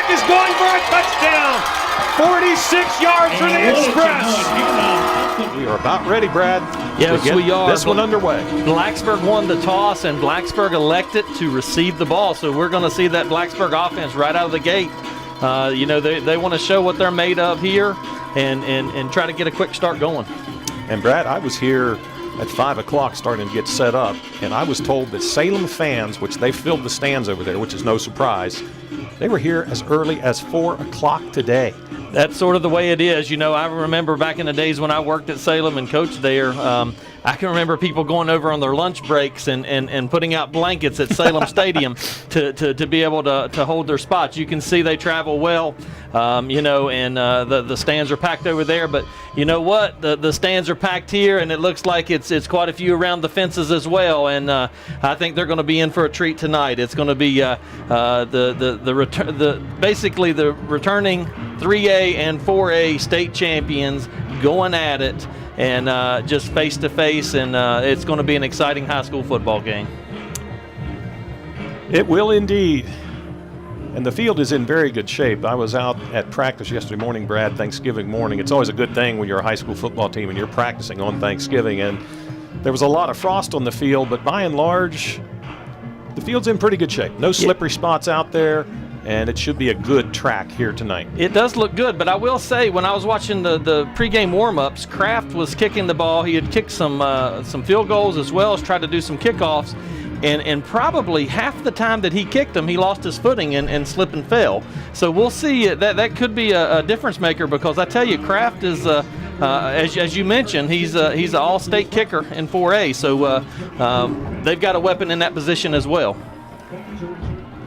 Is going for a touchdown. 46 yards for the Express. We are about ready, Brad. Yes, we are. This one underway. Blacksburg won the toss, and Blacksburg elected to receive the ball. So we're going to see that Blacksburg offense right out of the gate. They want to show what they're made of here and try to get a quick start going. And, Brad, I was here at 5 o'clock starting to get set up, and I was told that Salem fans, which they filled the stands over there, which is no surprise, they were here as early as 4 o'clock today. That's sort of the way it is. I remember back in the days when I worked at Salem and coached there, I can remember people going over on their lunch breaks and putting out blankets at Salem Stadium to be able to hold their spots. You can see they travel well, and the stands are packed over there. But you know what? The stands are packed here, and it looks like it's quite a few around the fences as well. And I think they're going to be in for a treat tonight. It's going to be basically the returning 3A and 4A state champions going at it. And just face-to-face, and it's going to be an exciting high school football game. It will indeed. And the field is in very good shape. I was out at practice yesterday morning, Brad, Thanksgiving morning. It's always a good thing when you're a high school football team and you're practicing on Thanksgiving. And there was a lot of frost on the field, but by and large, the field's in pretty good shape. No slippery spots out there. And it should be a good track here tonight. It does look good, but I will say when I was watching the pregame warm-ups, Kraft was kicking the ball. He had kicked some field goals as well as tried to do some kickoffs. And probably half the time that he kicked them, he lost his footing and slipped and fell. So we'll see. That could be a difference maker because I tell you, Kraft is, as you mentioned, he's an all-state kicker in 4A. So they've got a weapon in that position as well.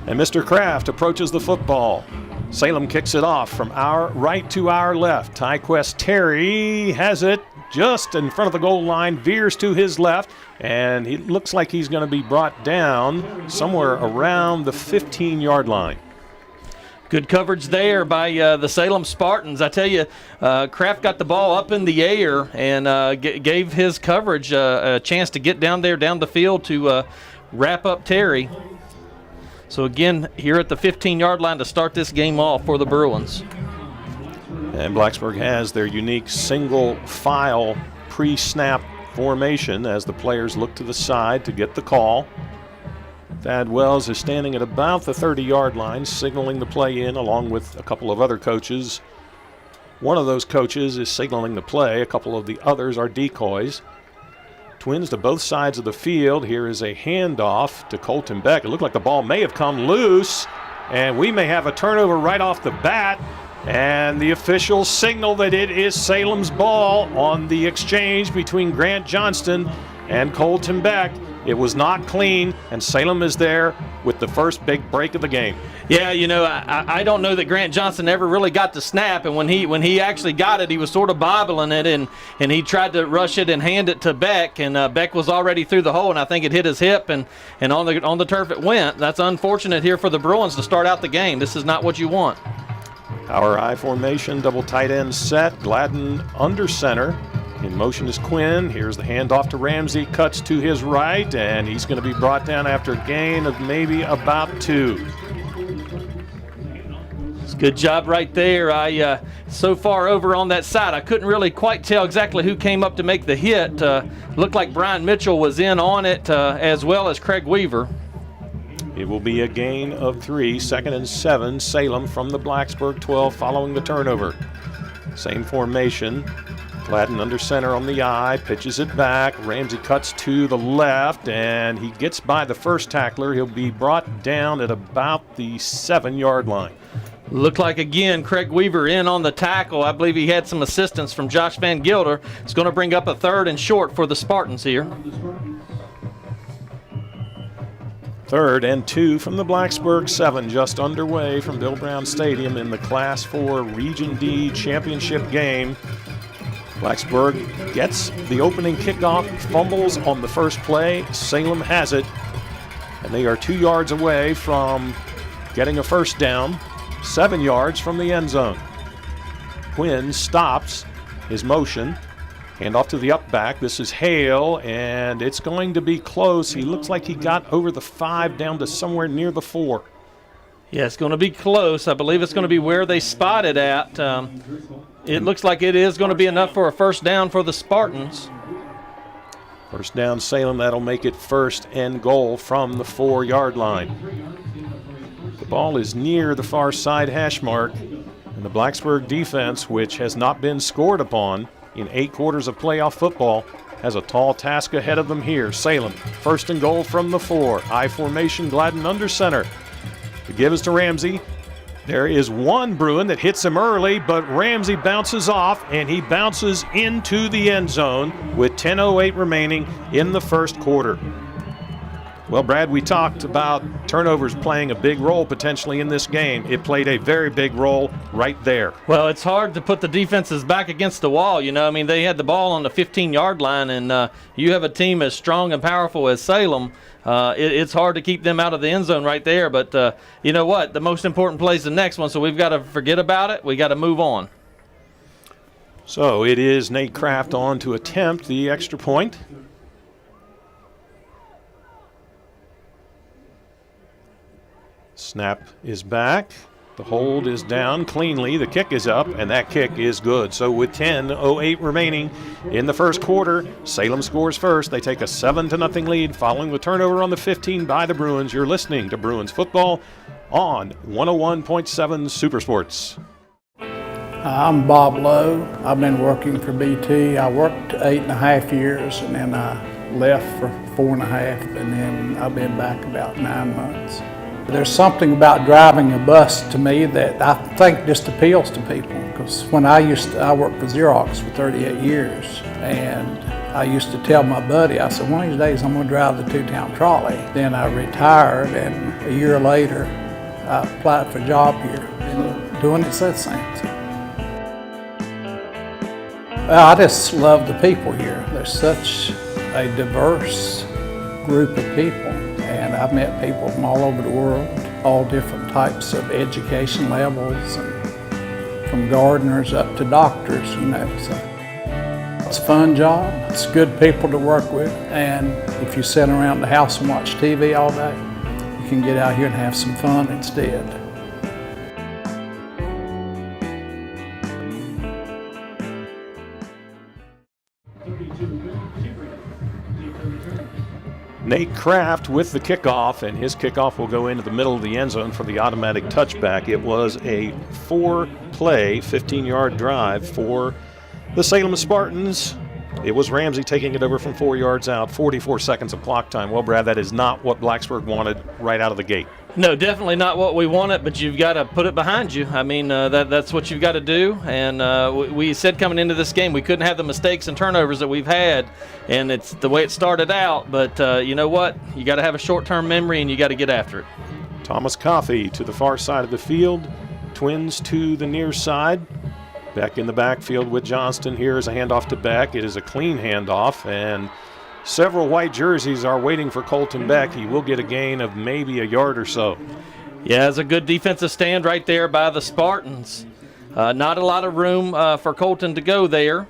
And Mr. Kraft approaches the football. Salem kicks it off from our right to our left. Tyquest Terry has it just in front of the goal line, veers to his left, and he looks like he's going to be brought down somewhere around the 15-yard line. Good coverage there by the Salem Spartans. I tell you, Kraft got the ball up in the air and gave his coverage a chance to get down the field to wrap up Terry. So again, here at the 15-yard line to start this game off for the Bruins. And Blacksburg has their unique single file pre-snap formation as the players look to the side to get the call. Thad Wells is standing at about the 30-yard line, signaling the play in along with a couple of other coaches. One of those coaches is signaling the play. A couple of the others are decoys. Twins to both sides of the field. Here is a handoff to Colton Beck. It looked like the ball may have come loose, and we may have a turnover right off the bat. And the officials signal that it is Salem's ball on the exchange between Grant Johnston and Colton Beck. It was not clean, and Salem is there with the first big break of the game. Yeah, I don't know that Grant Johnson ever really got the snap, and when he actually got it, he was sort of bobbling it, and he tried to rush it and hand it to Beck, and Beck was already through the hole, and I think it hit his hip, and on the turf it went. That's unfortunate here for the Bruins to start out the game. This is not what you want. Our I formation, double tight end set, Gladden under center. In motion is Quinn. Here's the handoff to Ramsey. Cuts to his right, and he's going to be brought down after a gain of maybe about 2. Good job right there. So far over on that side, I couldn't really quite tell exactly who came up to make the hit. Looked like Brian Mitchell was in on it as well as Craig Weaver. It will be a gain of 3, 2nd and 7. Salem from the Blacksburg 12 following the turnover. Same formation. Gladden under center on the I, pitches it back. Ramsey cuts to the left, and he gets by the first tackler. He'll be brought down at about the 7-yard line. Looked like, again, Craig Weaver in on the tackle. I believe he had some assistance from Josh Van Gilder. It's going to bring up a 3rd and short for the Spartans here. 3rd and 2 from the Blacksburg 7, just underway from Bill Brown Stadium in the Class 4 Region D championship game. Blacksburg gets the opening kickoff, fumbles on the first play. Salem has it, and they are 2 yards away from getting a first down, 7 yards from the end zone. Quinn stops his motion. Hand off to the up back. This is Hale, and it's going to be close. He looks like he got over the 5 down to somewhere near the 4. Yeah, it's going to be close. I believe it's going to be where they spot it at. It looks like it is going to be enough for a first down for the Spartans. First down Salem. That'll make it first and goal from the 4-yard line. The ball is near the far side hash mark, and the Blacksburg defense, which has not been scored upon in 8 quarters of playoff football, has a tall task ahead of them here. Salem, first and goal from the 4. I formation, Gladden under center. The give is to Ramsey. There is one Bruin that hits him early, but Ramsey bounces off, and he bounces into the end zone with 10:08 remaining in the first quarter. Well, Brad, we talked about turnovers playing a big role potentially in this game. It played a very big role right there. Well, it's hard to put the defenses back against the wall. You know, I mean, they had the ball on the 15-yard line, and you have a team as strong and powerful as Salem. It's hard to keep them out of the end zone right there. But you know what? The most important play is the next one, so we've got to forget about it. We got to move on. So it is Nate Kraft on to attempt the extra point. Snap is back. The hold is down cleanly. The kick is up, and that kick is good. So with 10:08 remaining in the first quarter, Salem scores first. They take a 7-0 lead following the turnover on the 15 by the Bruins. You're listening to Bruins football on 101.7 Supersports. I'm Bob Lowe. I've been working for BT. I worked 8.5 years, and then I left for 4.5, and then I've been back about 9 months. There's something about driving a bus to me that I think just appeals to people, because when I worked for Xerox for 38 years, and I used to tell my buddy, I said, one of these days I'm going to drive the 2-town trolley. Then I retired, and a year later I applied for a job here, and doing it since then. Well, I just love the people here. There's such a diverse group of people. And I've met people from all over the world, all different types of education levels, and from gardeners up to doctors, you know. So it's a fun job. It's good people to work with. And if you sit around the house and watch TV all day, you can get out here and have some fun instead. Nate Kraft with the kickoff, and his kickoff will go into the middle of the end zone for the automatic touchback. It was a 4-play, 15-yard drive for the Salem Spartans. It was Ramsey taking it over from 4 yards out, 44 seconds of clock time. Well, Brad, that is not what Blacksburg wanted right out of the gate. No, definitely not what we wanted, but you've got to put it behind you. I mean, that's what you've got to do. And we said coming into this game we couldn't have the mistakes and turnovers that we've had, and it's the way it started out. But you know what? You got to have a short-term memory, and you got to get after it. Thomas Coffey to the far side of the field. Twins to the near side. Beck in the backfield with Johnston. Here is a handoff to Beck. It is a clean handoff, and several white jerseys are waiting for Colton Beck. He will get a gain of maybe a yard or so. Yeah, it's a good defensive stand right there by the Spartans. Not a lot of room for Colton to go there,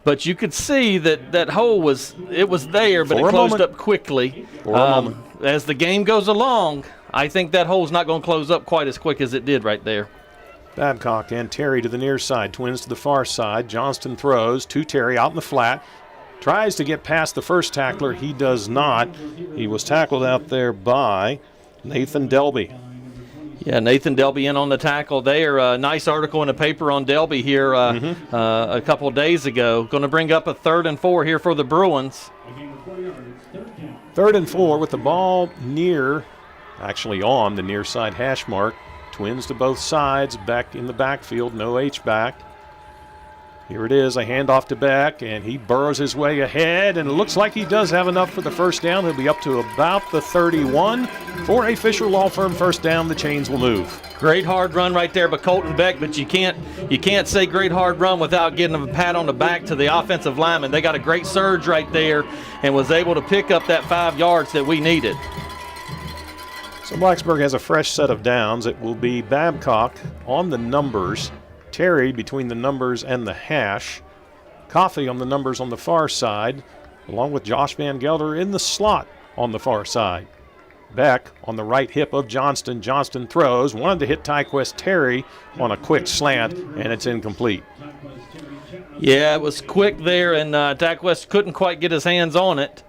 but you could see that hole was there, but it closed up quickly. As the game goes along, I think that hole's not going to close up quite as quick as it did right there. Babcock and Terry to the near side. Twins to the far side. Johnston throws to Terry out in the flat. Tries to get past the first tackler. He does not. He was tackled out there by Nathan Delby. Yeah, Nathan Delby in on the tackle there. A nice article in the paper on Delby here a couple days ago. Going to bring up a 3rd and 4 here for the Bruins. 3rd and 4 with the ball actually on the near side hash mark. Twins to both sides. Beck in the backfield. No H-back. Here it is, a handoff to Beck, and he burrows his way ahead, and it looks like he does have enough for the first down. He'll be up to about the 31. For a Fisher Law Firm first down, the chains will move. Great hard run right there by Colton Beck, but you can't say great hard run without getting a pat on the back to the offensive lineman. They got a great surge right there and was able to pick up that 5 yards that we needed. So Blacksburg has a fresh set of downs. It will be Babcock on the numbers, Terry between the numbers and the hash, Coffey on the numbers on the far side, along with Josh Van Gelder in the slot on the far side. Beck on the right hip of Johnston. Johnston throws, wanted to hit Tyquest Terry on a quick slant, and it's incomplete. Yeah, it was quick there, and Tyquest couldn't quite get his hands on it.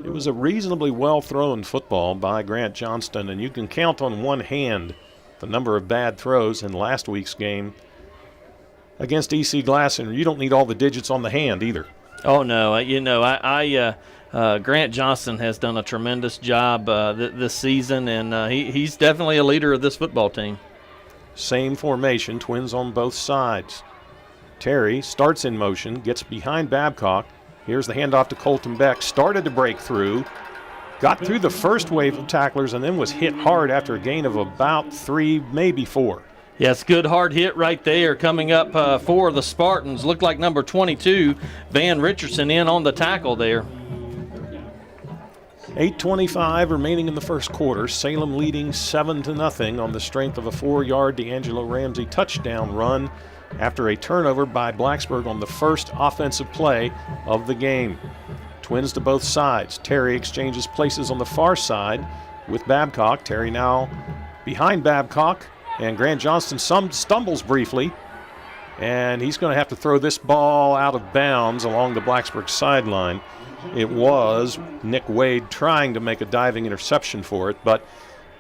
It was a reasonably well-thrown football by Grant Johnston, and you can count on one hand the number of bad throws in last week's game against E.C. Glasson. You don't need all the digits on the hand either. Oh, no. Grant Johnston has done a tremendous job this season, and he's definitely a leader of this football team. Same formation, Twins on both sides. Terry starts in motion, gets behind Babcock. Here's the handoff to Colton Beck. Started to break through. Got through the first wave of tacklers and then was hit hard after a gain of about 3, maybe 4. Yes, good hard hit right there coming up for the Spartans. Looked like number 22, Van Richardson, in on the tackle there. 8:25 remaining in the first quarter. Salem leading 7-0 on the strength of a 4-yard D'Angelo Ramsey touchdown run after a turnover by Blacksburg on the first offensive play of the game. Twins to both sides. Terry exchanges places on the far side with Babcock. Terry now behind Babcock, and Grant Johnston stumbles briefly, and he's going to have to throw this ball out of bounds along the Blacksburg sideline. It was Nick Wade trying to make a diving interception for it, but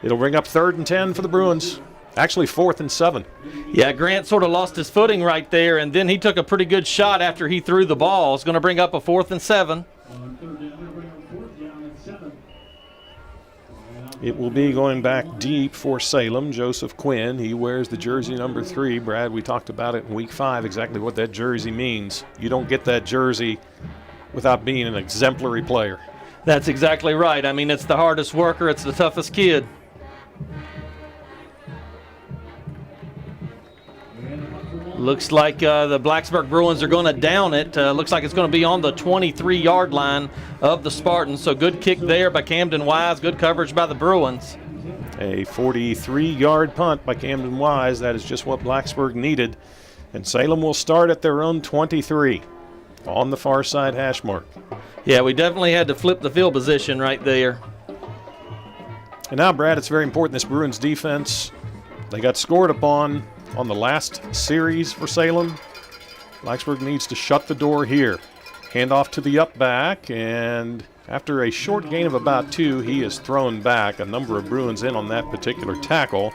it'll bring up 3rd and 10 for the Bruins. Actually 4th and 7. Yeah, Grant sort of lost his footing right there, and then he took a pretty good shot after he threw the ball. It's going to bring up a 4th and 7. It will be going back deep for Salem. Joseph Quinn, he wears the jersey number 3. Brad, we talked about it in week 5, exactly what that jersey means. You don't get that jersey without being an exemplary player. That's exactly right. I mean, it's the hardest worker. It's the toughest kid. Looks like the Blacksburg Bruins are going to down it. Looks like it's going to be on the 23-yard line of the Spartans. So good kick there by Camden Wise. Good coverage by the Bruins. A 43-yard punt by Camden Wise. That is just what Blacksburg needed. And Salem will start at their own 23 on the far side hash mark. Yeah, we definitely had to flip the field position right there. And now, Brad, it's very important, this Bruins defense, they got scored upon on the last series for Salem. Blacksburg needs to shut the door here. Handoff to the up back, and after a short gain of about 2, he is thrown back. A number of Bruins in on that particular tackle.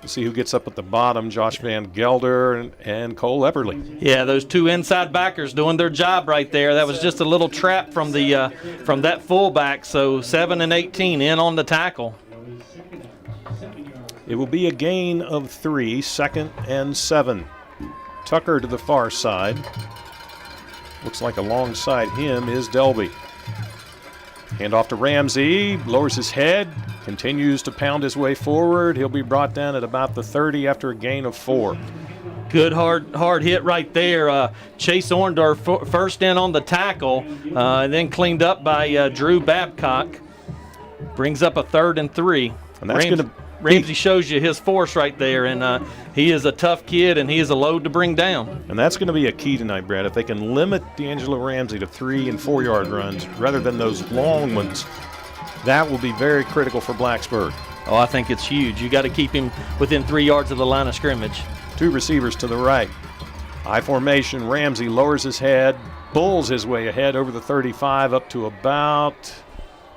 We'll see who gets up at the bottom, Josh Van Gelder and Cole Epperly. Yeah, those two inside backers doing their job right there. That was just a little trap from that fullback, so 7 and 18 in on the tackle. It will be a gain of 3, 2nd and 7. Tucker to the far side. Looks like alongside him is Delby. Handoff to Ramsey, lowers his head, continues to pound his way forward. He'll be brought down at about the 30 after a gain of 4. Good hard hit right there. Chase Orndorff first in on the tackle, and then cleaned up by Drew Babcock. Brings up a 3rd and 3. And that's going to Ramsey shows you his force right there, and he is a tough kid, and he is a load to bring down. And that's going to be a key tonight, Brad. If they can limit D'Angelo Ramsey to 3- and 4-yard runs rather than those long ones, that will be very critical for Blacksburg. Oh, I think it's huge. You got to keep him within 3 yards of the line of scrimmage. 2 receivers to the right. High formation, Ramsey lowers his head, bulls his way ahead over the 35 up to about,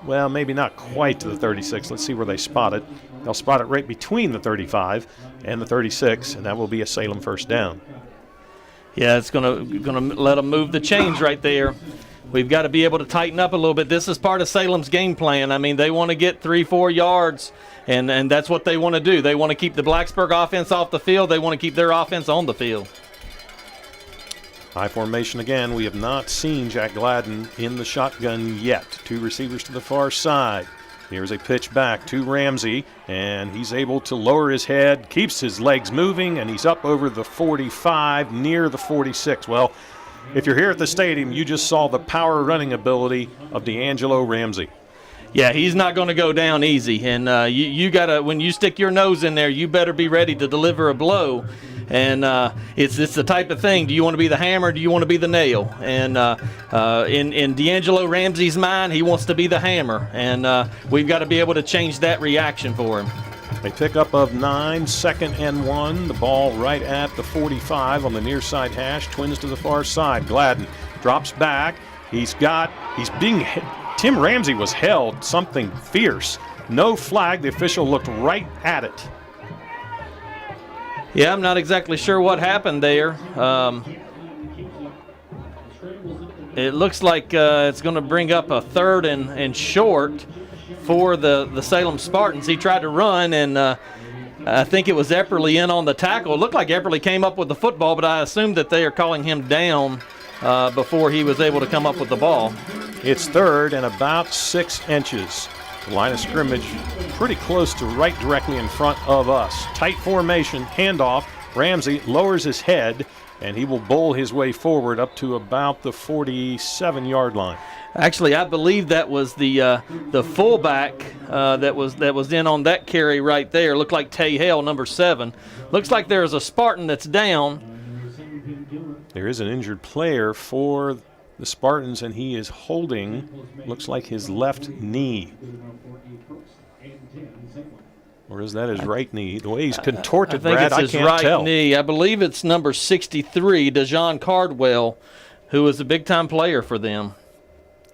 well, maybe not quite to the 36. Let's see where they spot it. They'll spot it right between the 35 and the 36, and that will be a Salem first down. Yeah, it's gonna let them move the chains right there. We've got to be able to tighten up a little bit. This is part of Salem's game plan. I mean, they want to get 3-4 yards, and that's what they want to do. They want to keep the Blacksburg offense off the field. They want to keep their offense on the field. High formation again. We have not seen Jack Gladden in the shotgun yet. 2 receivers to the far side. Here's a pitch back to Ramsey, and he's able to lower his head, keeps his legs moving, and he's up over the 45, near the 46. Well, if you're here at the stadium, you just saw the power running ability of D'Angelo Ramsey. Yeah, he's not going to go down easy, and you gotta, when you stick your nose in there, you better be ready to deliver a blow. And it's the type of thing. Do you want to be the hammer? Or do you want to be the nail? And in D'Angelo Ramsey's mind, he wants to be the hammer, and we've got to be able to change that reaction for him. A pickup of 9, 2nd and 1. The ball right at the 45 on the near side hash. Twins to the far side. Gladden drops back. Tim Ramsey was held something fierce. No flag. The official looked right at it. Yeah, I'm not exactly sure what happened there. It looks like it's going to bring up a 3rd and short for the Salem Spartans. He tried to run, and I think it was Epperly in on the tackle. It looked like Epperly came up with the football, but I assume that they are calling him down before he was able to come up with the ball. It's 3rd and about 6 inches. The line of scrimmage pretty close to right directly in front of us. Tight formation, handoff. Ramsey lowers his head, and he will bowl his way forward up to about the 47-yard line. Actually, I believe that was the fullback that was in on that carry right there. Looked like Tay Hale, number 7. Looks like there's a Spartan that's down. There is an injured player for the Spartans, and he is holding, looks like his left knee. Or is that his right knee? The way he's contorted, Brad, I can't tell. I think it's his right knee. I believe it's number 63, DeJon Cardwell, who is a big-time player for them.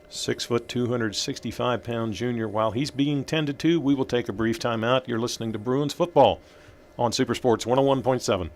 6 foot, 265-pound junior. While he's being tended to, we will take a brief timeout. You're listening to Bruins football on Super Sports 101.7.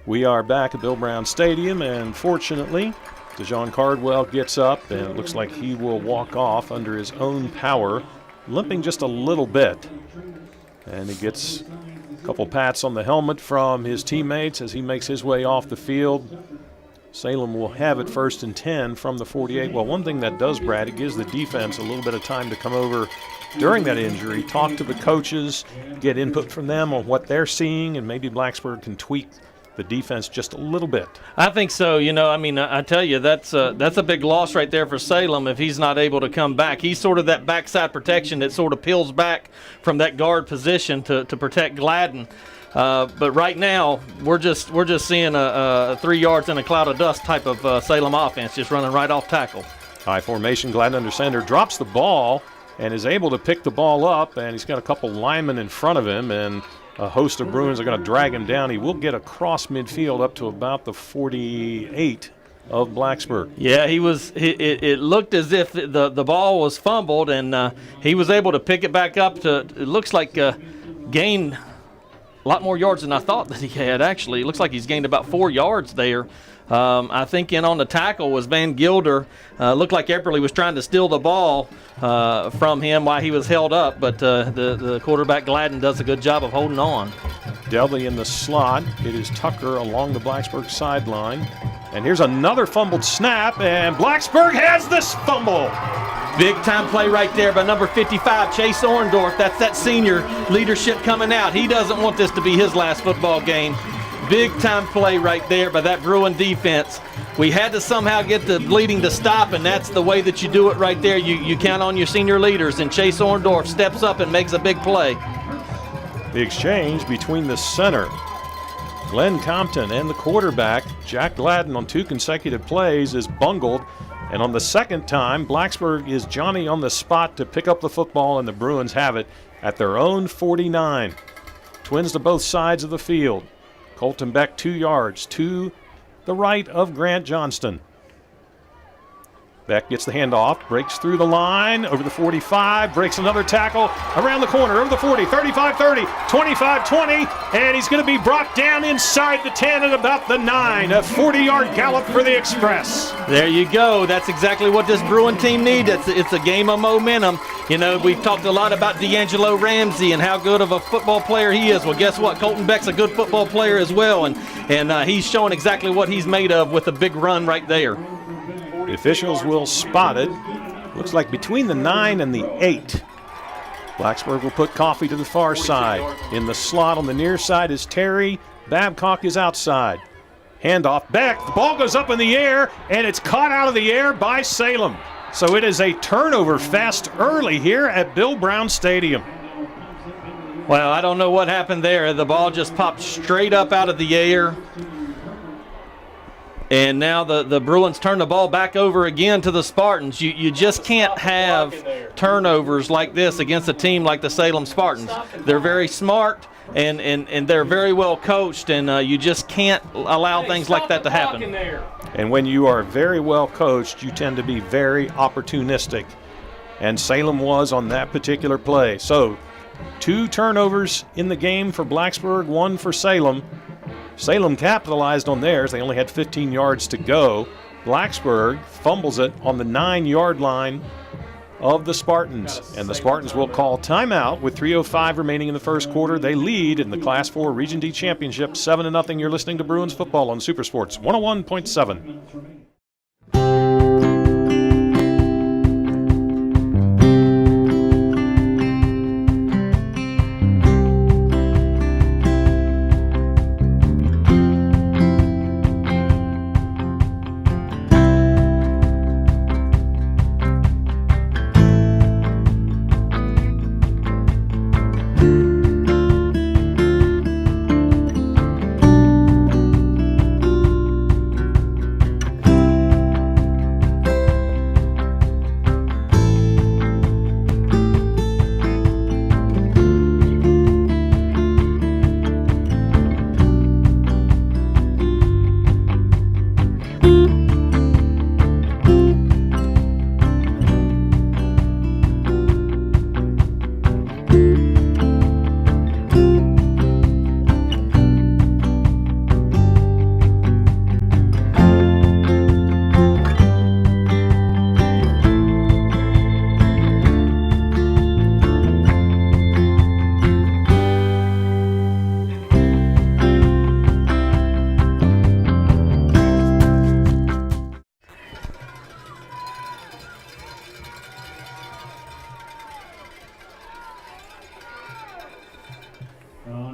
We are back at Bill Brown Stadium, and fortunately, DeJon Cardwell gets up, and it looks like he will walk off under his own power, limping just a little bit. And he gets a couple pats on the helmet from his teammates as he makes his way off the field. Salem will have it 1st and 10 from the 48. Well, one thing that does, Brad, it gives the defense a little bit of time to come over during that injury, talk to the coaches, get input from them on what they're seeing, and maybe Blacksburg can tweak the defense just a little bit. I think so. You know, I mean, I tell you, that's a big loss right there for Salem if he's not able to come back. He's sort of that backside protection that sort of peels back from that guard position to protect Gladden. But right now, we're just seeing a 3 yards in a cloud of dust type of Salem offense, just running right off tackle. High formation, Gladden under center, drops the ball and is able to pick the ball up, and he's got a couple linemen in front of him, and a host of Bruins are going to drag him down. He will get across midfield up to about the 48 of Blacksburg. Yeah, he was. It looked as if the ball was fumbled, and he was able to pick it back up to. It looks like gain a lot more yards than I thought that he had. Actually, it looks like he's gained about 4 yards there. I think in on the tackle was Van Gilder. Looked like Epperly was trying to steal the ball from him while he was held up, but the quarterback Gladden does a good job of holding on. Delby in the slot. It is Tucker along the Blacksburg sideline. And here's another fumbled snap, and Blacksburg has this fumble. Big time play right there by number 55, Chase Orndorff. That's that senior leadership coming out. He doesn't want this to be his last football game. Big-time play right there by that Bruin defense. We had to somehow get the bleeding to stop, and that's the way that you do it right there. You count on your senior leaders, and Chase Orndorff steps up and makes a big play. The exchange between the center, Glenn Compton, and the quarterback, Jack Gladden, on 2 consecutive plays is bungled. And on the second time, Blacksburg is Johnny on the spot to pick up the football, and the Bruins have it at their own 49. Twins to both sides of the field. Colton Beck 2 yards to the right of Grant Johnston. Beck gets the handoff, breaks through the line, over the 45, breaks another tackle, around the corner, over the 40, 35-30, 25-20, and he's going to be brought down inside the 10 at about the 9. A 40-yard gallop for the Express. There you go. That's exactly what this Bruin team needs. It's a game of momentum. You know, we've talked a lot about D'Angelo Ramsey and how good of a football player he is. Well, guess what? Colton Beck's a good football player as well, and he's showing exactly what he's made of with a big run right there. The officials will spot it. Looks like between the 9 and the 8. Blacksburg will put Coffee to the far side. In the slot on the near side is Terry. Babcock is outside. Handoff. Beck. The ball goes up in the air, and it's caught out of the air by Salem. So it is a turnover fest early here at Bill Brown Stadium. Well, I don't know what happened there. The ball just popped straight up out of the air. And now the Bruins turn the ball back over again to the Spartans. You just can't have turnovers like this against a team like the Salem Spartans. They're very smart and they're very well coached, and you just can't allow things like that to happen. And when you are very well coached, you tend to be very opportunistic. And Salem was on that particular play. So 2 turnovers in the game for Blacksburg, 1 for Salem. Salem capitalized on theirs. They only had 15 yards to go. Blacksburg fumbles it on the 9-yard line of the Spartans. And the Spartans will call timeout with 3:05 remaining in the first quarter. They lead in the Class 4 Region D Championship 7-0. You're listening to Bruins football on Super Sports 101.7.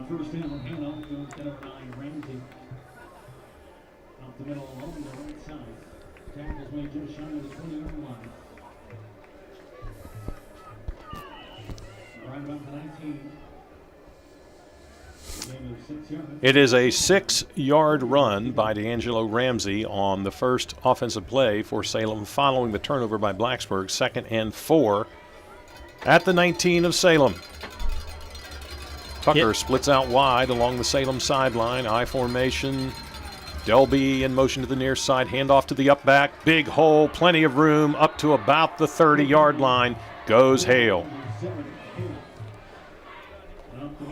First down, handoff goes to number 9, Ramsey. Up the middle, along the right side. Tackles made just shy of the 20-yard line. Right about the 19. It is a 6-yard run by D'Angelo Ramsey on the first offensive play for Salem following the turnover by Blacksburg. 2nd and 4 at the 19 of Salem. Tucker splits out wide along the Salem sideline. I formation. Delby in motion to the near side. Handoff to the up back. Big hole. Plenty of room. Up to about the 30-yard line goes Hale.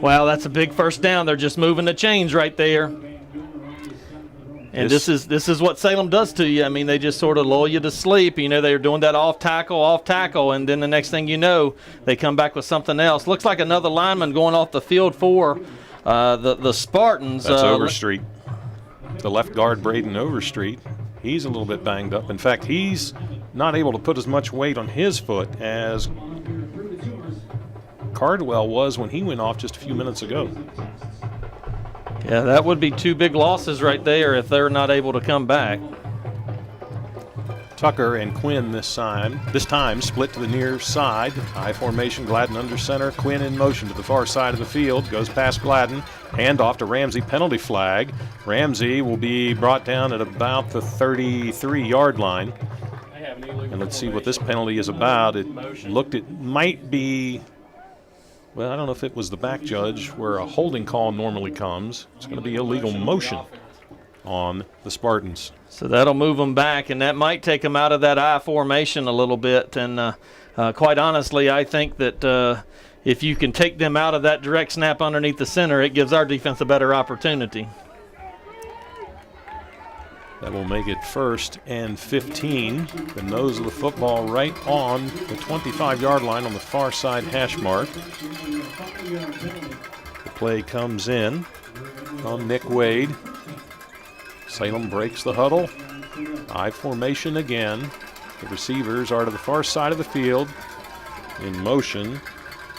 Well, that's a big first down. They're just moving the chains right there. And this is what Salem does to you. I mean, they just sort of lull you to sleep. You know, they're doing that off tackle, and then the next thing you know, they come back with something else. Looks like another lineman going off the field for the Spartans. That's Overstreet. The left guard, Braden Overstreet. He's a little bit banged up. In fact, he's not able to put as much weight on his foot as Cardwell was when he went off just a few minutes ago. Yeah, that would be 2 big losses right there if they're not able to come back. Tucker and Quinn this time split to the near side. I formation, Gladden under center. Quinn in motion to the far side of the field. Goes past Gladden. Handoff to Ramsey, penalty flag. Ramsey will be brought down at about the 33-yard line. And let's see what this penalty is about. It might be, well, I don't know if it was the back judge where a holding call normally comes. It's going to be illegal motion on the Spartans. So that'll move them back, and that might take them out of that I formation a little bit. And quite honestly, I think that if you can take them out of that direct snap underneath the center, it gives our defense a better opportunity. That will make it 1st and 15. The nose of the football right on the 25-yard line on the far side hash mark. The play comes in on Nick Wade. Salem breaks the huddle. I formation again. The receivers are to the far side of the field. In motion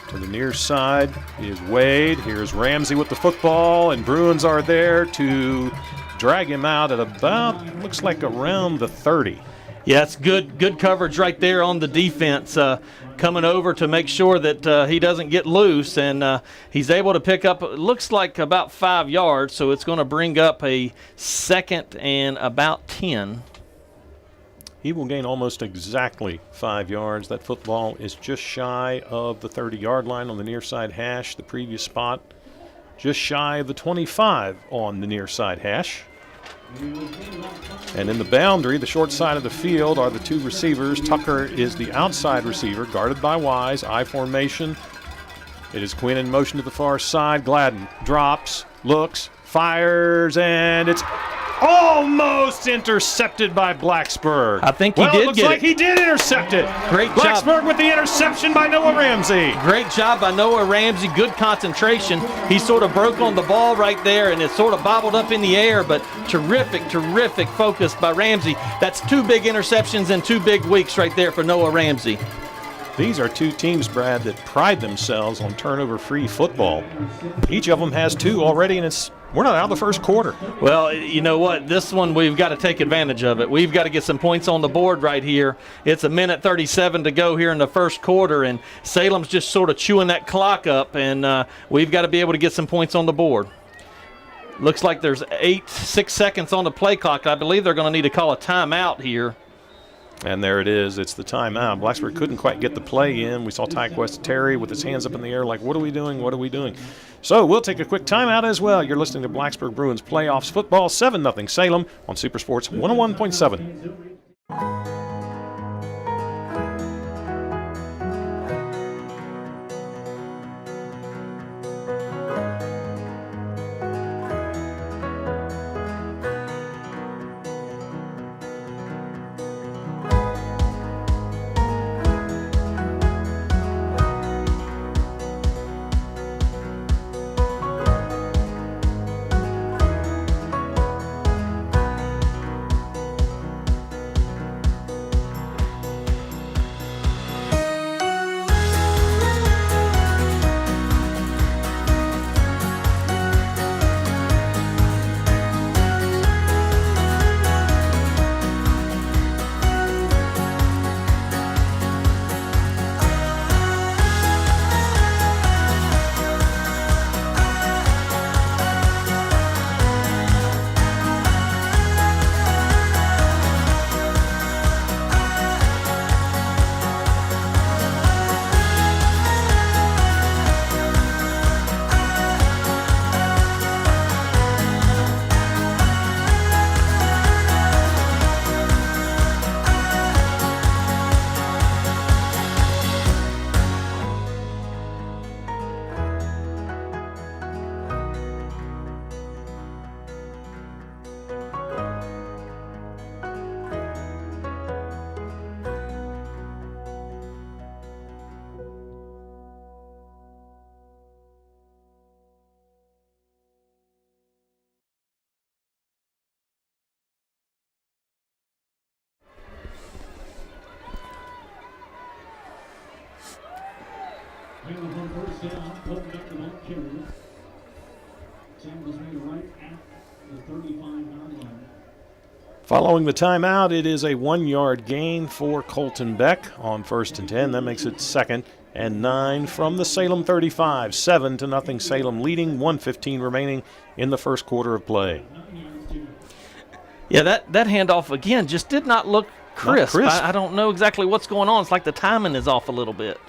to the near side is Wade. Here's Ramsey with the football, and Bruins are there to drag him out at about, looks like around the 30. Yeah, it's good coverage right there on the defense, coming over to make sure that he doesn't get loose, and he's able to pick up, it looks like about 5 yards, so it's going to bring up a 2nd and about 10. He will gain almost exactly 5 yards. That football is just shy of the 30-yard line on the near side hash. The previous spot just shy of the 25 on the near side hash. And in the boundary, the short side of the field, are the 2 receivers. Tucker is the outside receiver, guarded by Wise. I formation. It is Quinn in motion to the far side. Gladden drops, looks, fires, and it's almost intercepted by Blacksburg. I think he did looks get like it. He did intercept it. Great job. Blacksburg with the interception by Noah Ramsey. Great job by Noah Ramsey. Good concentration. He sort of broke on the ball right there, and it sort of bobbled up in the air, but terrific focus by Ramsey. That's 2 big interceptions in 2 big weeks right there for Noah Ramsey. These are 2 teams, Brad, that pride themselves on turnover-free football. Each of them has 2 already, and we're not out of the first quarter. Well, you know what? This one, we've got to take advantage of it. We've got to get some points on the board right here. It's 1:37 to go here in the first quarter, and Salem's just sort of chewing that clock up, and we've got to be able to get some points on the board. Looks like there's 6 seconds on the play clock. I believe they're going to need to call a timeout here. And there it is. It's the timeout. Blacksburg couldn't quite get the play in. We saw Tyquest Terry with his hands up in the air like, what are we doing? What are we doing? So we'll take a quick timeout as well. You're listening to Blacksburg Bruins Playoffs Football, 7-0 Salem on Super Sports 101.7. Tackle is made right at the 35-yard line. Following the timeout, it is a 1-yard gain for Colton Beck on 1st and 10. That makes it 2nd and 9 from the Salem 35. 7-0 Salem leading, 1:15 remaining in the first quarter of play. Yeah, that handoff, again, just did not look crisp. I don't know exactly what's going on. It's like the timing is off a little bit.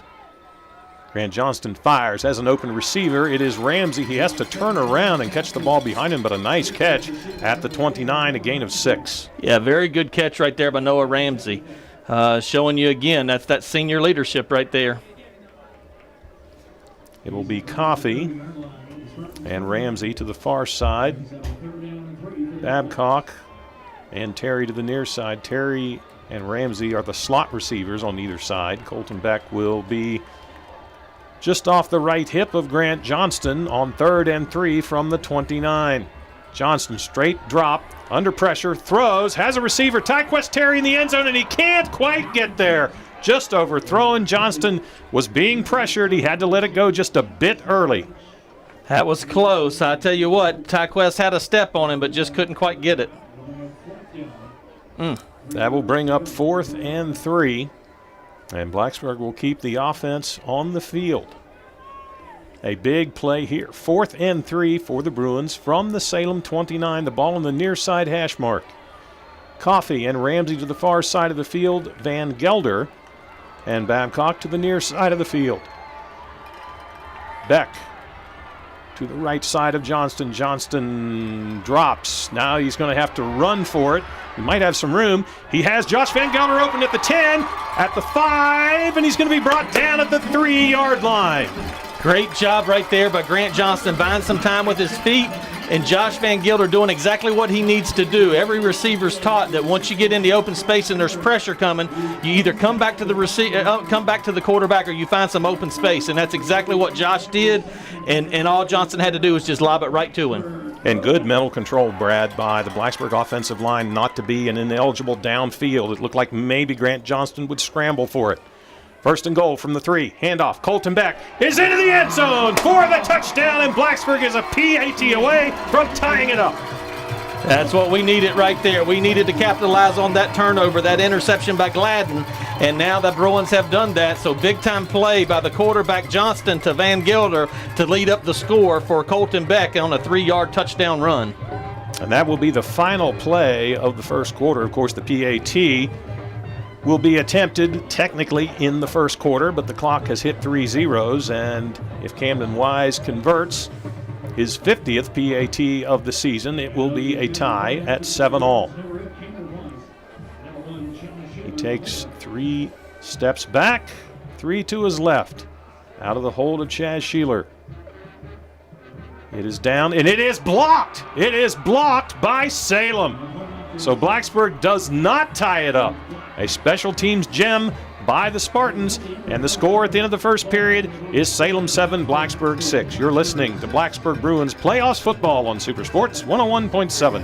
Grant Johnston fires, has an open receiver. It is Ramsey. He has to turn around and catch the ball behind him, but a nice catch at the 29, a gain of 6. Yeah, very good catch right there by Noah Ramsey. Showing you again, that's that senior leadership right there. It will be Coffey and Ramsey to the far side. Babcock and Terry to the near side. Terry and Ramsey are the slot receivers on either side. Colton Beck will be just off the right hip of Grant Johnston on 3rd and 3 from the 29. Johnston straight drop, under pressure, throws, has a receiver, Tyquest Terry in the end zone, and he can't quite get there. Just overthrown. Johnston was being pressured. He had to let it go just a bit early. That was close. I tell you what, Tyquest had a step on him, but just couldn't quite get it. That will bring up 4th and 3. And Blacksburg will keep the offense on the field. A big play here. 4th and 3 for the Bruins from the Salem 29. The ball on the near side hash mark. Coffey and Ramsey to the far side of the field. Van Gelder and Babcock to the near side of the field. Beck to the right side of Johnston. Johnston drops. Now he's going to have to run for it. He might have some room. He has Josh Van Gelder open at the 10, at the 5, and he's going to be brought down at the 3-yard line. Great job right there by Grant Johnston, buying some time with his feet, and Josh Van Gelder doing exactly what he needs to do. Every receiver's taught that once you get in the open space and there's pressure coming, you either come back to the quarterback or you find some open space, and that's exactly what Josh did, and all Johnston had to do was just lob it right to him. And good mental control, Brad, by the Blacksburg offensive line not to be an ineligible downfield. It looked like maybe Grant Johnston would scramble for it. 1st and goal from the 3. Handoff. Colton Beck is into the end zone for the touchdown, and Blacksburg is a PAT away from tying it up. That's what we needed right there. We needed to capitalize on that turnover, that interception by Gladden, and now the Bruins have done that. So big-time play by the quarterback Johnston to Van Gelder to lead up the score for Colton Beck on a 3-yard touchdown run. And that will be the final play of the first quarter. Of course, the PAT will be attempted technically in the first quarter, but the clock has hit 3 zeros, and if Camden Wise converts his 50th PAT of the season, it will be a tie at 7-all. He takes 3 steps back, 3 to his left, out of the hold of Chaz Sheeler. It is down, and it is blocked. It is blocked by Salem. So Blacksburg does not tie it up. A special teams gem by the Spartans, and the score at the end of the first period is Salem 7, Blacksburg 6. You're listening to Blacksburg Bruins Playoffs Football on Super Sports 101.7.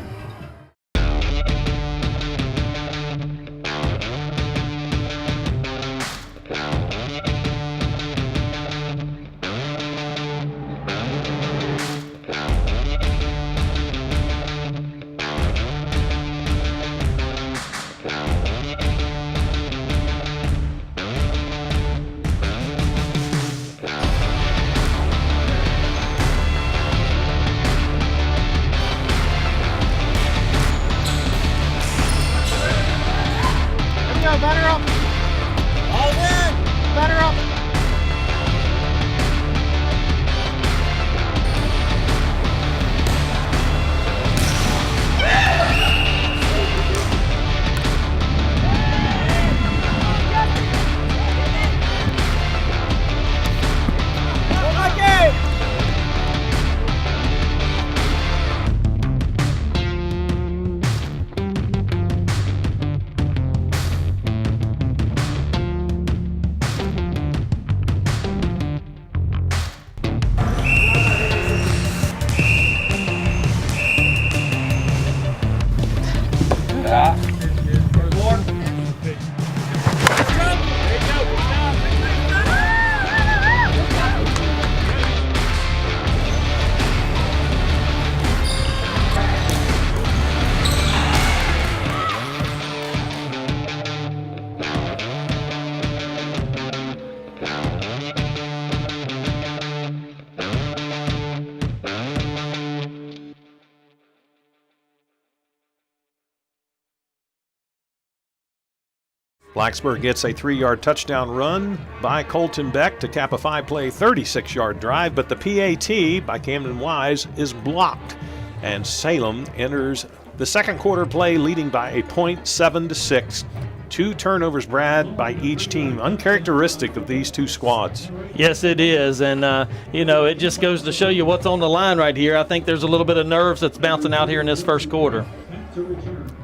Blacksburg gets a 3-yard touchdown run by Colton Beck to cap a 5-play 36-yard drive, but the PAT by Camden Wise is blocked, and Salem enters the second quarter play leading by a point, 7-6. 2 turnovers, Brad, by each team, uncharacteristic of these two squads. Yes, it is, and it just goes to show you what's on the line right here. I think there's a little bit of nerves that's bouncing out here in this first quarter.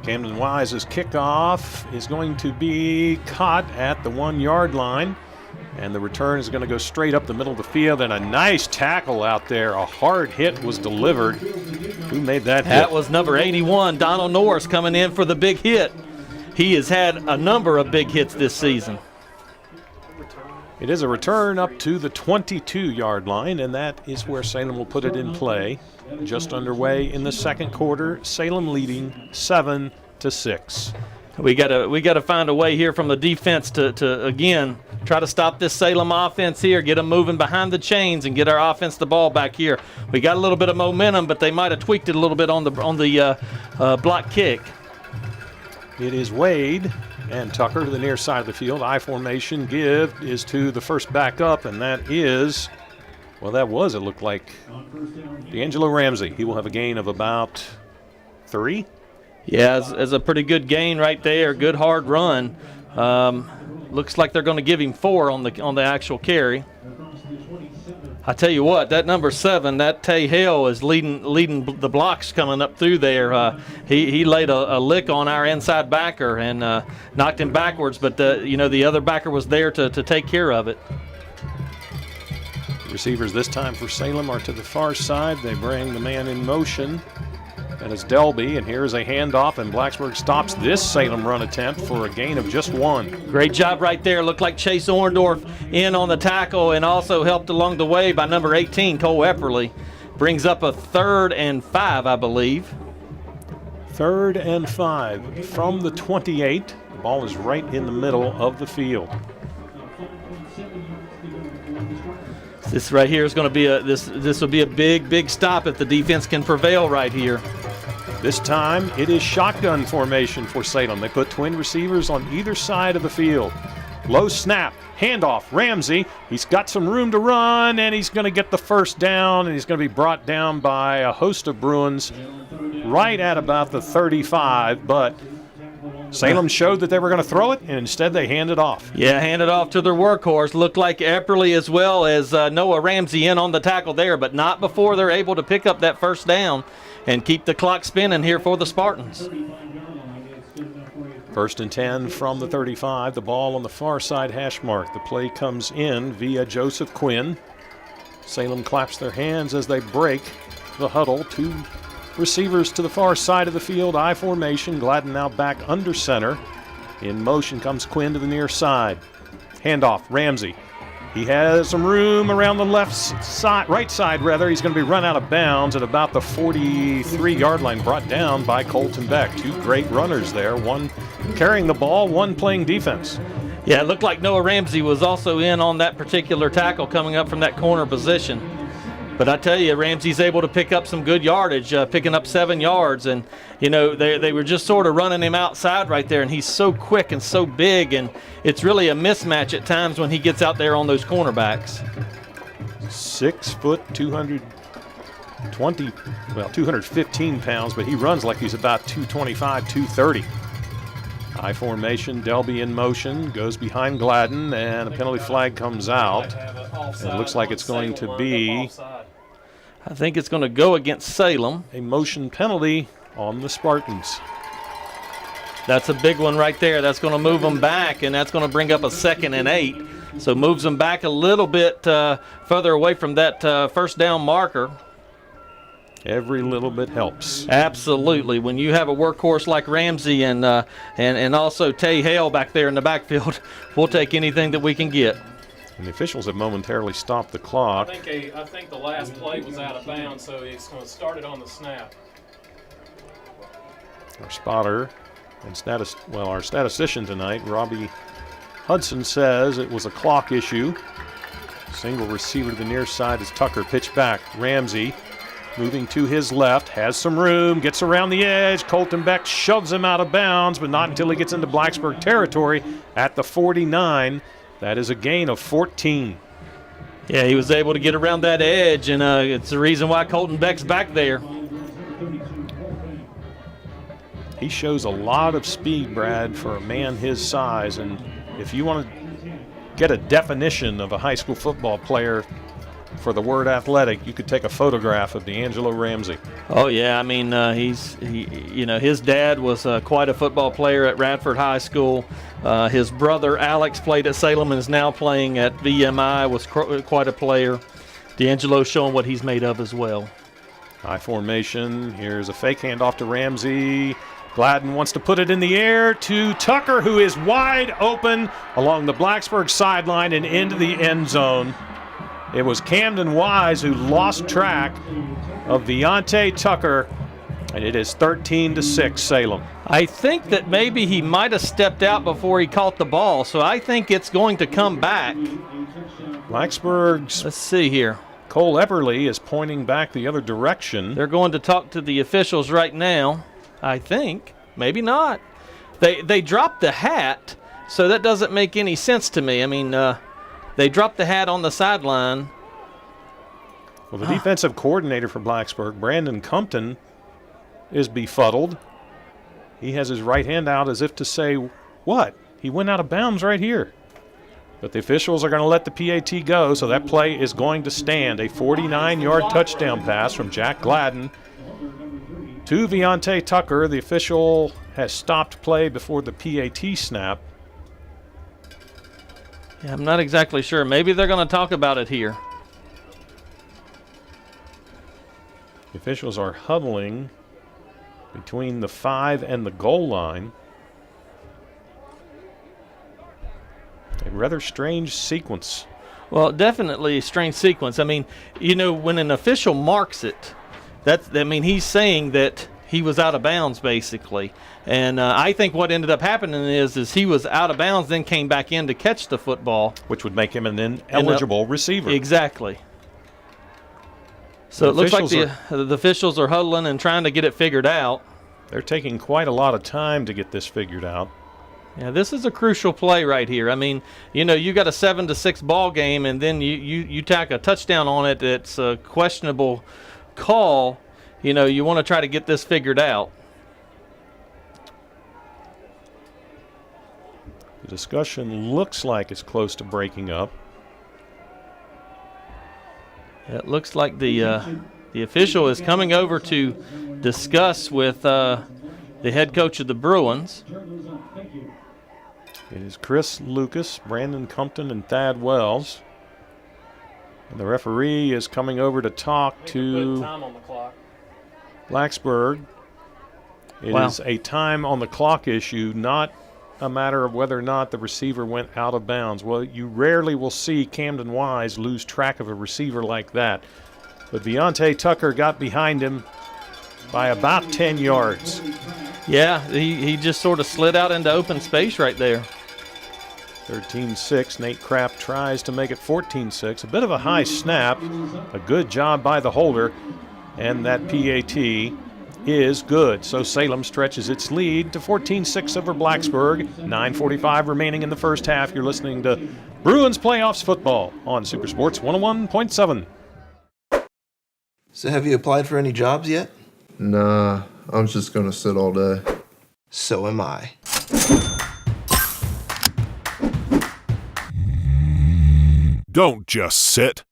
Camden Wise's kickoff is going to be caught at the 1-yard line, and the return is going to go straight up the middle of the field, and a nice tackle out there. A hard hit was delivered. Who made that hit? That was number 81, Donald Norris, coming in for the big hit. He has had a number of big hits this season. It is a return up to the 22-yard line, and that is where Salem will put it in play. Just underway in the second quarter, Salem leading 7-6. We gotta find a way here from the defense to again try to stop this Salem offense here, get them moving behind the chains, and get our offense the ball back here. We got a little bit of momentum, but they might have tweaked it a little bit on the block kick. It is Wade and Tucker to the near side of the field. I formation. Give is to the first back up, and that is, well, it looked like D'Angelo Ramsey. He will have a gain of about 3. Yeah, it's a pretty good gain right there. Good hard run. Looks like they're going to give him 4 on the actual carry. I tell you what, that number 7, that Tay Hale is leading the blocks coming up through there. He laid a lick on our inside backer and knocked him backwards, but the other backer was there to take care of it. Receivers this time for Salem are to the far side. They bring the man in motion. That is Delby, and here's a handoff, and Blacksburg stops this Salem run attempt for a gain of just 1. Great job right there. Looked like Chase Orndorff in on the tackle, and also helped along the way by number 18, Cole Epperly. Brings up a 3rd and 5, I believe. 3rd and 5 from the 28. The ball is right in the middle of the field. This right here is going to be this will be a big stop if the defense can prevail right here. This time it is shotgun formation for Salem. They put twin receivers on either side of the field. Low snap, handoff, Ramsey. He's got some room to run, and he's going to get the first down, and he's going to be brought down by a host of Bruins right at about the 35, but Salem showed that they were going to throw it, and instead they handed off. Yeah, handed off to their workhorse. Looked like Epperly as well as Noah Ramsey in on the tackle there, but not before they're able to pick up that first down and keep the clock spinning here for the Spartans. 1st and 10 from the 35. The ball on the far side hash mark. The play comes in via Joseph Quinn. Salem claps their hands as they break the huddle. 2 receivers to the far side of the field. I formation. Gladden now back under center. In motion comes Quinn to the near side. Handoff, Ramsey. He has some room around the right side. He's going to be run out of bounds at about the 43-yard line, brought down by Colton Beck. 2 great runners there, one carrying the ball, one playing defense. Yeah, it looked like Noah Ramsey was also in on that particular tackle coming up from that corner position. But I tell you, Ramsey's able to pick up some good yardage, picking up 7 yards. And, they were just sort of running him outside right there. And he's so quick and so big. And it's really a mismatch at times when he gets out there on those cornerbacks. 6 foot, 215 pounds, but he runs like he's about 225, 230. I formation, Delby in motion, goes behind Gladden, and a penalty flag comes out. It looks like it's going to be, I think it's going to go against Salem. A motion penalty on the Spartans. That's a big one right there. That's going to move them back, and that's going to bring up a 2nd and 8. So moves them back a little bit further away from that first down marker. Every little bit helps. Absolutely. When you have a workhorse like Ramsey and also Tay Hale back there in the backfield, we'll take anything that we can get. And the officials have momentarily stopped the clock. I think the last play was out of bounds, so it's going to start it on the snap. Our spotter and our statistician tonight, Robbie Hudson, says it was a clock issue. Single receiver to the near side as Tucker pitched back. Ramsey moving to his left, has some room, gets around the edge. Colton Beck shoves him out of bounds, but not until he gets into Blacksburg territory at the 49. That is a gain of 14. Yeah, he was able to get around that edge, and it's the reason why Colton Beck's back there. He shows a lot of speed, Brad, for a man his size, and if you want to get a definition of a high school football player for the word athletic, you could take a photograph of D'Angelo Ramsey. Oh yeah, I mean his dad was quite a football player at Radford High School. His brother Alex played at Salem and is now playing at VMI. Was quite a player. D'Angelo showing what he's made of as well. High formation. Here's a fake handoff to Ramsey. Gladden wants to put it in the air to Tucker, who is wide open along the Blacksburg sideline and into the end zone. It was Camden Wise who lost track of Viante Tucker, and it is 13-6 Salem. I think that maybe he might have stepped out before he caught the ball, so I think it's going to come back. Blacksburg's Let's see here. Cole Epperly is pointing back the other direction. They're going to talk to the officials right now, I think. Maybe not. They dropped the hat, so that doesn't make any sense to me. I mean, they dropped the hat on the sideline. Well, the defensive coordinator for Blacksburg, Brandon Compton, is befuddled. He has his right hand out as if to say, what? He went out of bounds right here. But the officials are going to let the PAT go, so that play is going to stand. A 49-yard touchdown pass from Jack Gladden to Viante Tucker. The official has stopped play before the PAT snap. Yeah, I'm not exactly sure. Maybe they're going to talk about it here. The officials are huddling between the 5 and the goal line. A rather strange sequence. Well, definitely a strange sequence. I mean, you know, when an official marks it, he's saying that he was out of bounds, basically. And I think what ended up happening is he was out of bounds, then came back in to catch the football. Which would make him an ineligible receiver. Exactly. So it looks like the officials are huddling and trying to get it figured out. They're taking quite a lot of time to get this figured out. Yeah, this is a crucial play right here. I mean, you know, you got a 7-6 ball game, and then you tack a touchdown on it. It's a questionable call. You know, you want to try to get this figured out. The discussion looks like it's close to breaking up. It looks like the official is coming over to discuss with the head coach of the Bruins. It is Chris Lucas, Brandon Compton, and Thad Wells. And the referee is coming over to talk to time on the clock. Blacksburg. It is a time on the clock issue, not a matter of whether or not the receiver went out of bounds. Well, you rarely will see Camden Wise lose track of a receiver like that. But Viante Tucker got behind him by about 10 yards. Yeah, he just sort of slid out into open space right there. 13-6. Nate Kraft tries to make it 14-6. A bit of a high snap. A good job by the holder. And that PAT is good. So Salem stretches its lead to 14-6 over Blacksburg. 9:45 remaining in the first half. You're listening to Bruins Playoffs Football on Supersports 101.7. So have you applied for any jobs yet? Nah, I'm just gonna sit all day. So am I. Don't just sit.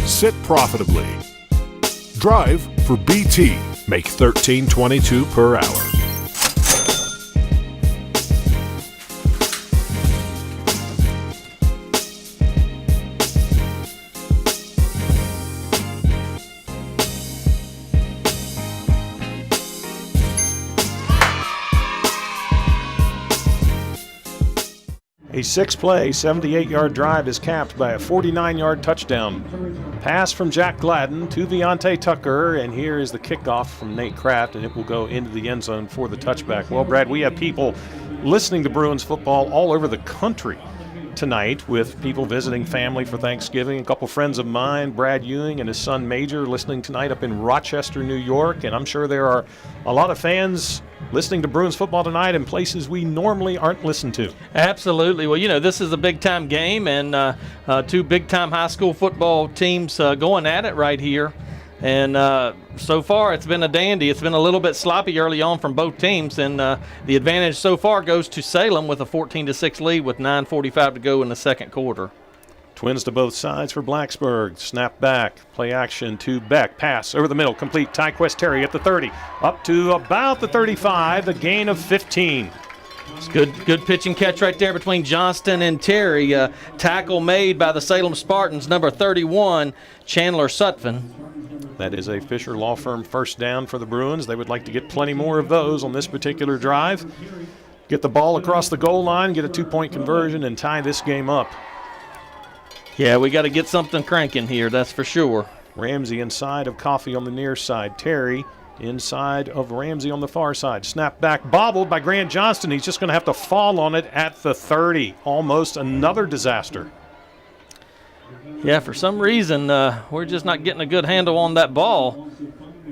Sit profitably. Drive for BT. Make $13.22 per hour. A 6-play, 78-yard drive is capped by a 49-yard touchdown pass from Jack Gladden to Viante Tucker, and here is the kickoff from Nate Kraft, and it will go into the end zone for the touchback. Well, Brad, we have people listening to Bruins football all over the country tonight with people visiting family for Thanksgiving. A couple friends of mine, Brad Ewing and his son Major, listening tonight up in Rochester, New York. And I'm sure there are a lot of fans listening to Bruins football tonight in places we normally aren't listened to. Absolutely. Well, this is a big-time game, and two big-time high school football teams going at it right here. And so far, it's been a dandy. It's been a little bit sloppy early on from both teams, and the advantage so far goes to Salem with a 14-6 lead with 9:45 to go in the second quarter. Twins to both sides for Blacksburg. Snap back, play action to Beck. Pass over the middle, complete. Tyquest Terry at the 30, up to about the 35, the gain of 15. It's good pitch and catch right there between Johnston and Terry. Tackle made by the Salem Spartans, number 31, Chandler Sutphin. That is a Fisher Law Firm first down for the Bruins. They would like to get plenty more of those on this particular drive. Get the ball across the goal line, get a 2-point conversion, and tie this game up. Yeah, we got to get something cranking here, that's for sure. Ramsey inside of Coffey on the near side. Terry inside of Ramsey on the far side. Snap back, bobbled by Grant Johnston. He's just going to have to fall on it at the 30. Almost another disaster. Yeah, for some reason, we're just not getting a good handle on that ball.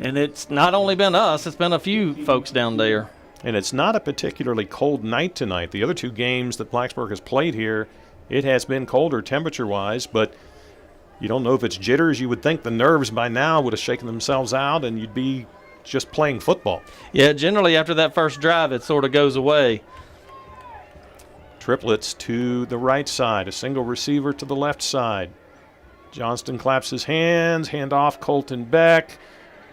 And it's not only been us, it's been a few folks down there. And it's not a particularly cold night tonight. The other two games that Blacksburg has played here, it has been colder temperature-wise, but you don't know if it's jitters. You would think the nerves by now would have shaken themselves out and you'd be just playing football. Yeah, generally after that first drive, it sort of goes away. Triplets to the right side, a single receiver to the left side. Johnston claps his hands, hand off Colton Beck.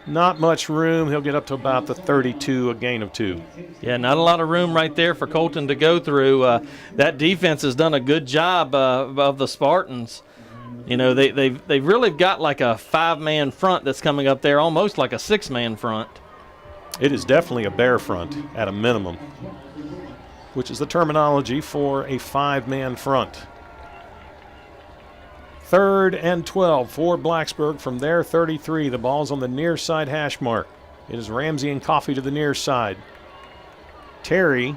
Not much room. He'll get up to about the 32, a gain of 2. Yeah, not a lot of room right there for Colton to go through. That defense has done a good job of the Spartans. They've really got like a 5-man front that's coming up there, almost like a 6-man front. It is definitely a bear front at a minimum, which is the terminology for a 5-man front. 3rd and 12 for Blacksburg from their 33. The ball's on the near side hash mark. It is Ramsey and Coffey to the near side. Terry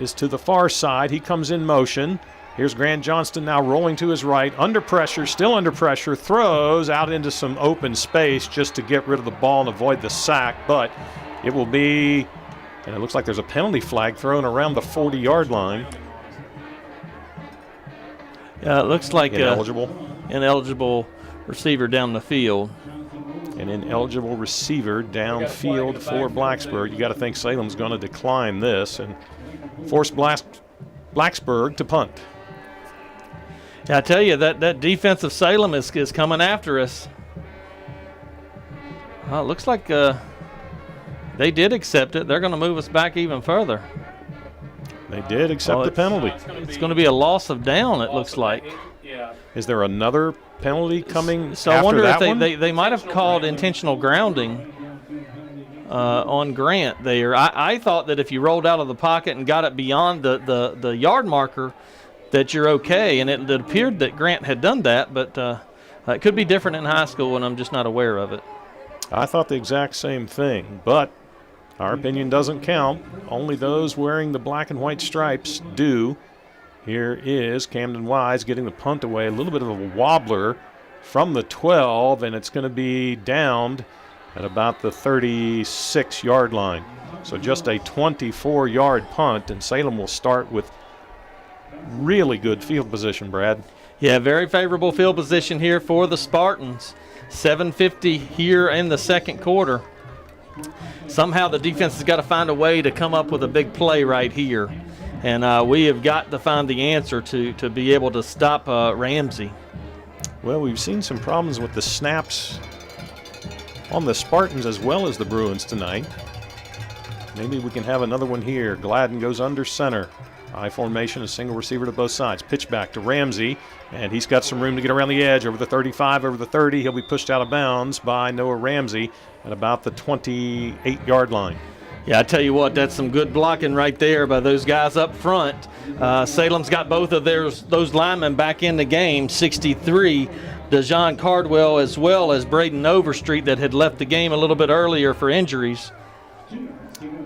is to the far side. He comes in motion. Here's Grant Johnston now rolling to his right. Under pressure, still under pressure. Throws out into some open space just to get rid of the ball and avoid the sack. But it will be, and it looks like there's a penalty flag thrown around the 40-yard line. Yeah, it looks like ineligible receiver down the field. An ineligible receiver downfield for Blacksburg. You got to think Salem's going to decline this and force Blacksburg to punt. Yeah, I tell you, that defensive Salem is coming after us. Well, it looks like they did accept it. They're going to move us back even further. They did accept the penalty. It's going to be a loss of down, it looks like. Yeah. Is there another penalty coming So after I wonder that if one? they might have called intentional grounding on Grant there. I thought that if you rolled out of the pocket and got it beyond the yard marker, that you're okay. And it appeared that Grant had done that, but it could be different in high school, and I'm just not aware of it. I thought the exact same thing, but our opinion doesn't count. Only those wearing the black and white stripes do. Here is Camden Wise getting the punt away. A little bit of a wobbler from the 12, and it's going to be downed at about the 36-yard line. So just a 24-yard punt, and Salem will start with really good field position, Brad. Yeah, very favorable field position here for the Spartans. 7:50 here in the second quarter. Somehow the defense has got to find a way to come up with a big play right here. And we have got to find the answer to be able to stop Ramsey. Well, we've seen some problems with the snaps on the Spartans as well as the Bruins tonight. Maybe we can have another one here. Gladden goes under center. I formation, a single receiver to both sides. Pitch back to Ramsey, and he's got some room to get around the edge over the 35, over the 30. He'll be pushed out of bounds by Noah Ramsey at about the 28-yard line. Yeah, I tell you what, that's some good blocking right there by those guys up front. Salem's got both of those linemen back in the game, 63, DeJohn Cardwell as well as Braden Overstreet that had left the game a little bit earlier for injuries.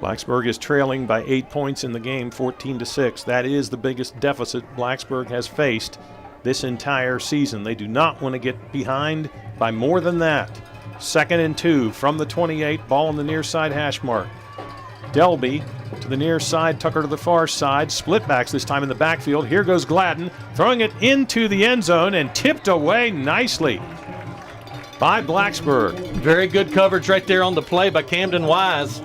Blacksburg is trailing by 8 points in the game, 14-6. That is the biggest deficit Blacksburg has faced this entire season. They do not want to get behind by more than that. 2nd and 2 from the 28, ball on the near side hash mark. Delby to the near side, Tucker to the far side, split backs this time in the backfield. Here goes Gladden, throwing it into the end zone and tipped away nicely by Blacksburg. Very good coverage right there on the play by Camden Wise.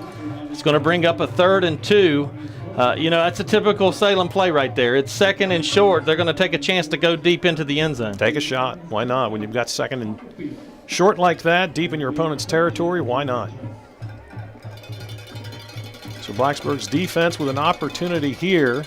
It's going to bring up a 3rd and 2. That's a typical Salem play right there. It's 2nd and short. They're going to take a chance to go deep into the end zone. Take a shot. Why not? When you've got 2nd and short like that, deep in your opponent's territory, why not? So Blacksburg's defense with an opportunity here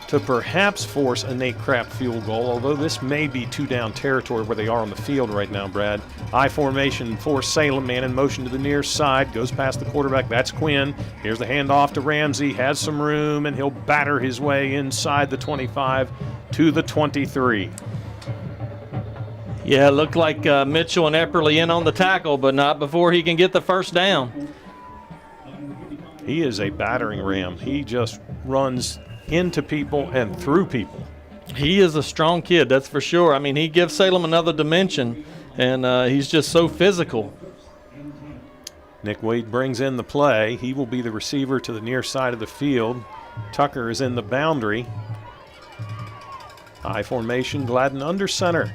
to perhaps force a Nate Kraft field goal, although this may be 2-down territory where they are on the field right now, Brad. I formation for Salem, man in motion to the near side, goes past the quarterback, that's Quinn. Here's the handoff to Ramsey, has some room, and he'll batter his way inside the 25 to the 23. Yeah, it looked like Mitchell and Epperly in on the tackle, but not before he can get the first down. He is a battering ram. He just runs into people and through people. He is a strong kid, that's for sure. I mean, he gives Salem another dimension, and he's just so physical. Nick Wade brings in the play. He will be the receiver to the near side of the field. Tucker is in the boundary. High formation, Gladden under center.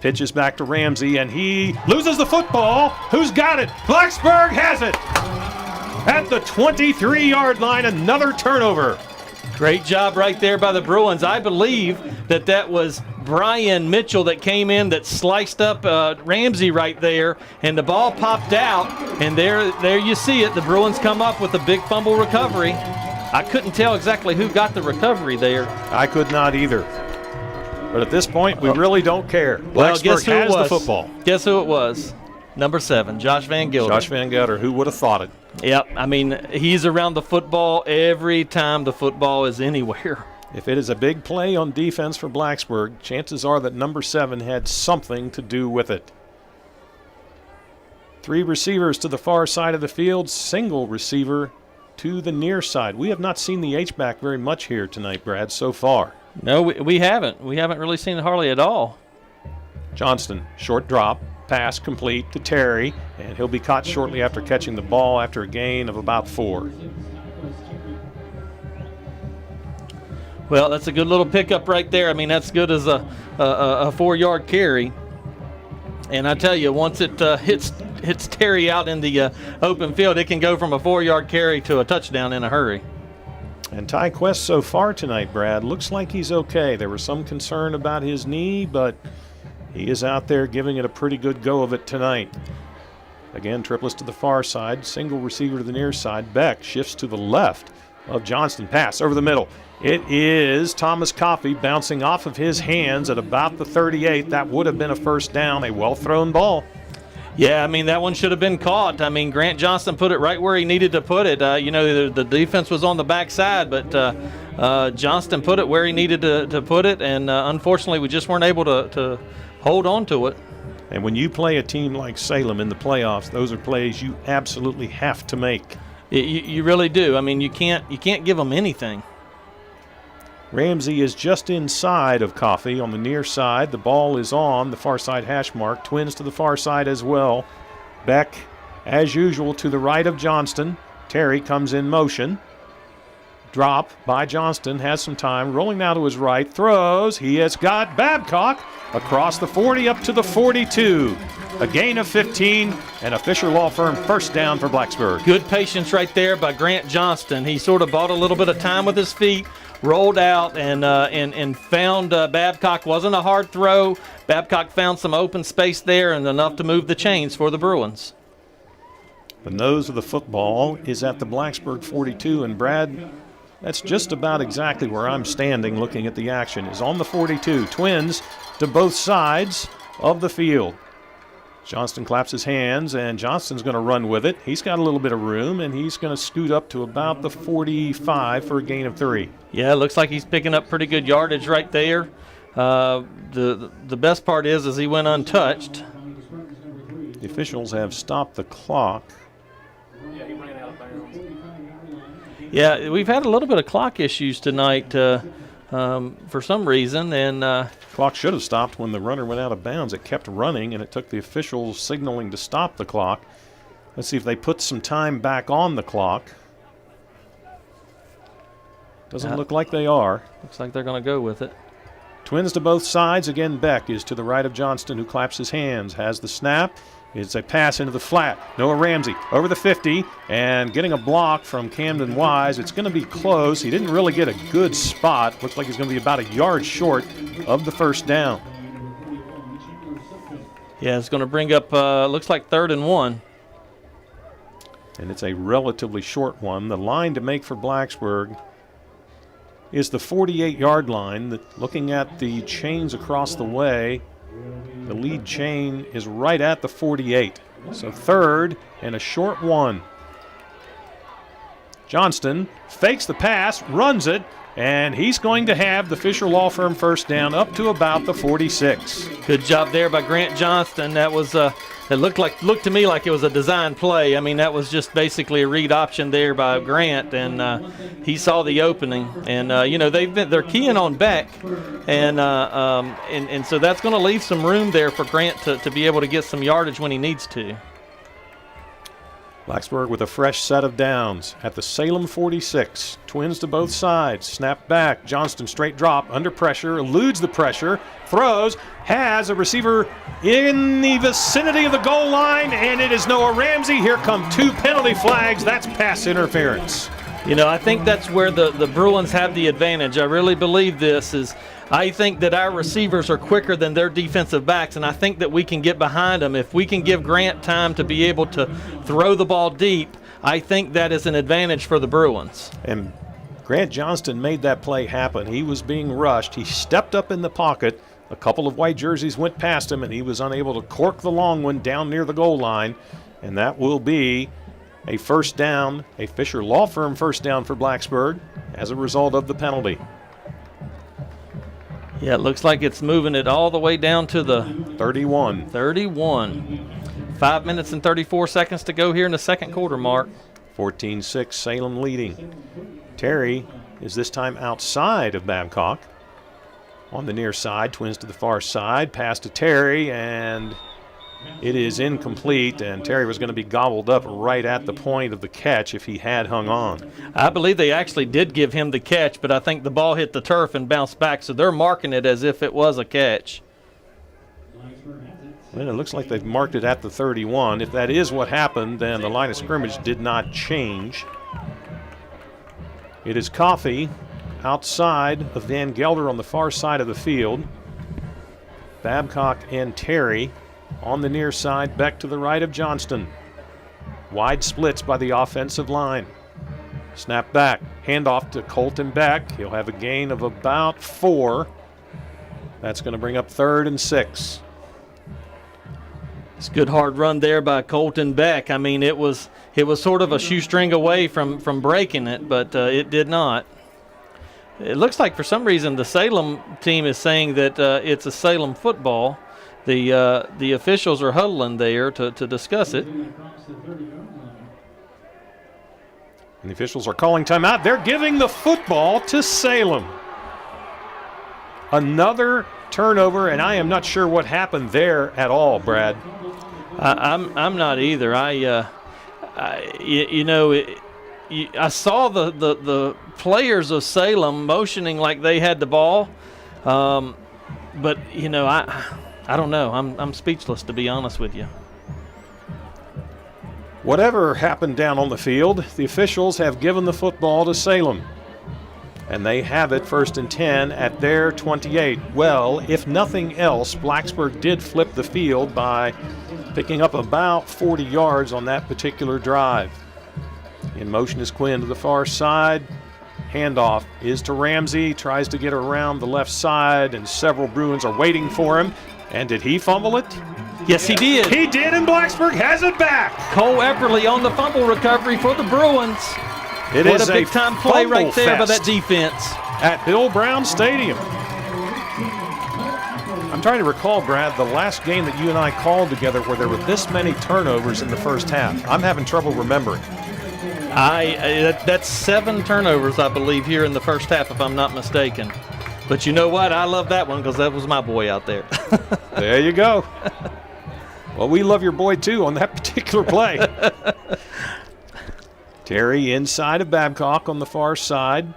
Pitches back to Ramsey, and he loses the football. Who's got it? Blacksburg has it! At the 23-yard line, another turnover. Great job right there by the Bruins. I believe that was Brian Mitchell that came in that sliced up Ramsey right there, and the ball popped out, and there you see it. The Bruins come up with a big fumble recovery. I couldn't tell exactly who got the recovery there. I could not either. But at this point, we really don't care. Well, Blacksburg guess who has it was? the football. Guess who it was? Number 7, Josh Van Gelder. Josh Van Gelder, who would have thought it? Yep, I mean, he's around the football every time the football is anywhere. If it is a big play on defense for Blacksburg, chances are that number 7 had something to do with it. 3 receivers to the far side of the field, single receiver to the near side. We have not seen the H-back very much here tonight, Brad, so far. No, we haven't. We haven't really seen it hardly at all. Johnston, short drop. Pass complete to Terry, and he'll be caught shortly after catching the ball after a gain of about 4. Well, that's a good little pickup right there. I mean, that's good as a 4-yard carry. And I tell you, once it hits Terry out in the open field, it can go from a 4-yard carry to a touchdown in a hurry. And Ty Quest so far tonight, Brad, looks like he's okay. There was some concern about his knee, but he is out there giving it a pretty good go of it tonight. Again, triplets to the far side, single receiver to the near side. Beck shifts to the left of Johnston. Pass over the middle. It is Thomas Coffey bouncing off of his hands at about the 38. That would have been a first down, a well-thrown ball. Yeah, I mean, that one should have been caught. I mean, Grant Johnston put it right where he needed to put it. The defense was on the backside, but Johnston put it where he needed to put it, and unfortunately we just weren't able to hold on to it. And when you play a team like Salem in the playoffs, those are plays you absolutely have to make. You really do. I mean, you can't give them anything. Ramsey is just inside of Coffey on the near side. The ball is on the far side hash mark. Twins to the far side as well. Beck, as usual, to the right of Johnston. Terry comes in motion. Drop by Johnston, has some time. Rolling now to his right, throws. He has got Babcock across the 40 up to the 42. A gain of 15 and a Fisher Law Firm first down for Blacksburg. Good patience right there by Grant Johnston. He sort of bought a little bit of time with his feet, rolled out and found Babcock. Wasn't a hard throw. Babcock found some open space there and enough to move the chains for the Bruins. The nose of the football is at the Blacksburg 42, and Brad, that's just about exactly where I'm standing looking at the action, is on the 42. Twins to both sides of the field. Johnston claps his hands, and Johnston's going to run with it. He's got a little bit of room, and he's going to scoot up to about the 45 for a gain of 3. Yeah, it looks like he's picking up pretty good yardage right there. The best part is he went untouched. The officials have stopped the clock. Yeah, we've had a little bit of clock issues tonight for some reason, and Clock should have stopped when the runner went out of bounds. It kept running, and it took the officials signaling to stop the clock. Let's see if they put some time back on the clock. Doesn't look like they are. Looks like they're going to go with it. Twins to both sides. Again, Beck is to the right of Johnston, who claps his hands, has the snap. It's a pass into the flat. Noah Ramsey over the 50 and getting a block from Camden Wise. It's going to be close. He didn't really get a good spot. Looks like he's going to be about a yard short of the first down. Yeah, it's going to bring up, looks like 3rd and 1. And it's a relatively short one. The line to make for Blacksburg is the 48-yard line. Looking at the chains across the way, the lead chain is right at the 48. So 3rd and a short one. Johnston fakes the pass, runs it, and he's going to have the Fisher Law Firm first down up to about the 46. Good job there by Grant Johnston. That was it looked to me like it was a design play. I mean, that was just basically a read option there by Grant, and he saw the opening. And they're keying on Beck, and so that's going to leave some room there for Grant to be able to get some yardage when he needs to. Blacksburg with a fresh set of downs at the Salem 46. Twins to both sides. Snap back. Johnston straight drop. Under pressure. Eludes the pressure. Throws. Has a receiver in the vicinity of the goal line. And it is Noah Ramsey. Here come 2 penalty flags. That's pass interference. You know, I think that's where the Bruins have the advantage. I really believe this is. I think that our receivers are quicker than their defensive backs, and I think that we can get behind them. If we can give Grant time to be able to throw the ball deep, I think that is an advantage for the Bruins. And Grant Johnston made that play happen. He was being rushed. He stepped up in the pocket. A couple of white jerseys went past him, and he was unable to cork the long one down near the goal line. And that will be a first down, a Fisher Law Firm first down for Blacksburg as a result of the penalty. Yeah, it looks like it's moving it all the way down to the 31. 5 minutes and 34 seconds to go here in the second quarter, Mark. 14-6, Salem leading. Terry is this time outside of Babcock. On the near side, Twins to the far side. Pass to Terry, and it is incomplete, and Terry was going to be gobbled up right at the point of the catch if he had hung on. I believe they actually did give him the catch, but I think the ball hit the turf and bounced back, so they're marking it as if it was a catch. Well, it looks like they've marked it at the 31. If that is what happened, then the line of scrimmage did not change. It is Coffey outside of Van Gelder on the far side of the field. Babcock and Terry on the near side, Beck to the right of Johnston. Wide splits by the offensive line. Snap back, handoff to Colton Beck. He'll have a gain of about 4. That's going to bring up 3rd and 6. It's a good hard run there by Colton Beck. I mean, it was sort of a shoestring away from breaking it, but it did not. It looks like for some reason the Salem team is saying that it's a Salem football. The officials are huddling there to discuss it. And the officials are calling timeout. They're giving the football to Salem. Another turnover, and I am not sure what happened there at all, Brad. I'm not either. I saw the players of Salem motioning like they had the ball, but I don't know. I'm speechless, to be honest with you. Whatever happened down on the field, the officials have given the football to Salem. And they have it 1st and 10 at their 28. Well, if nothing else, Blacksburg did flip the field by picking up about 40 yards on that particular drive. In motion is Quinn to the far side. Handoff is to Ramsey. Tries to get around the left side, and several Bruins are waiting for him. And did he fumble it? Yes, he did. He did, and Blacksburg has it back. Cole Epperly on the fumble recovery for the Bruins. It what is a big-time play right there by that defense. At Bill Brown Stadium. I'm trying to recall, Brad, the last game that you and I called together where there were this many turnovers in the first half. I'm having trouble remembering. That's 7 turnovers, I believe, here in the first half, if I'm not mistaken. But you know what? I love that one because that was my boy out there. There you go. Well, we love your boy, too, on that particular play. Terry inside of Babcock on the far side.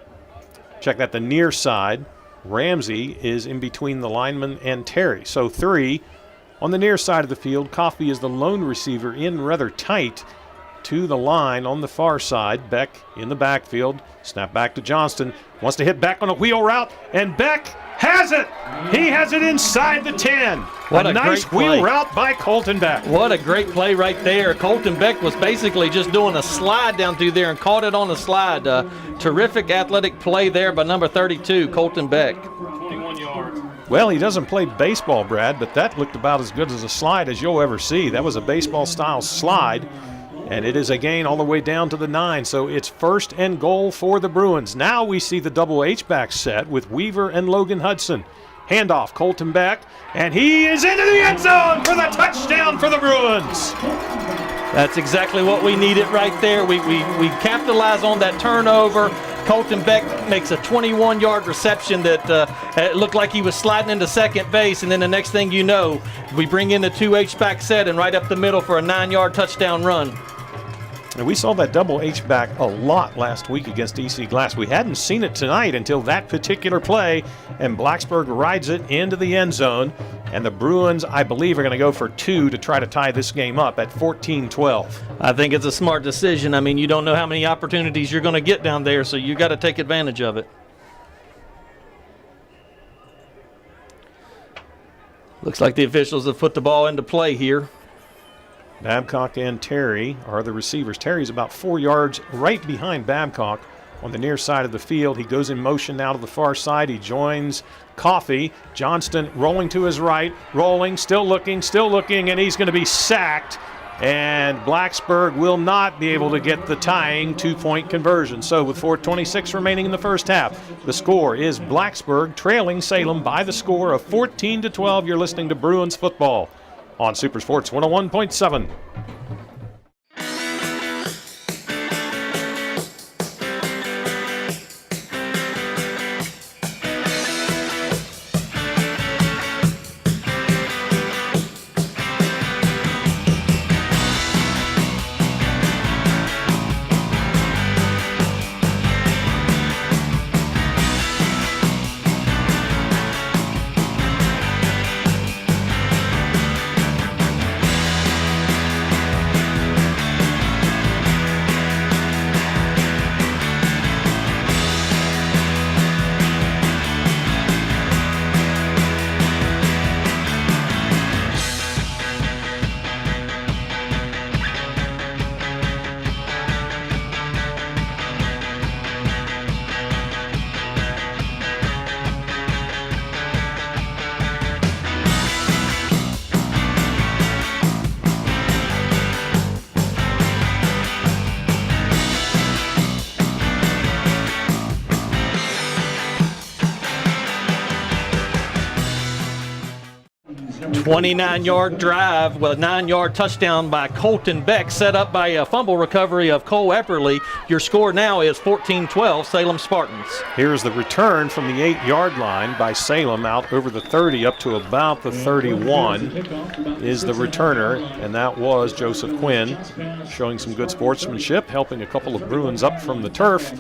Check that, the near side. Ramsey is in between the lineman and Terry. So 3 on the near side of the field. Coffey is the lone receiver in rather tight to the line on the far side. Beck in the backfield. Snap back to Johnston. Wants to hit Beck on a wheel route, and Beck has it. He has it inside the 10. What a nice great play. wheel route by Colton Beck. What a great play right there. Colton Beck was basically just doing a slide down through there and caught it on the slide. Terrific athletic play there by number 32, Colton Beck. 21 yards. Well, he doesn't play baseball, Brad, but that looked about as good as a slide as you'll ever see. That was a baseball-style slide, and it is a gain all the way down to the 9. So it's 1st and goal for the Bruins. Now we see the double H-back set with Weaver and Logan Hudson. Handoff, Colton Beck, and he is into the end zone for the touchdown for the Bruins. That's exactly what we needed right there. We capitalize on that turnover. Colton Beck makes a 21-yard reception that looked like he was sliding into second base, and then the next thing you know, we bring in the 2 H-back set and right up the middle for a 9-yard touchdown run. And we saw that double H-back a lot last week against EC Glass. We hadn't seen it tonight until that particular play, and Blacksburg rides it into the end zone. And the Bruins, I believe, are going to go for 2 to try to tie this game up at 14-12. I think it's a smart decision. I mean, you don't know how many opportunities you're going to get down there, so you got to take advantage of it. Looks like the officials have put the ball into play here. Babcock and Terry are the receivers. Terry's about 4 yards right behind Babcock on the near side of the field. He goes in motion now to the far side. He joins Coffey. Johnston rolling to his right, rolling, still looking, and he's going to be sacked. And Blacksburg will not be able to get the tying 2-point conversion. So with 4:26 remaining in the first half, the score is Blacksburg trailing Salem by the score of 14-12. You're listening to Bruins football on Super Sports 101.7. A 29-yard drive with a 9-yard touchdown by Colton Beck, set up by a fumble recovery of Cole Epperly. Your score now is 14-12, Salem Spartans. Here's the return from the 8-yard line by Salem out over the 30 up to about the 31 is the returner, and that was Joseph Quinn, showing some good sportsmanship, helping a couple of Bruins up from the turf.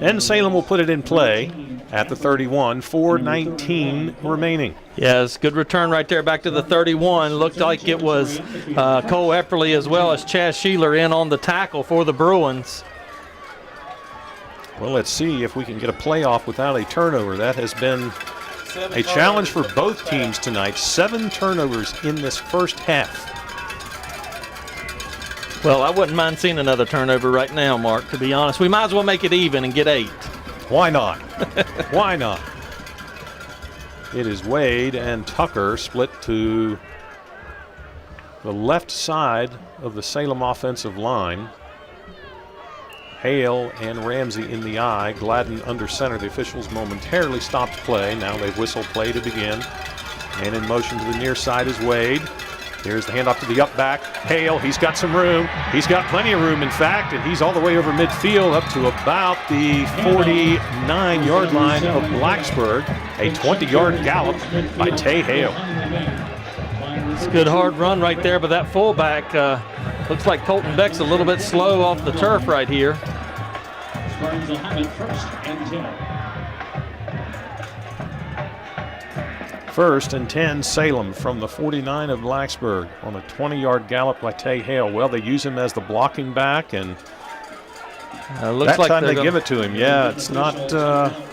And Salem will put it in play at the 31, 4:19 remaining. Yes, good return right there back to the 31. Looked like it was Cole Epperly as well as Chaz Sheeler in on the tackle for the Bruins. Well, let's see if we can get a playoff without a turnover. That has been a challenge for both teams tonight. 7 turnovers in this first half. Well, I wouldn't mind seeing another turnover right now, Mark, to be honest. We might as well make it even and get 8. Why not? Why not? It is Wade and Tucker split to the left side of the Salem offensive line. Hale and Ramsey in the eye. Gladden under center. The officials momentarily stopped play. Now they've whistled play to begin. And in motion to the near side is Wade. Here's the handoff to the up back. Hale, he's got some room. He's got plenty of room, in fact, and he's all the way over midfield up to about the 49-yard line of Blacksburg. A 20-yard gallop by Tay Hale. It's a good hard run right there, but that fullback looks like Colton Beck's a little bit slow off the turf right here. Spartans will have it 1st and 10. 1st and 10, Salem from the 49 of Blacksburg on a 20-yard gallop by Tay Hale. Well, they use him as the blocking back, and looks that like time they give it to him. Yeah, it's not.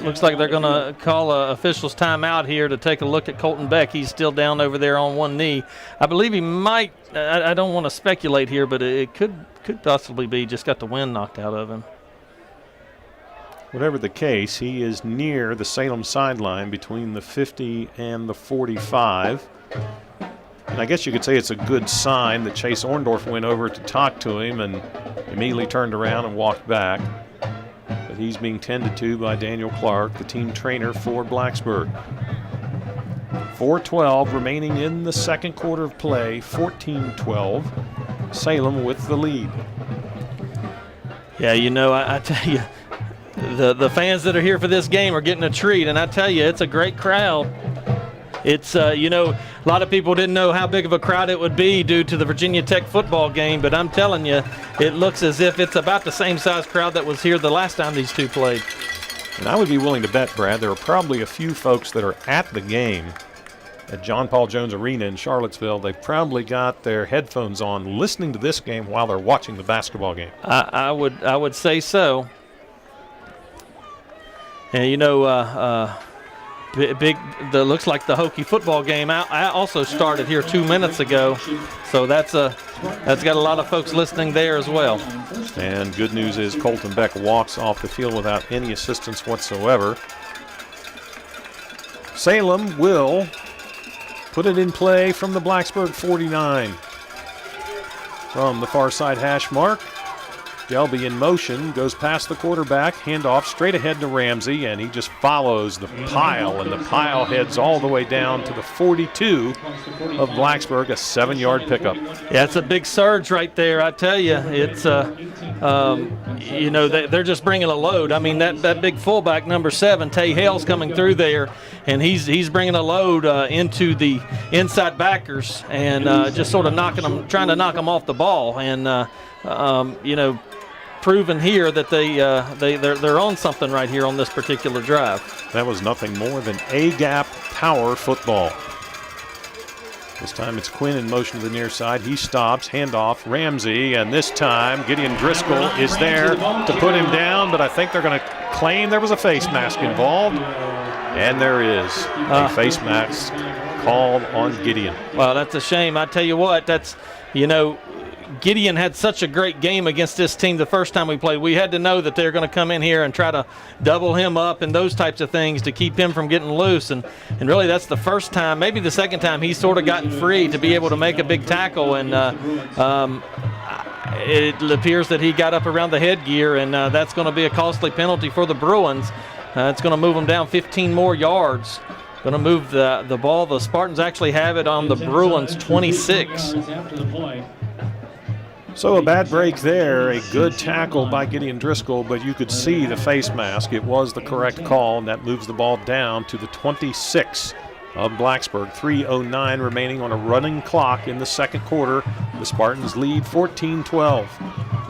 Looks like they're going to call officials timeout here to take a look at Colton Beck. He's still down over there on one knee. I believe he might. I don't want to speculate here, but it could possibly be just got the wind knocked out of him. Whatever the case, he is near the Salem sideline between the 50 and the 45. And I guess you could say it's a good sign that Chase Orndorff went over to talk to him and immediately turned around and walked back. But he's being tended to by Daniel Clark, the team trainer for Blacksburg. 4:12 remaining in the second quarter of play, 14-12. Salem with the lead. Yeah, you know, I tell you, the fans that are here for this game are getting a treat, and I tell you, it's a great crowd. It's, you know, a lot of people didn't know how big of a crowd it would be due to the Virginia Tech football game, but I'm telling you, it looks as if it's about the same size crowd that was here the last time these two played. And I would be willing to bet, Brad, there are probably a few folks that are at the game at John Paul Jones Arena in Charlottesville. They've probably got their headphones on listening to this game while they're watching the basketball game. I would say so. And, you know, looks like the Hokie football game I also started here 2 minutes ago, so that's got a lot of folks listening there as well. And good news is Colton Beck walks off the field without any assistance whatsoever. Salem will put it in play from the Blacksburg 49. From the far side hash mark, Delby in motion, goes past the quarterback, handoff straight ahead to Ramsey, and he just follows the pile, and the pile heads all the way down to the 42 of Blacksburg, a 7-yard pickup. Yeah, it's a big surge right there, I tell you. It's, you know, they're just bringing a load. I mean, that big fullback, number 7, Tay Hale's coming through there, and he's bringing a load into the inside backers and just sort of trying to knock them off the ball, and you know, proven here that they're on something right here on this particular drive. That was nothing more than A-gap power football. This time it's Quinn in motion to the near side. He stops, handoff, Ramsey, and this time Gideon Driscoll is there to put him down, but I think they're going to claim there was a face mask involved, and there is a face mask called on Gideon. Well, that's a shame. I tell you what, that's, you know, Gideon had such a great game against this team the first time we played. We had to know that they're going to come in here and try to double him up and those types of things to keep him from getting loose. And really that's the first time, maybe the second time, he's sort of gotten free to be able to make a big tackle. And it appears that he got up around the headgear, and that's going to be a costly penalty for the Bruins. It's going to move them down 15 more yards. Going to move the ball. The Spartans actually have it on the Bruins 26. So a bad break there, a good tackle by Gideon Driscoll, but you could see the face mask. It was the correct call, and that moves the ball down to the 26 of Blacksburg. 3:09 remaining on a running clock in the second quarter. The Spartans lead 14-12.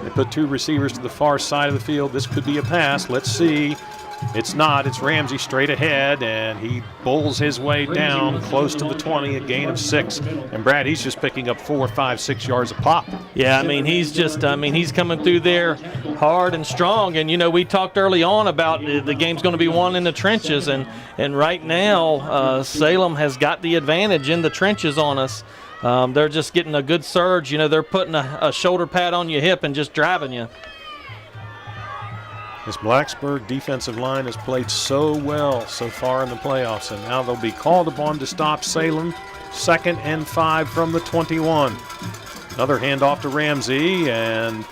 They put two receivers to the far side of the field. This could be a pass. Let's see. It's not. It's Ramsey straight ahead, and he bowls his way down close to the 20, a gain of 6. And Brad, he's just picking up 4, 5, 6 yards a pop. Yeah, I mean, he's coming through there hard and strong. And, you know, we talked early on about the game's going to be won in the trenches. And right now, Salem has got the advantage in the trenches on us. They're just getting a good surge. You know, they're putting a shoulder pad on your hip and just driving you. This Blacksburg defensive line has played so well so far in the playoffs, and now they'll be called upon to stop Salem. 2nd and 5 from the 21. Another handoff to Ramsey, and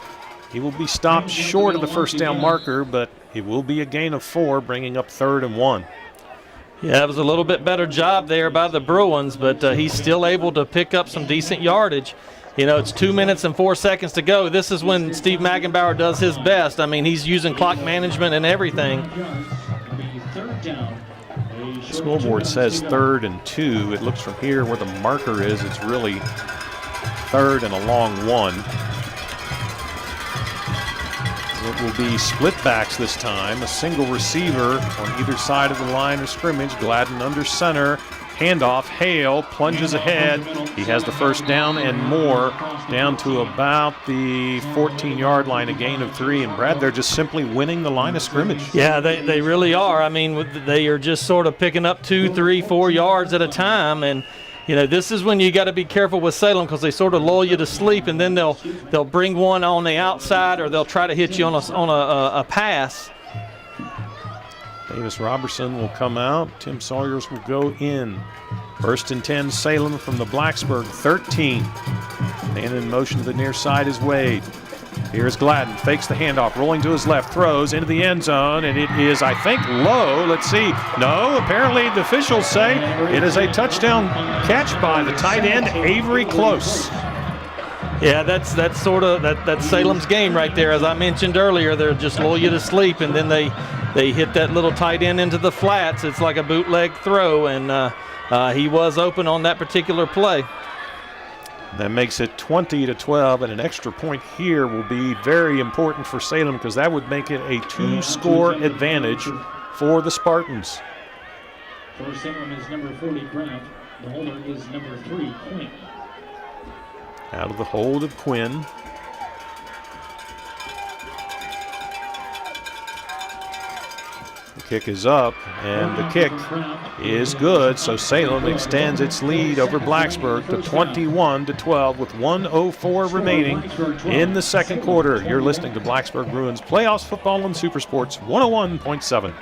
he will be stopped short of the first down marker, but it will be a gain of 4, bringing up 3rd and 1. Yeah, it was a little bit better job there by the Bruins, but he's still able to pick up some decent yardage. You know, it's 2 minutes and 4 seconds to go. This is when Steve Magenbauer does his best. I mean, he's using clock management and everything. The scoreboard says 3rd and 2. It looks from here where the marker is, it's really 3rd and a long 1. It will be split backs this time. A single receiver on either side of the line of scrimmage. Gladden under center. Handoff. Hale plunges ahead. He has the first down and more, down to about the 14-yard line, a gain of 3. And Brad, they're just simply winning the line of scrimmage. Yeah, they really are. I mean, they are just sort of picking up 2, 3, 4 yards at a time. And you know, this is when you got to be careful with Salem, because they sort of lull you to sleep, and then they'll bring one on the outside, or they'll try to hit you on a pass. Davis Robertson will come out. Tim Sawyers will go in. 1st and 10, Salem from the Blacksburg 13. Man in motion to the near side is Wade. Here's Gladden, fakes the handoff, rolling to his left, throws into the end zone, and it is, I think, low. Let's see. No, apparently the officials say it is a touchdown catch by the tight end, Avery Close. Yeah, that's Salem's game right there. As I mentioned earlier, they'll just lull you to sleep, and then they hit that little tight end into the flats. It's like a bootleg throw, and he was open on that particular play. That makes it 20-12, and an extra point here will be very important for Salem, because that would make it a 2-score advantage for the Spartans. For Salem is number 40, Brown. The holder is number 3, Quinn. Out of the hold of Quinn. The kick is up, and the kick is good, so Salem extends its lead over Blacksburg to 21-12 with 1:04 remaining in the second quarter. You're listening to Blacksburg Bruins Playoffs Football on Supersports 101.7.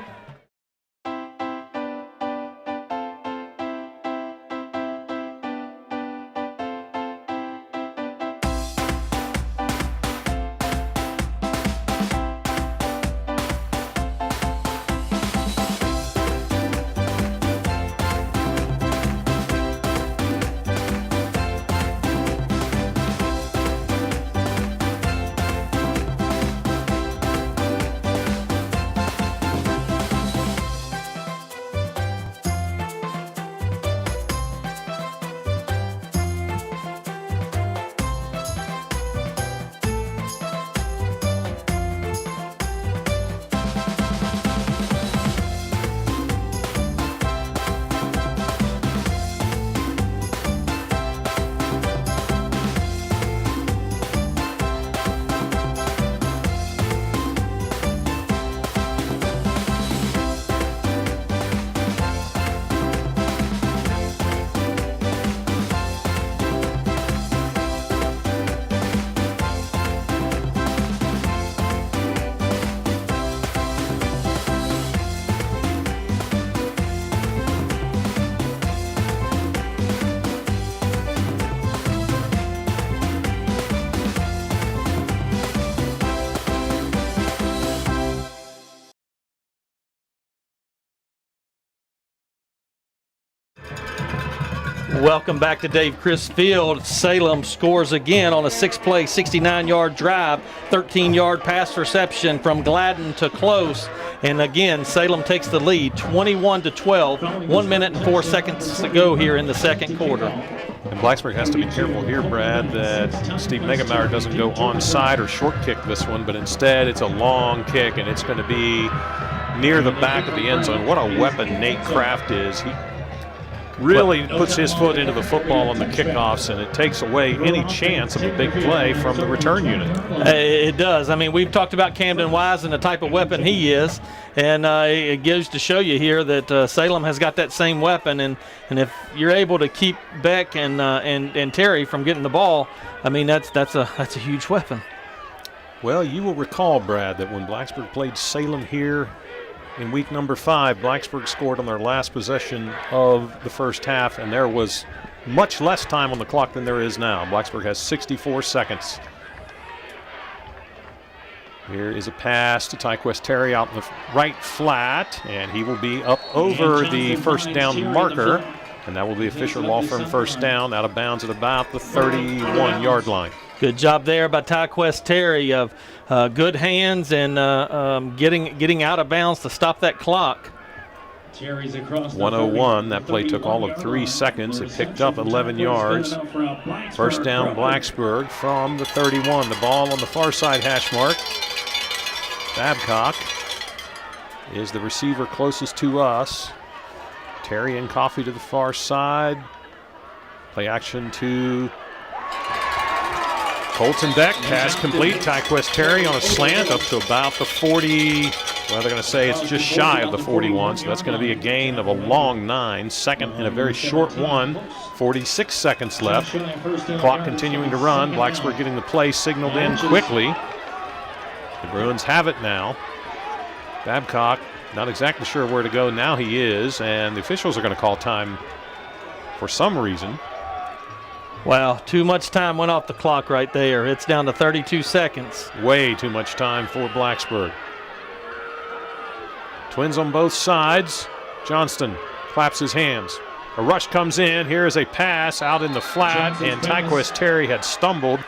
Welcome back to Dave Chris Field. Salem scores again on a 6-play, 69-yard drive, 13-yard pass reception from Gladden to Close. And again, Salem takes the lead, 21-12, 1 minute and 4 seconds to go here in the second quarter. And Blacksburg has to be careful here, Brad, that Steve Megemauer doesn't go onside or short kick this one, but instead it's a long kick, and it's going to be near the back of the end zone. What a weapon Nate Kraft is. He really puts his foot into the football on the kickoffs, and it takes away any chance of a big play from the return unit. It does. I mean, we've talked about Camden Wise and the type of weapon he is, and it goes to show you here that Salem has got that same weapon, and if you're able to keep Beck and Terry from getting the ball, I mean, that's a huge weapon. Well, you will recall, Brad, that when Blacksburg played Salem here in week number 5, Blacksburg scored on their last possession of the first half, and there was much less time on the clock than there is now. Blacksburg has 64 seconds. Here is a pass to Tyquest Terry out in the right flat, and he will be up over the first down marker, and that will be official law firm first down, out of bounds at about the 31-yard line. Good job there by Tyquest Terry of good hands and getting out of bounds to stop that clock. 101. That play took all of 3 seconds. It picked up 11 yards. First down, Blacksburg from the 31. The ball on the far side hash mark. Babcock is the receiver closest to us. Terry and Coffee to the far side. Play action to Colton Beck. Pass complete. Tyquest Terry on a slant up to about the 40. Well, they're going to say it's just shy of the 41, so that's going to be a gain of a long 9. Second and a very short 1. 46 seconds left. Clock continuing to run. Blacksburg getting the play signaled in quickly. The Bruins have it now. Babcock not exactly sure where to go. Now he is, and the officials are going to call time for some reason. Wow, too much time went off the clock right there. It's down to 32 seconds. Way too much time for Blacksburg. Twins on both sides. Johnston claps his hands. A rush comes in. Here is a pass out in the flat, and Tyquest Terry had stumbled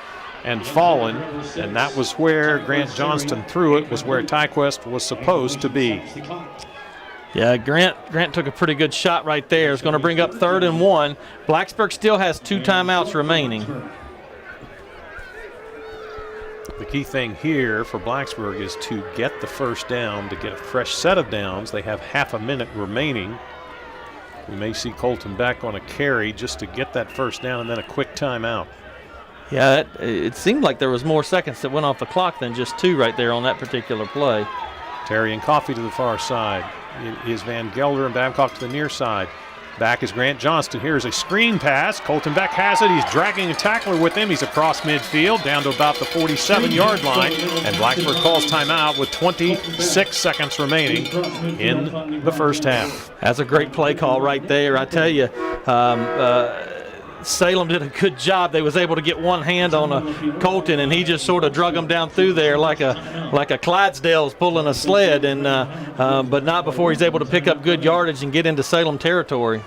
and fallen, and that was where Grant Johnston threw it, was where Tyquest was supposed to be. Yeah, Grant took a pretty good shot right there. It's going to bring up 3rd and 1. Blacksburg still has 2 timeouts remaining. The key thing here for Blacksburg is to get the first down, to get a fresh set of downs. They have half a minute remaining. We may see Colton Beck on a carry just to get that first down and then a quick timeout. Yeah, it seemed like there was more seconds that went off the clock than just 2 right there on that particular play. Terry and Coffee to the far side. It is Van Gelder and Babcock to the near side. Back is Grant Johnston. Here's a screen pass. Colton Beck has it. He's dragging a tackler with him. He's across midfield down to about the 47-yard line. And Blacksburg calls timeout with 26 seconds remaining in the first half. That's a great play call right there. I tell you, Salem did a good job. They was able to get one hand on a Colton, and he just sort of drug him down through there like a Clydesdale's pulling a sled, and but not before he's able to pick up good yardage and get into Salem territory.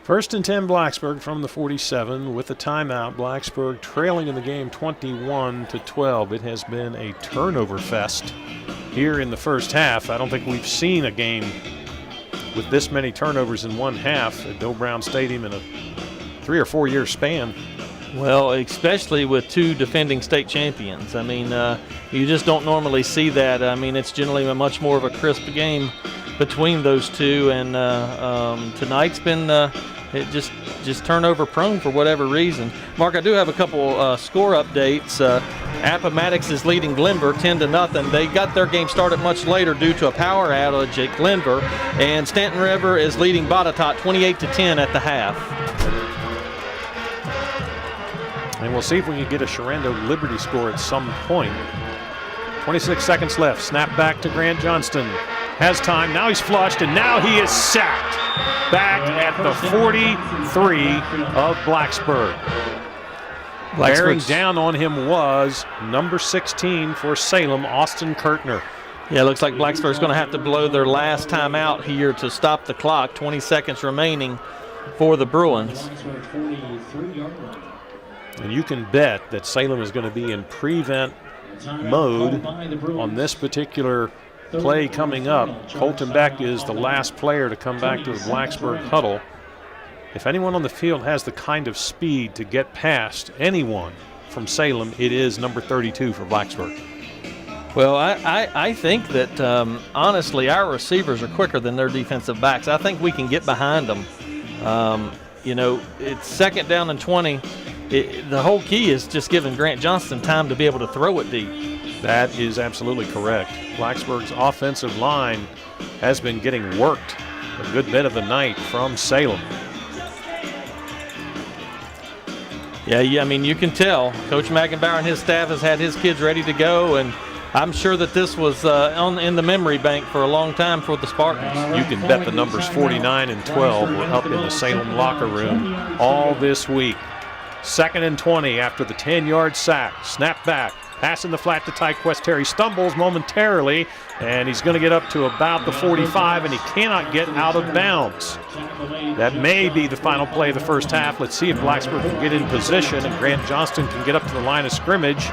First and 10 Blacksburg from the 47 with a timeout. Blacksburg trailing in the game 21-12. It has been a turnover fest here in the first half. I don't think we've seen a game with this many turnovers in one half at Bill Brown Stadium in a 3 or 4 year span. Well, especially with 2 defending state champions. I mean, you just don't normally see that. I mean, it's generally a much more of a crisp game between those 2, and tonight's been it just turnover prone for whatever reason. Mark, I do have a couple score updates. Appomattox is leading Glenver 10-0. They got their game started much later due to a power outage at Glenver, and Stanton River is leading Botetourt 28-10 at the half. And we'll see if we can get a Sharando Liberty score at some point. 26 seconds left. Snap back to Grant Johnston. Has time. Now he's flushed, and now he is sacked. Back at the 43 of Blacksburg. Bearing down on him was number 16 for Salem, Austin Kirtner. Yeah, it looks like Blacksburg's going to have to blow their last time out here to stop the clock. 20 seconds remaining for the Bruins. And you can bet that Salem is going to be in prevent mode on this particular play coming up. Colton Beck is the last player to come back to the Blacksburg huddle. If anyone on the field has the kind of speed to get past anyone from Salem, it is number 32 for Blacksburg. Well, I think that, honestly, our receivers are quicker than their defensive backs. I think we can get behind them. You know, it's 2nd down and 20. The whole key is just giving Grant Johnston time to be able to throw it deep. That is absolutely correct. Blacksburg's offensive line has been getting worked a good bit of the night from Salem. Yeah, I mean, you can tell. Coach Maggenbauer and his staff has had his kids ready to go, and I'm sure that this was in the memory bank for a long time for the Spartans. You can bet the numbers 49 and 12 were up in the Salem locker room all this week. 2nd and 20 after the 10-yard sack. Snap back. Pass in the flat to Ty Quest-Terry. Stumbles momentarily, and he's going to get up to about the 45, and he cannot get out of bounds. That may be the final play of the first half. Let's see if Blacksburg can get in position and Grant Johnston can get up to the line of scrimmage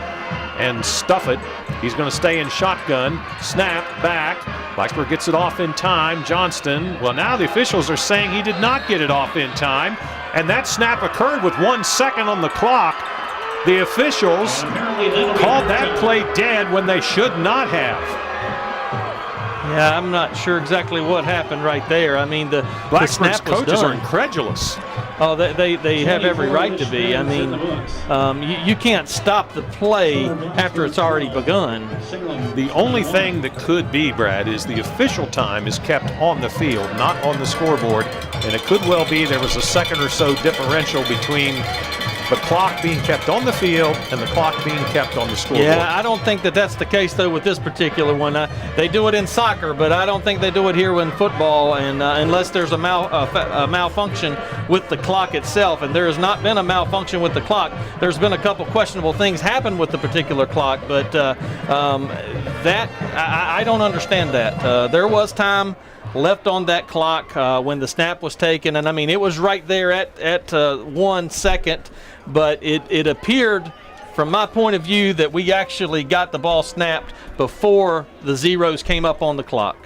and stuff it. He's going to stay in shotgun. Snap, back. Blacksburg gets it off in time. Johnston, well, now the officials are saying he did not get it off in time, and that snap occurred with 1 second on the clock. The officials called that play dead when they should not have. Yeah, I'm not sure exactly what happened right there. I mean, the Blacksburg's snap was coaches done. are incredulous. Oh, they have every right to be. I mean, you can't stop the play after it's already begun. The only thing that could be, Brad, is the official time is kept on the field, not on the scoreboard. And it could well be there was a second or so differential between the clock being kept on the field and the clock being kept on the scoreboard. Yeah, I don't think that's the case, though, with this particular one. They do it in soccer, but I don't think they do it here in football, and unless there's a malfunction with the clock itself, and there has not been a malfunction with the clock. There's been a couple questionable things happen with the particular clock, but I don't understand that. There was time left on that clock when the snap was taken, and I mean, it was right there at 1 second, but it appeared from my point of view that we actually got the ball snapped before the zeros came up on the clock.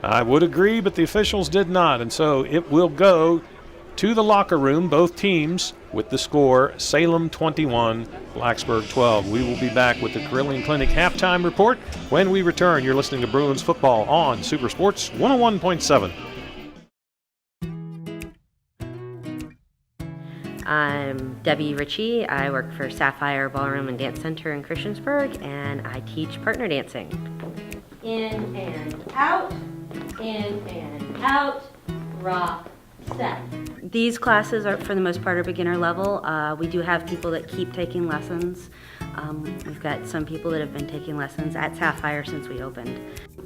I would agree, but the officials did not, and so it will go to the locker room, both teams, with the score Salem 21, Blacksburg 12. We will be back with the Carillion Clinic halftime report when we return. You're listening to Bruins football on Super Sports 101.7. I'm Debbie Ritchie. I work for Sapphire Ballroom and Dance Center in Christiansburg, and I teach partner dancing. In and out, rock, step. These classes are, for the most part, are beginner level. We do have people that keep taking lessons. We've got some people that have been taking lessons at Sapphire since we opened.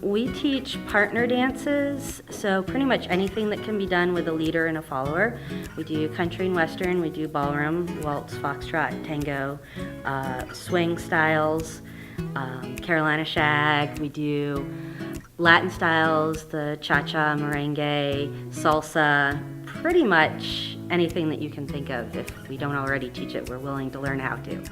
We teach partner dances, so pretty much anything that can be done with a leader and a follower. We do country and western, we do ballroom, waltz, foxtrot, tango, swing styles, Carolina shag. We do Latin styles, the cha-cha, merengue, salsa, pretty much anything that you can think of. If we don't already teach it, we're willing to learn how to.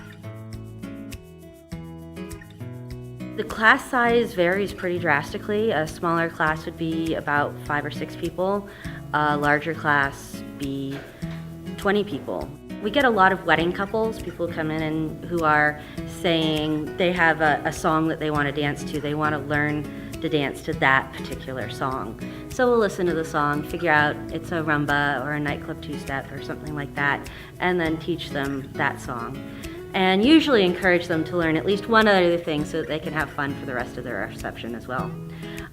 The class size varies pretty drastically. A smaller class would be about 5 or 6 people. A larger class be 20 people. We get a lot of wedding couples, people come in and who are saying they have a song that they want to dance to. They want to learn to dance to that particular song. So we'll listen to the song, figure out it's a rumba or a nightclub two-step or something like that, and then teach them that song. And usually encourage them to learn at least one other thing so that they can have fun for the rest of their reception as well.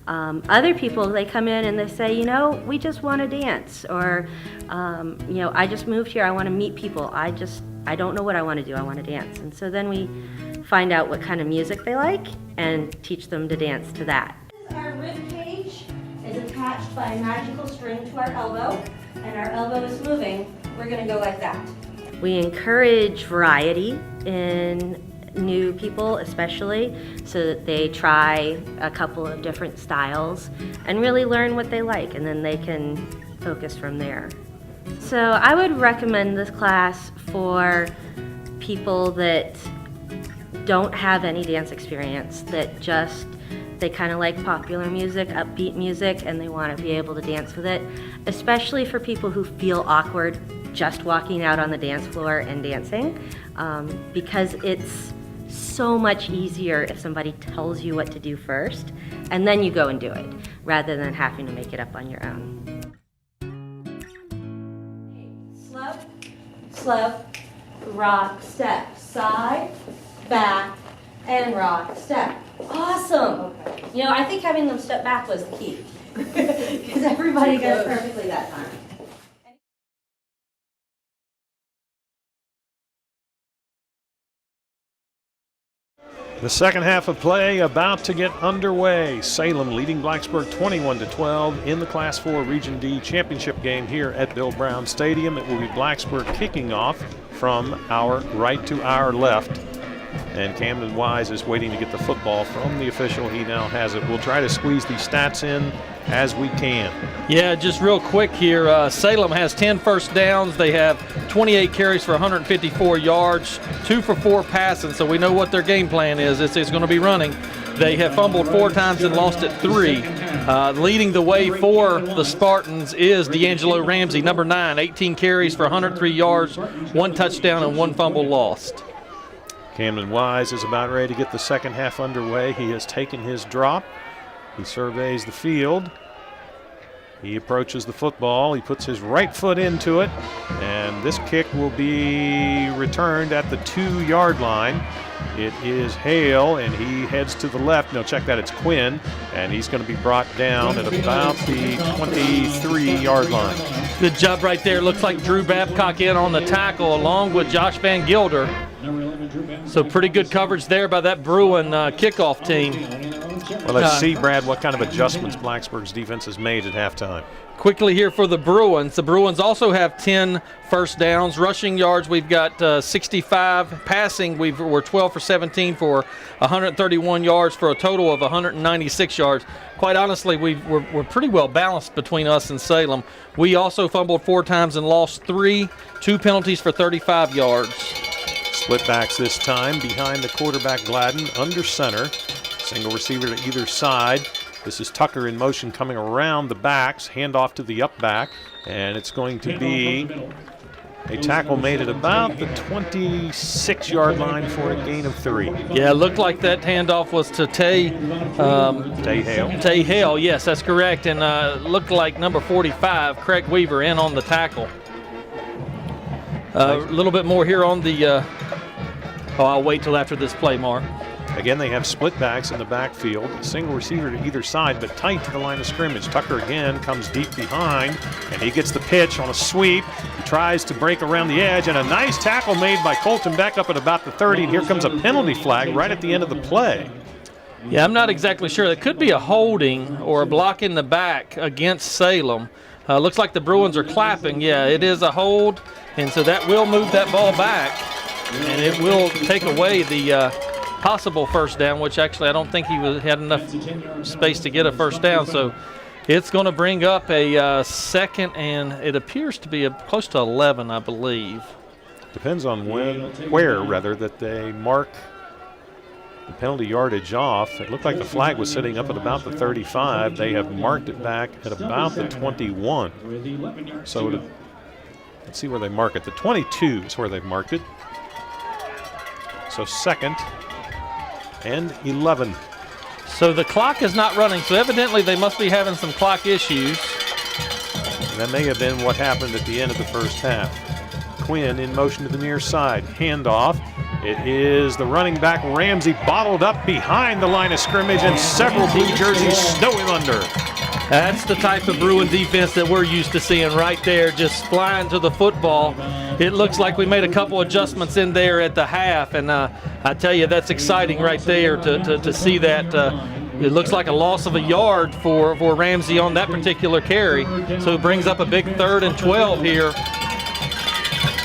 Other people, they come in and they say, you know, we just want to dance, or, you know, I just moved here, I want to meet people, I don't know what I want to do, I want to dance. And so then we find out what kind of music they like and teach them to dance to that. Our rib cage is attached by a magical string to our elbow, and our elbow is moving. We're going to go like that. We encourage variety in new people especially, so that they try a couple of different styles and really learn what they like, and then they can focus from there. So I would recommend this class for people that don't have any dance experience, that just they kind of like popular music, upbeat music, and they want to be able to dance with it, especially for people who feel awkward just walking out on the dance floor and dancing, because it's so much easier if somebody tells you what to do first and then you go and do it, rather than having to make it up on your own. Slow, slow, rock, step, side, back, and rock, step. Awesome! You know, I think having them step back was the key, because everybody goes perfectly that time. The second half of play about to get underway. Salem leading Blacksburg 21-12 in the Class 4 Region D championship game here at Bill Brown Stadium. It will be Blacksburg kicking off from our right to our left. And Camden Wise is waiting to get the football from the official. He now has it. We'll try to squeeze these stats in as we can. Yeah, just real quick here. Salem has 10 first downs. They have 28 carries for 154 yards, 2 for 4 passing. So we know what their game plan is. It's going to be running. They have fumbled 4 times and lost it 3. Leading the way for the Spartans is D'Angelo Ramsey, number 9, 18 carries for 103 yards, 1 touchdown and 1 fumble lost. Camden Wise is about ready to get the second half underway. He has taken his drop. He surveys the field. He approaches the football. He puts his right foot into it. And this kick will be returned at the 2-yard line. It is Hale, and he heads to the left. No, check that, it's Quinn. And he's going to be brought down at about the 23-yard line. Good job right there. Looks like Drew Babcock in on the tackle along with Josh Van Gilder. So pretty good coverage there by that Bruin kickoff team. Well, let's see, Brad, what kind of adjustments Blacksburg's defense has made at halftime. Quickly here for the Bruins. The Bruins also have 10 first downs. Rushing yards, we've got 65. Passing, we're 12 for 17 for 131 yards for a total of 196 yards. Quite honestly, we're pretty well balanced between us and Salem. We also fumbled 4 times and lost 3. 2 penalties for 35 yards. Split backs this time behind the quarterback Gladden, under center. Single receiver to either side. This is Tucker in motion coming around the backs. Handoff to the up back. And it's going to be a tackle made at about the 26-yard line for a gain of 3. Yeah, it looked like that handoff was to Tay Hale. Tay Hale, yes, that's correct. And looked like number 45, Craig Weaver, in on the tackle. A little bit more here on the I'll wait till after this play, Mark. Again, they have split backs in the backfield. A single receiver to either side, but tight to the line of scrimmage. Tucker again comes deep behind, and he gets the pitch on a sweep. He tries to break around the edge, and a nice tackle made by Colton Beck up at about the 30. And here comes a penalty flag right at the end of the play. Yeah, I'm not exactly sure. It could be a holding or a block in the back against Salem. Looks like the Bruins are clapping. Yeah, it is a hold, and so that will move that ball back, and it will take away the possible first down, which actually I don't think he had enough space to get a first down. So it's going to bring up a second, and it appears to be close to 11, I believe. Depends on where that they mark the penalty yardage off. It looked like the flag was sitting up at about the 35. They have marked it back at about the 21. So let's see where they mark it. The 22 is where they've marked it. So second and 11. So the clock is not running, so evidently they must be having some clock issues. And that may have been what happened at the end of the first half. Quinn in motion to the near side. Handoff. It is the running back Ramsey bottled up behind the line of scrimmage, and several blue jerseys snow him under. That's the type of Bruin defense that we're used to seeing right there, just flying to the football. It looks like we made a couple adjustments in there at the half, and I tell you, that's exciting right there to see that. It looks like a loss of a yard for Ramsey on that particular carry. So it brings up a big 3rd and 12 here.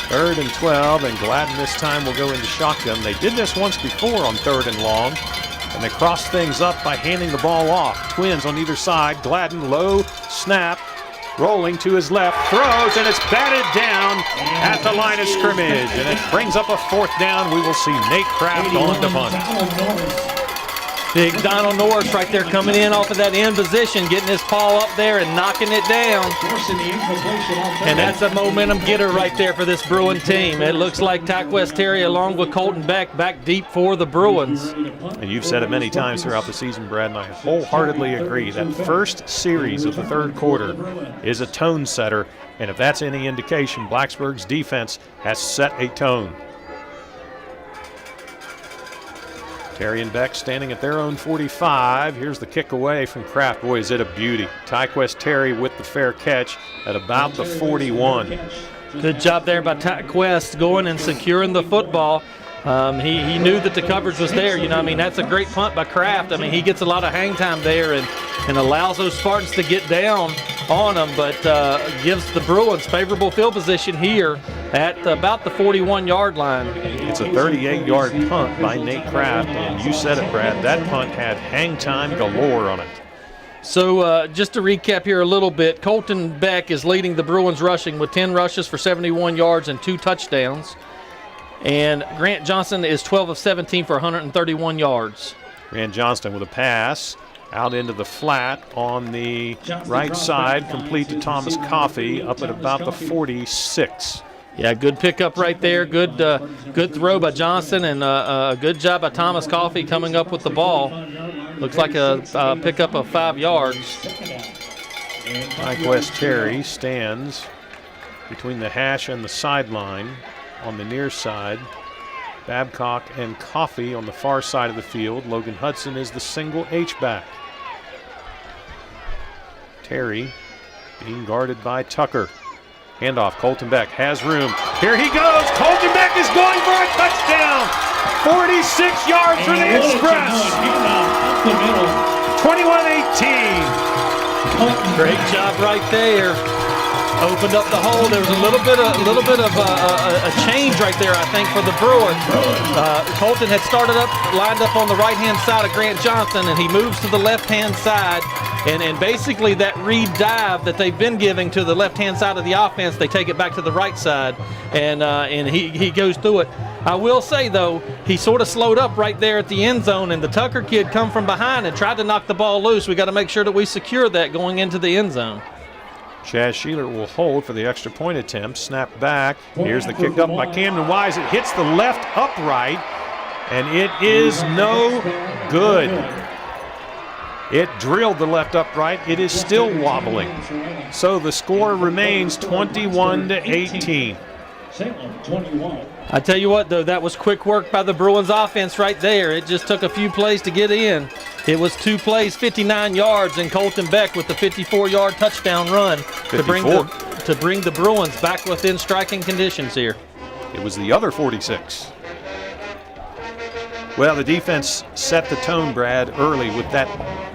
3rd and 12, and Gladden this time will go into shotgun. They did this once before on 3rd and long, and they crossed things up by handing the ball off. Twins on either side. Gladden, low snap, rolling to his left, throws, and it's batted down at the line of scrimmage, and it brings up a 4th down. We will see Nate Kraft on the punt. Big Donald Norris right there coming in off of that end position, getting his paw up there and knocking it down. And that's a momentum getter right there for this Bruin team. It looks like Tyquest Terry along with Colton Beck back deep for the Bruins. And you've said it many times throughout the season, Brad, and I wholeheartedly agree. That first series of the 3rd quarter is a tone setter, and if that's any indication, Blacksburg's defense has set a tone. Terry and Beck standing at their own 45. Here's the kick away from Kraft. Boy, is it a beauty. Tyquest Terry with the fair catch at about the 41. Good job there by Tyquest going and securing the football. He knew that the coverage was there. You know, I mean, that's a great punt by Kraft. I mean, he gets a lot of hang time there and allows those Spartans to get down on them, but gives the Bruins favorable field position here at about the 41-yard line. It's a 38-yard punt by Nate Kraft, and you said it, Brad, that punt had hang time galore on it. So just to recap here a little bit, Colton Beck is leading the Bruins rushing with 10 rushes for 71 yards and 2 touchdowns. And Grant Johnson is 12 of 17 for 131 yards. Grant Johnston with a pass out into the flat on the right side, complete to Thomas Coffey up at about the 46. Yeah, good pickup right there. Good throw by Johnson, and a good job by Thomas Coffey coming up with the ball. Looks like a pickup of 5 yards. Mike West Terry stands between the hash and the sideline on the near side. Babcock and Coffey on the far side of the field. Logan Hudson is the single H-back. Terry being guarded by Tucker. Handoff, Colton Beck has room. Here he goes. Colton Beck is going for a touchdown. 46 yards for the Express. 21-18. Great job right there. Opened up the hole. There was a little bit of a change right there, I think, for the Bruins. Colton had started up, lined up on the right-hand side of Grant Johnson, and he moves to the left-hand side. And basically that read dive that they've been giving to the left-hand side of the offense, they take it back to the right side, and he goes through it. I will say, though, he sort of slowed up right there at the end zone, and the Tucker kid come from behind and tried to knock the ball loose. We got to make sure that we secure that going into the end zone. Chaz Sheeler will hold for the extra point attempt. Snap back. Here's the kick up by Camden Wise. It hits the left upright, and it is no good. It drilled the left upright. It is still wobbling. So the score remains 21-18. I tell you what, though, that was quick work by the Bruins offense right there. It just took a few plays to get in. It was 2 plays, 59 yards, and Colton Beck with the 54-yard touchdown run to bring the Bruins back within striking conditions here. It was the other 46. Well, the defense set the tone, Brad, early with that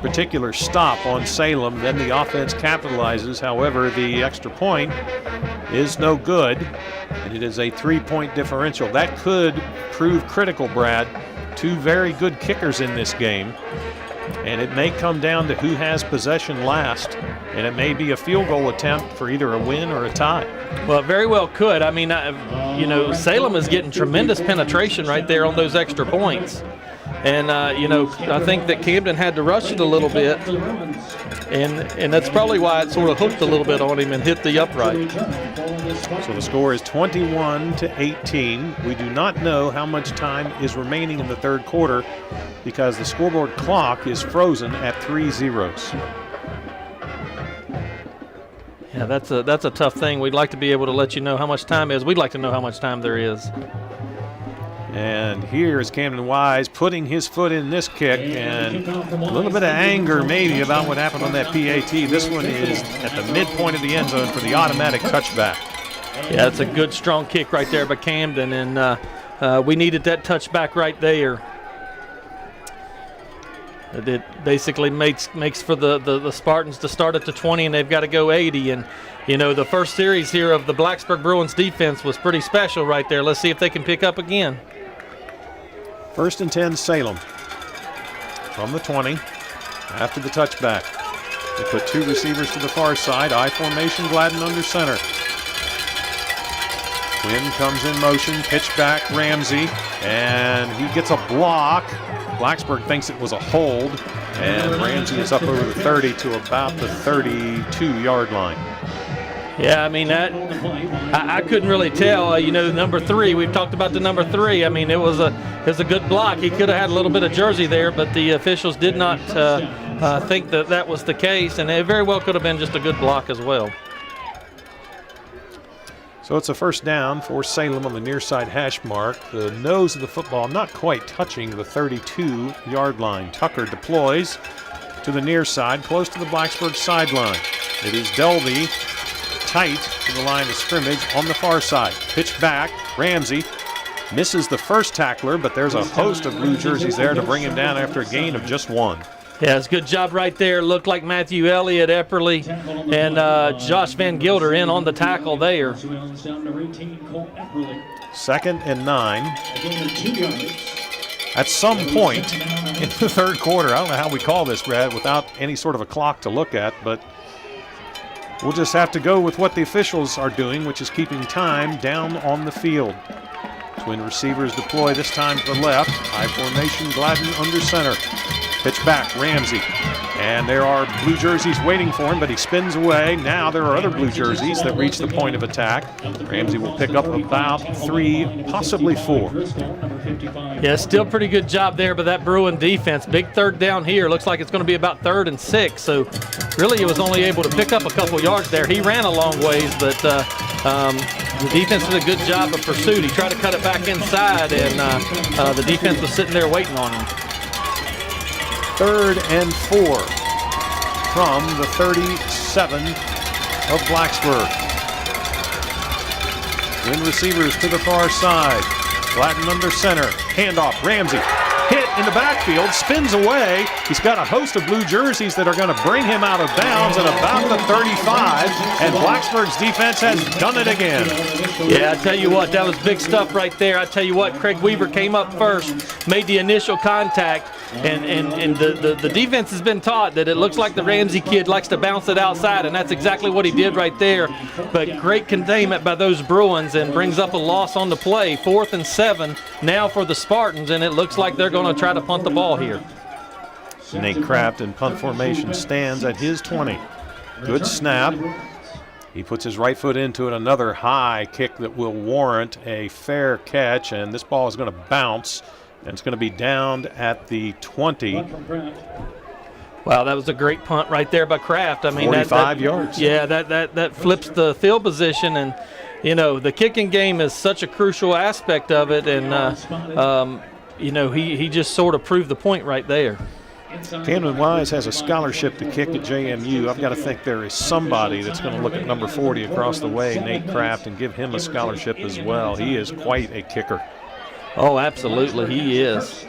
particular stop on Salem. Then the offense capitalizes. However, the extra point is no good, and it is a 3-point differential. That could prove critical, Brad. 2 very good kickers in this game, and it may come down to who has possession last, and it may be a field goal attempt for either a win or a tie. Well, it very well could. I mean, Salem is getting tremendous penetration right there on those extra points. And, I think that Camden had to rush it a little bit, and that's probably why it sort of hooked a little bit on him and hit the upright. So the score is 21-18. We do not know how much time is remaining in the third quarter because the scoreboard clock is frozen at 3 zeros. Yeah, that's a tough thing. We'd like to be able to let you know how much time is. We'd like to know how much time there is. And here is Camden Wise putting his foot in this kick, and a little bit of anger maybe about what happened on that PAT. This one is at the midpoint of the end zone for the automatic touchback. Yeah, it's a good, strong kick right there by Camden, and we needed that touchback right there. It basically makes for the Spartans to start at the 20, and they've got to go 80. And, the first series here of the Blacksburg Bruins defense was pretty special right there. Let's see if they can pick up again. 1st and 10, Salem. From the 20, after the touchback. They put 2 receivers to the far side. I formation, Gladden under center. Quinn comes in motion, pitch back, Ramsey, and he gets a block. Blacksburg thinks it was a hold, and Ramsey is up over the 30 to about the 32-yard line. Yeah, I mean, I couldn't really tell. Number 3, we've talked about the number 3. I mean, it was a good block. He could have had a little bit of jersey there, but the officials did not think that was the case, and it very well could have been just a good block as well. So it's a first down for Salem on the near side hash mark. The nose of the football not quite touching the 32-yard line. Tucker deploys to the near side, close to the Blacksburg sideline. It is Delby tight to the line of scrimmage on the far side. Pitch back, Ramsey misses the first tackler, but there's a host of blue jerseys there to bring him down after a gain of just 1. Yeah, it's a good job right there. Looked like Matthew Elliott, Epperly, and Josh Van Gilder in on the tackle there. 2nd and 9. At some point in the third quarter, I don't know how we call this, Brad, without any sort of a clock to look at, but we'll just have to go with what the officials are doing, which is keeping time down on the field. Twin receivers deploy this time to the left. High formation, Gladden under center. Pitch back, Ramsey. And there are blue jerseys waiting for him, but he spins away. Now there are other blue jerseys that reach the point of attack. Ramsey will pick up about 3, possibly 4. Yeah, still pretty good job there by that Bruin defense. Big third down here. Looks like it's going to be about 3rd and 6. So really he was only able to pick up a couple yards there. He ran a long ways, but the defense did a good job of pursuit. He tried to cut it back inside, and the defense was sitting there waiting on him. 3rd and 4 from the 37 of Blacksburg. Twin receivers to the far side. Gladden under center. Handoff. Ramsey hit in the backfield. Spins away. He's got a host of blue jerseys that are going to bring him out of bounds at about the 35. And Blacksburg's defense has done it again. Yeah, I tell you what, that was big stuff right there. I tell you what, Craig Weaver came up first, made the initial contact, and the defense has been taught that it looks like the Ramsey kid likes to bounce it outside, and that's exactly what he did right there. But great containment by those Bruins, and brings up a loss on the play. 4th and 7 now for the Spartans, and it looks like they're going to try to punt the ball here. Nate Kraft in punt formation stands at his 20. Good snap. He puts his right foot into it. Another high kick that will warrant a fair catch, and this ball is going to bounce, and it's going to be downed at the 20. Wow, that was a great punt right there by Kraft. I mean, 45 yards. Yeah, that flips the field position, and you know the kicking game is such a crucial aspect of it, and you know he just sort of proved the point right there. Camden Wise has a scholarship to kick at JMU. I've got to think there is somebody that's going to look at number 40 across the way, Nate Kraft, and give him a scholarship as well. He is quite a kicker. Oh, absolutely, he is.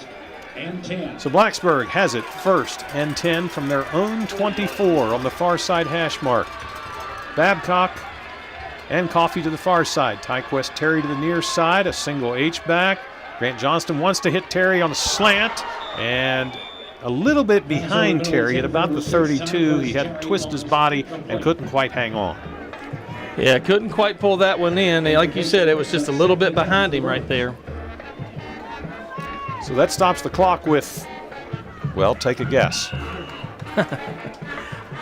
So Blacksburg has it 1st and 10 from their own 24 on the far side hash mark. Babcock and Coffey to the far side. Tyquest Terry to the near side, a single H-back. Grant Johnston wants to hit Terry on a slant, and a little bit behind Terry at about the 32. He had to twist his body and couldn't quite hang on. Yeah, couldn't quite pull that one in. Like you said, it was just a little bit behind him right there. So that stops the clock with, well, take a guess.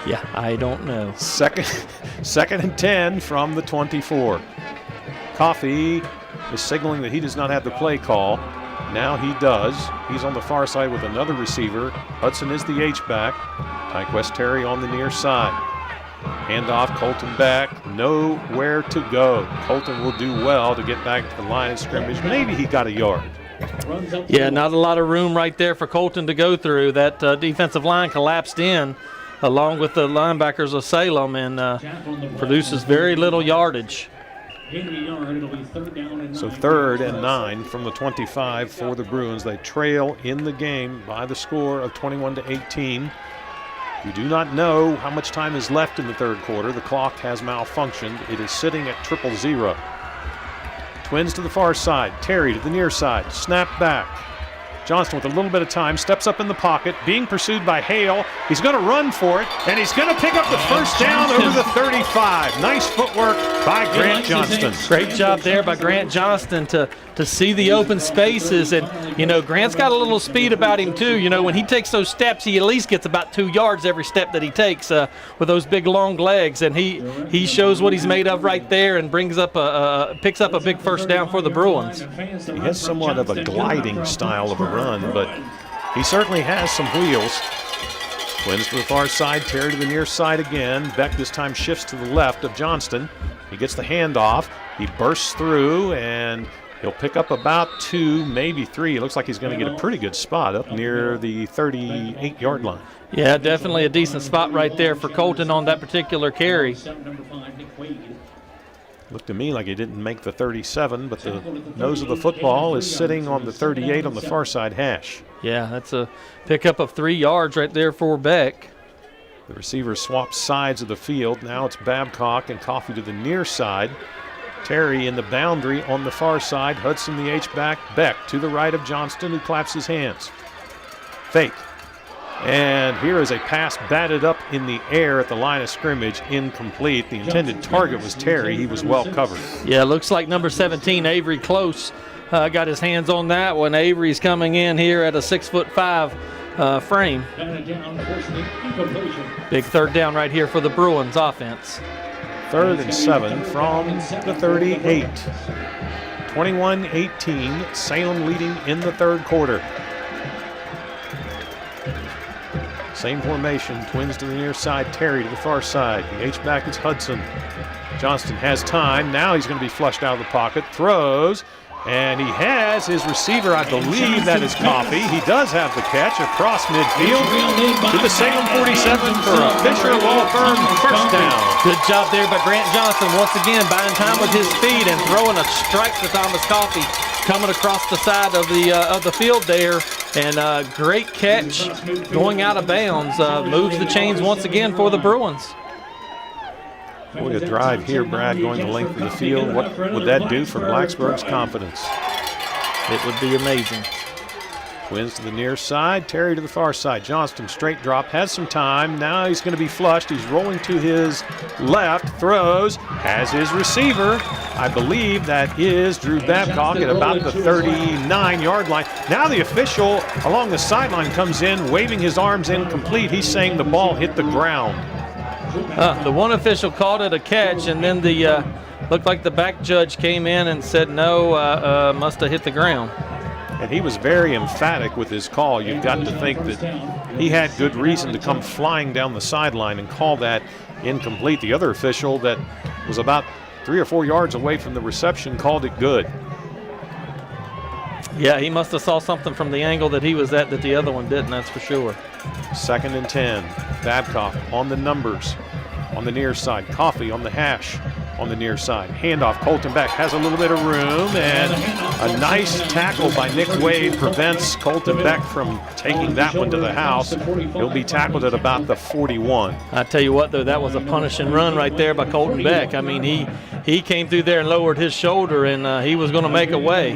Yeah, I don't know. Second and 10 from the 24. Coffey is signaling that he does not have the play call. Now he does. He's on the far side with another receiver. Hudson is the H-back. Tyquest Terry on the near side. Handoff, Colton back. Nowhere to go. Colton will do well to get back to the line of scrimmage. Maybe he got a yard. Yeah, not a lot of room right there for Colton to go through. That defensive line collapsed in along with the linebackers of Salem, and produces very little yardage. So 3rd and 9 from the 25 for the Bruins. They trail in the game by the score of 21-18. We do not know how much time is left in the third quarter. The clock has malfunctioned. It is sitting at 0-0. Twins to the far side. Terry to the near side. Snap back. Johnston with a little bit of time steps up in the pocket, being pursued by Hale. He's going to run for it, and he's going to pick up the first down over the 35. Nice footwork by Grant Johnston. Great job there by Grant Johnston to see the open spaces. And, you know, Grant's got a little speed about him, too. You know, when he takes those steps, he at least gets about 2 yards every step that he takes with those big, long legs. And he shows what he's made of right there and picks up a big first down for the Bruins. He has somewhat of a gliding style of a run, but he certainly has some wheels. Twins to the far side, Terry to the near side again. Beck this time shifts to the left of Johnston. He gets the handoff. He bursts through, and he'll pick up about 2, maybe 3. It looks like he's going to get a pretty good spot up near the 38-yard line. Yeah, definitely a decent spot right there for Colton on that particular carry. Looked to me like he didn't make the 37, but the nose of the football is sitting on the 38 on the far side hash. Yeah, that's a pickup of 3 yards right there for Beck. The receiver swaps sides of the field. Now it's Babcock and Coffee to the near side. Terry in the boundary on the far side. Hudson the H-back. Beck to the right of Johnston, who claps his hands. Fake. And here is a pass batted up in the air at the line of scrimmage, incomplete. The intended target was Terry. He was well covered. Yeah, looks like number 17, Avery Close, got his hands on that one. Avery's coming in here at a 6'5" frame. Big third down right here for the Bruins offense. 3rd and 7 from the 38. 21-18, Salem leading in the third quarter. Same formation, twins to the near side, Terry to the far side. The H-back is Hudson. Johnston has time. Now he's going to be flushed out of the pocket. Throws, and he has his receiver. I believe that is Coffee. He does have the catch across midfield to the Salem 47 for a Fisher Law Firm first down. Good job there by Grant Johnson. Once again, buying time with his speed and throwing a strike to Thomas Coffee, coming across the side of the field there. And great catch going out of bounds. Moves the chains once again for the Bruins. Boy, a drive here, Brad, going the length of the field. What would that do for Blacksburg's confidence? It would be amazing. Twins to the near side, Terry to the far side. Johnston straight drop, has some time. Now he's going to be flushed. He's rolling to his left, throws, has his receiver. I believe that is Drew Babcock at about the 39-yard line. Now the official along the sideline comes in, waving his arms incomplete. He's saying the ball hit the ground. The one official called it a catch, and then the looked like the back judge came in and said no, must have hit the ground. And he was very emphatic with his call. You've got to think that he had good reason to come flying down the sideline and call that incomplete. The other official that was about 3 or 4 yards away from the reception called it good. Yeah, he must have saw something from the angle that he was at that the other one didn't, that's for sure. 2nd and 10. Babcock on the numbers on the near side. Coffee on the hash on the near side. Handoff. Colton Beck has a little bit of room, and a nice tackle by Nick Wade prevents Colton Beck from taking that one to the house. He'll be tackled at about the 41. I tell you what, though, that was a punishing run right there by Colton Beck. I mean, he came through there and lowered his shoulder, and he was going to make a way.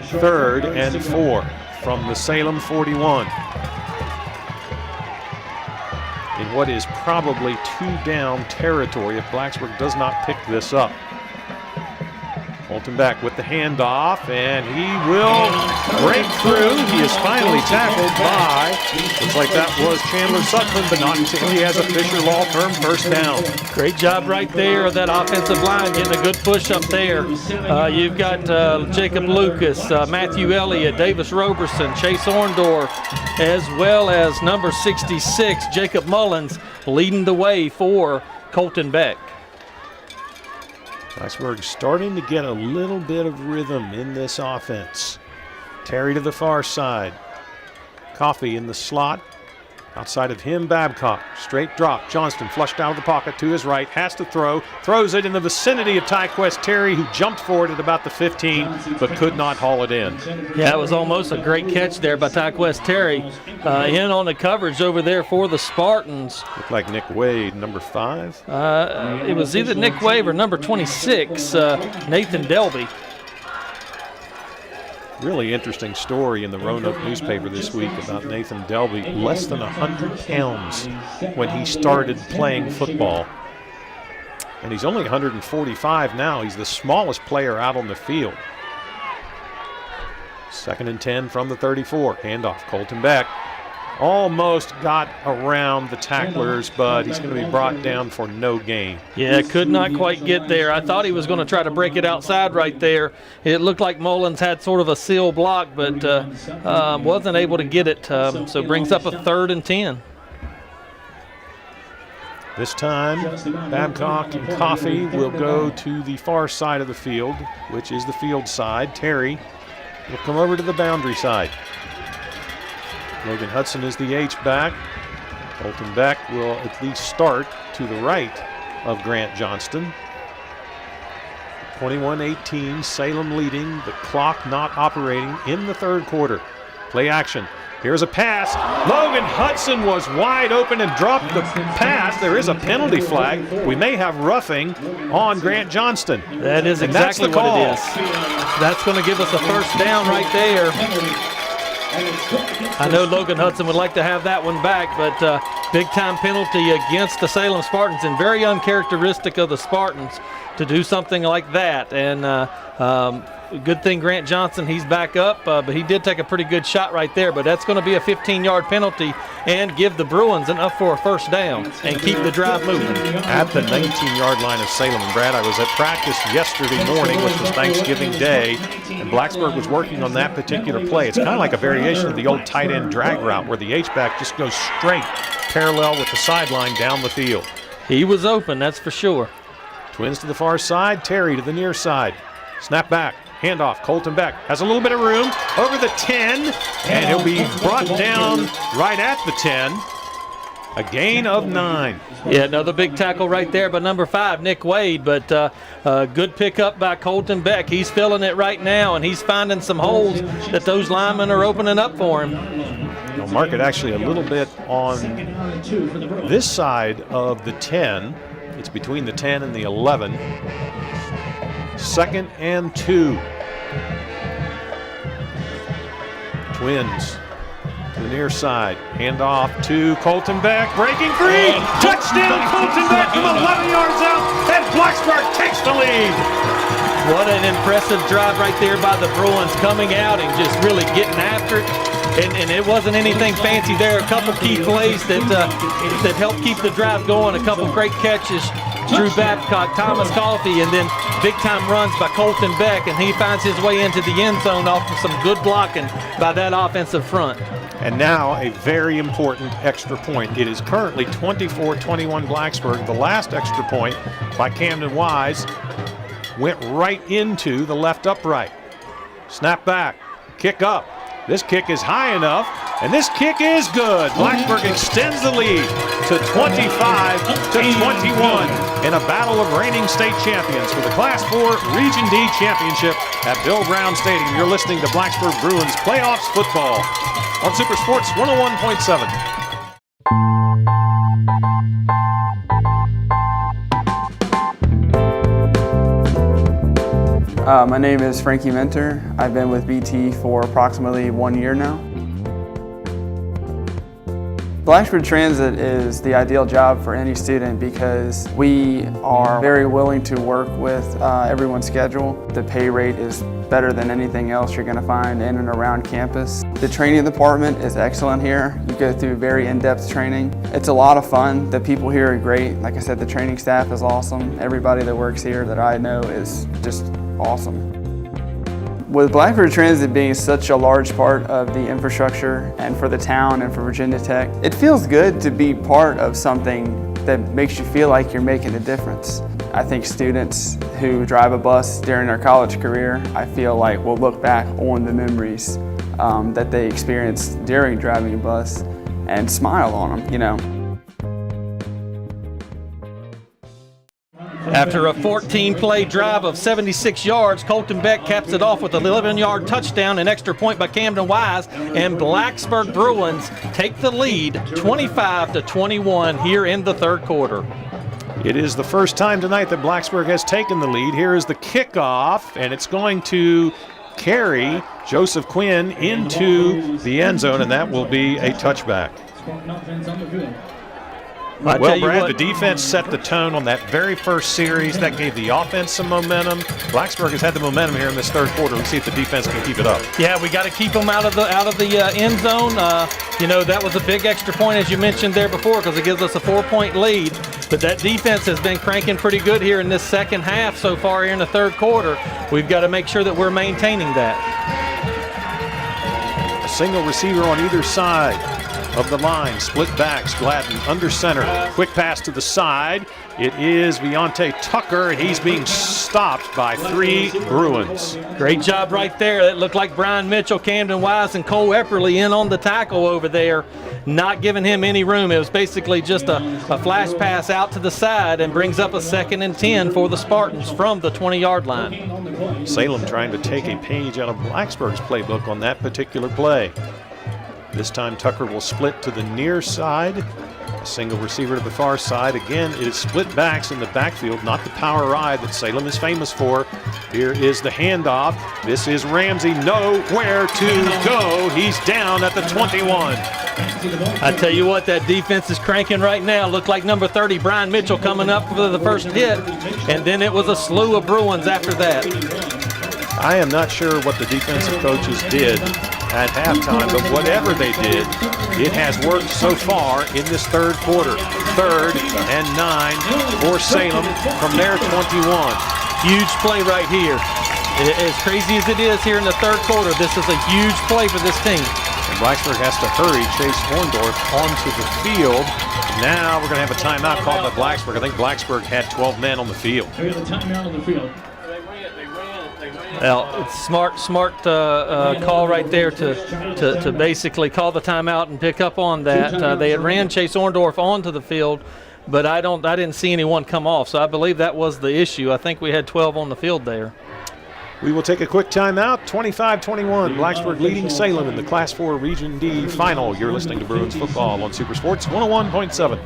3rd and 4 from the Salem 41. In what is probably 2-down territory if Blacksburg does not pick this up. Colton Beck with the handoff, and he will break through. He is finally tackled by, looks like that was Chandler Sutton, but not until he has a Fisher Law Firm first down. Great job right there of that offensive line, getting a good push up there. You've got Jacob Lucas, Matthew Elliott, Davis Roberson, Chase Orndorff, as well as number 66, Jacob Mullins, leading the way for Colton Beck. Blacksburg starting to get a little bit of rhythm in this offense. Terry to the far side. Coffee in the slot. Outside of him, Babcock. Straight drop. Johnston flushed out of the pocket to his right. Has to throw. Throws it in the vicinity of Tyquest Terry, who jumped for it at about the 15, but could not haul it in. Yeah, it was almost a great catch there by Tyquest Terry. In on the coverage over there for the Spartans. Looked like Nick Wade, number 5. It was either Nick Wade or number 26, Nathan Delby. Really interesting story in the Roanoke newspaper this week about Nathan Delby. Less than 100 pounds when he started playing football. And he's only 145 now. He's the smallest player out on the field. 2nd and 10 from the 34. Handoff, Colton Beck. Almost got around the tacklers, but he's going to be brought down for no gain. Yeah, could not quite get there. I thought he was going to try to break it outside right there. It looked like Mullins had sort of a seal block, but wasn't able to get it. So brings up a 3rd and 10. This time, Babcock and Coffee will go to the far side of the field, which is the field side. Terry will come over to the boundary side. Logan Hudson is the H-back. Colton Beck will at least start to the right of Grant Johnston. 21-18, Salem leading, the clock not operating in the third quarter. Play action. Here's a pass. Logan Hudson was wide open and dropped the pass. There is a penalty flag. We may have roughing on Grant Johnston. That is exactly what it is. That's going to give us a first down right there. I know Logan Hudson would like to have that one back, but big time penalty against the Salem Spartans, and very uncharacteristic of the Spartans to do something like that. And good thing Grant Johnson, he's back up, but he did take a pretty good shot right there. But that's going to be a 15-yard penalty and give the Bruins enough for a first down and keep the drive moving. At the 19-yard line of Salem. And Brad, I was at practice yesterday morning, which was Thanksgiving Day, and Blacksburg was working on that particular play. It's kind of like a variation of the old tight end drag route where the H-back just goes straight parallel with the sideline down the field. He was open, that's for sure. Twins to the far side, Terry to the near side. Snap back. Handoff, Colton Beck has a little bit of room over the 10, and he'll be brought down right at the 10. A gain of 9. Yeah, another big tackle right there by number 5, Nick Wade, but good pickup by Colton Beck. He's filling it right now, and he's finding some holes that those linemen are opening up for him. You'll mark it actually a little bit on this side of the 10. It's between the 10 and the 11. 2nd and 2. Twins to the near side. Hand off to Colton Beck. Breaking free. Touchdown, Colton Beck from 11 yards out. And Blacksburg takes the lead. What an impressive drive right there by the Bruins, coming out and just really getting after it. And it wasn't anything fancy there. A couple key plays that helped keep the drive going. A couple great catches. Drew Babcock, Thomas Coffey, and then big-time runs by Colton Beck, and he finds his way into the end zone off of some good blocking by that offensive front. And now a very important extra point. It is currently 24-21 Blacksburg. The last extra point by Camden Wise went right into the left upright. Snap back, kick up. This kick is high enough, and this kick is good. Blacksburg extends the lead to 25-21 in a battle of reigning state champions for the Class 4 Region D Championship at Bill Brown Stadium. You're listening to Blacksburg Bruins Playoffs Football on Super Sports 101.7. My name is Frankie Mentor. I've been with BT for approximately 1 year now. Blacksburg Transit is the ideal job for any student because we are very willing to work with everyone's schedule. The pay rate is better than anything else you're going to find in and around campus. The training department is excellent here. You go through very in-depth training. It's a lot of fun. The people here are great. Like I said, the training staff is awesome. Everybody that works here that I know is just awesome. With Blacksburg Transit being such a large part of the infrastructure and for the town and for Virginia Tech, it feels good to be part of something that makes you feel like you're making a difference. I think students who drive a bus during their college career, I feel like will look back on the memories that they experienced during driving a bus and smile on them, you know. After a 14-play drive of 76 yards, Colton Beck caps it off with an 11-yard touchdown, an extra point by Camden Wise, and Blacksburg Bruins take the lead 25-21 here in the third quarter. It is the first time tonight that Blacksburg has taken the lead. Here is the kickoff, and it's going to carry Joseph Quinn into the end zone, and that will be a touchback. Well, Brad, the defense set the tone on that very first series. That gave the offense some momentum. Blacksburg has had the momentum here in this third quarter. Let's see if the defense can keep it up. Yeah, we got to keep them out of the end zone. You know, that was a big extra point, as you mentioned there before, because it gives us a 4-point lead. But that defense has been cranking pretty good here in this second half so far here in the third quarter. We've got to make sure that we're maintaining that. A single receiver on either side. of the line. Split backs, Gladden under center. Quick pass to the side. It is Viante Tucker, and he's being stopped by 3 Bruins. Great job right there. It looked like Brian Mitchell, Camden Wise, and Cole Epperly in on the tackle over there, not giving him any room. It was basically just a flash pass out to the side and brings up a 2nd and 10 for the Spartans from the 20-yard line. Salem trying to take a page out of Blacksburg's playbook on that particular play. This time Tucker will split to the near side. A single receiver to the far side. Again, it is split backs in the backfield, not the power ride that Salem is famous for. Here is the handoff. This is Ramsey, nowhere to go. He's down at the 21. I tell you what, that defense is cranking right now. Looked like number 30, Brian Mitchell, coming up for the first hit, and then it was a slew of Bruins after that. I am not sure what the defensive coaches did at halftime, but whatever they did, it has worked so far in this third quarter. 3rd and 9 for Salem from their 21. Huge play right here. As crazy as it is here in the third quarter, this is a huge play for this team. And Blacksburg has to hurry Chase Horndorf onto the field. Now we're going to have a timeout called by Blacksburg. I think Blacksburg had 12 men on the field. We have a timeout on the field. Well, it's smart call right there to basically call the timeout and pick up on that. They had ran Chase Orndorff onto the field, but I didn't see anyone come off, so I believe that was the issue. I think we had 12 on the field there. We will take a quick timeout. 25-21, Blacksburg leading Salem in the Class 4 Region D final. You're listening to Bruins football on Super Sports 101.7.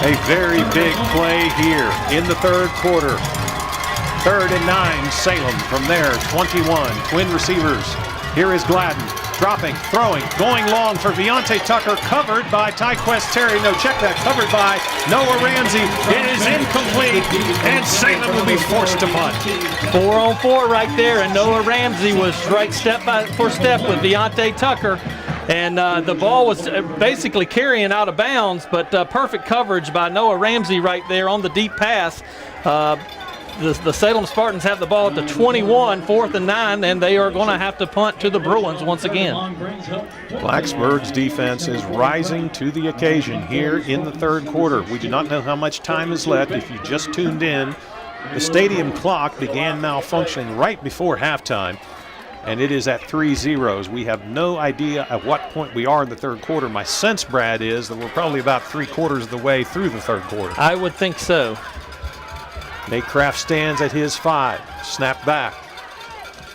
A very big play here in the third quarter. 3rd and 9, Salem from their 21. Twin receivers. Here is Gladden. Dropping, throwing, going long for Viante Tucker. Covered by Tyquest Terry. No, check that. Covered by Noah Ramsey. It is incomplete, and Salem will be forced to punt. 4 on 4 right there, and Noah Ramsey was right step for step with Viante Tucker. And the ball was basically carrying out of bounds, but perfect coverage by Noah Ramsey right there on the deep pass. The Salem Spartans have the ball at the 21, 4th and 9, and they are going to have to punt to the Bruins once again. Blacksburg's defense is rising to the occasion here in the third quarter. We do not know how much time is left. If you just tuned in, the stadium clock began malfunctioning right before halftime, and it is at 3-0. We have no idea at what point we are in the third quarter. My sense, Brad, is that we're probably about 3/4 of the way through the third quarter. I would think so. Nate Kraft stands at his 5. Snap back.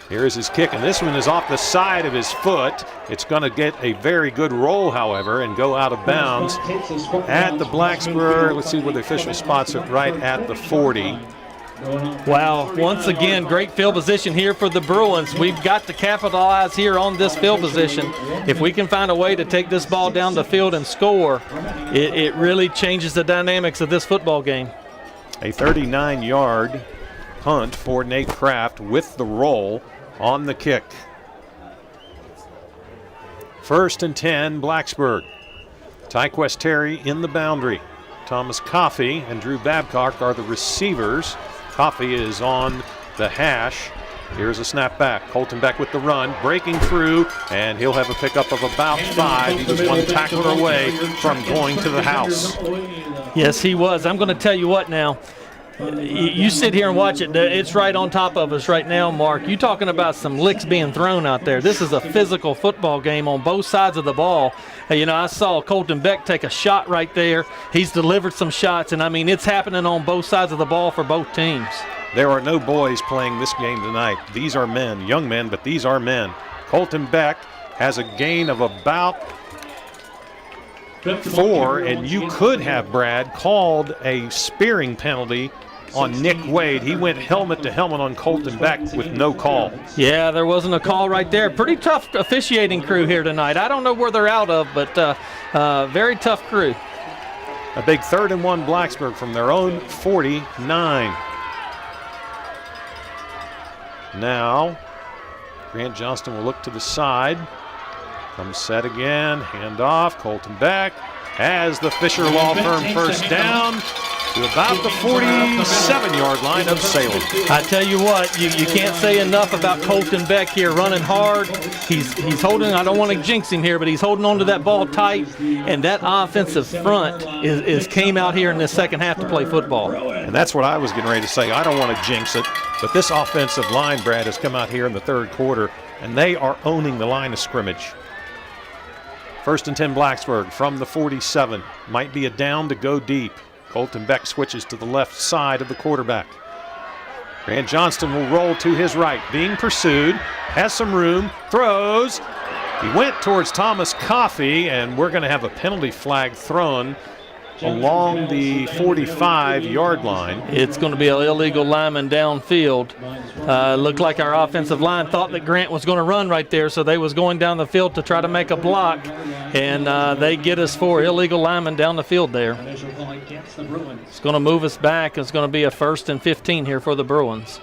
Here is his kick, and this one is off the side of his foot. It's going to get a very good roll, however, and go out of bounds at the Blacksburg. Let's see where the official spots it, right at the 40. Wow, once again, great field position here for the Bruins. We've got to capitalize here on this field position. If we can find a way to take this ball down the field and score, it really changes the dynamics of this football game. A 39-yard punt for Nate Kraft with the roll on the kick. 1st and 10, Blacksburg. Tyquest Terry in the boundary. Thomas Coffey and Drew Babcock are the receivers. Coffey is on the hash. Here's a snap back. Colton Beck with the run, breaking through, and he'll have a pickup of about 5. He was one tackler away from going to the house. Yes, he was. I'm going to tell you what now. You sit here and watch it. It's right on top of us right now, Mark. You're talking about some licks being thrown out there. This is a physical football game on both sides of the ball. You know, I saw Colton Beck take a shot right there. He's delivered some shots, and, I mean, it's happening on both sides of the ball for both teams. There are no boys playing this game tonight. These are men, young men, but these are men. Colton Beck has a gain of about 4, and you could have, Brad, called a spearing penalty on Nick Wade. He went helmet to helmet on Colton Beck with no call. Yeah, there wasn't a call right there. Pretty tough officiating crew here tonight. I don't know where they're out of, but very tough crew. A big 3rd and 1 Blacksburg from their own 49. Now, Grant Johnston will look to the side. Comes set again, hand off. Colton Beck has the Fisher Law Firm first down to about the 47-yard line of Salem. I tell you what, you can't say enough about Colton Beck here, running hard. He's holding, I don't want to jinx him here, but he's holding on to that ball tight, and that offensive front is came out here in this second half to play football. And that's what I was getting ready to say. I don't want to jinx it, but this offensive line, Brad, has come out here in the 3rd quarter, and they are owning the line of scrimmage. 1st and 10 Blacksburg from the 47. Might be a down to go deep. Colton Beck switches to the left side of the quarterback. Grant Johnston will roll to his right, being pursued, has some room, throws. He went towards Thomas Coffey, and we're going to have a penalty flag thrown along the 45-yard line. It's going to be an illegal lineman downfield. Looked like our offensive line thought that Grant was going to run right there, so they was going down the field to try to make a block, and they get us 4 illegal linemen down the field there. It's going to move us back. It's going to be a 1st and 15 here for the Bruins.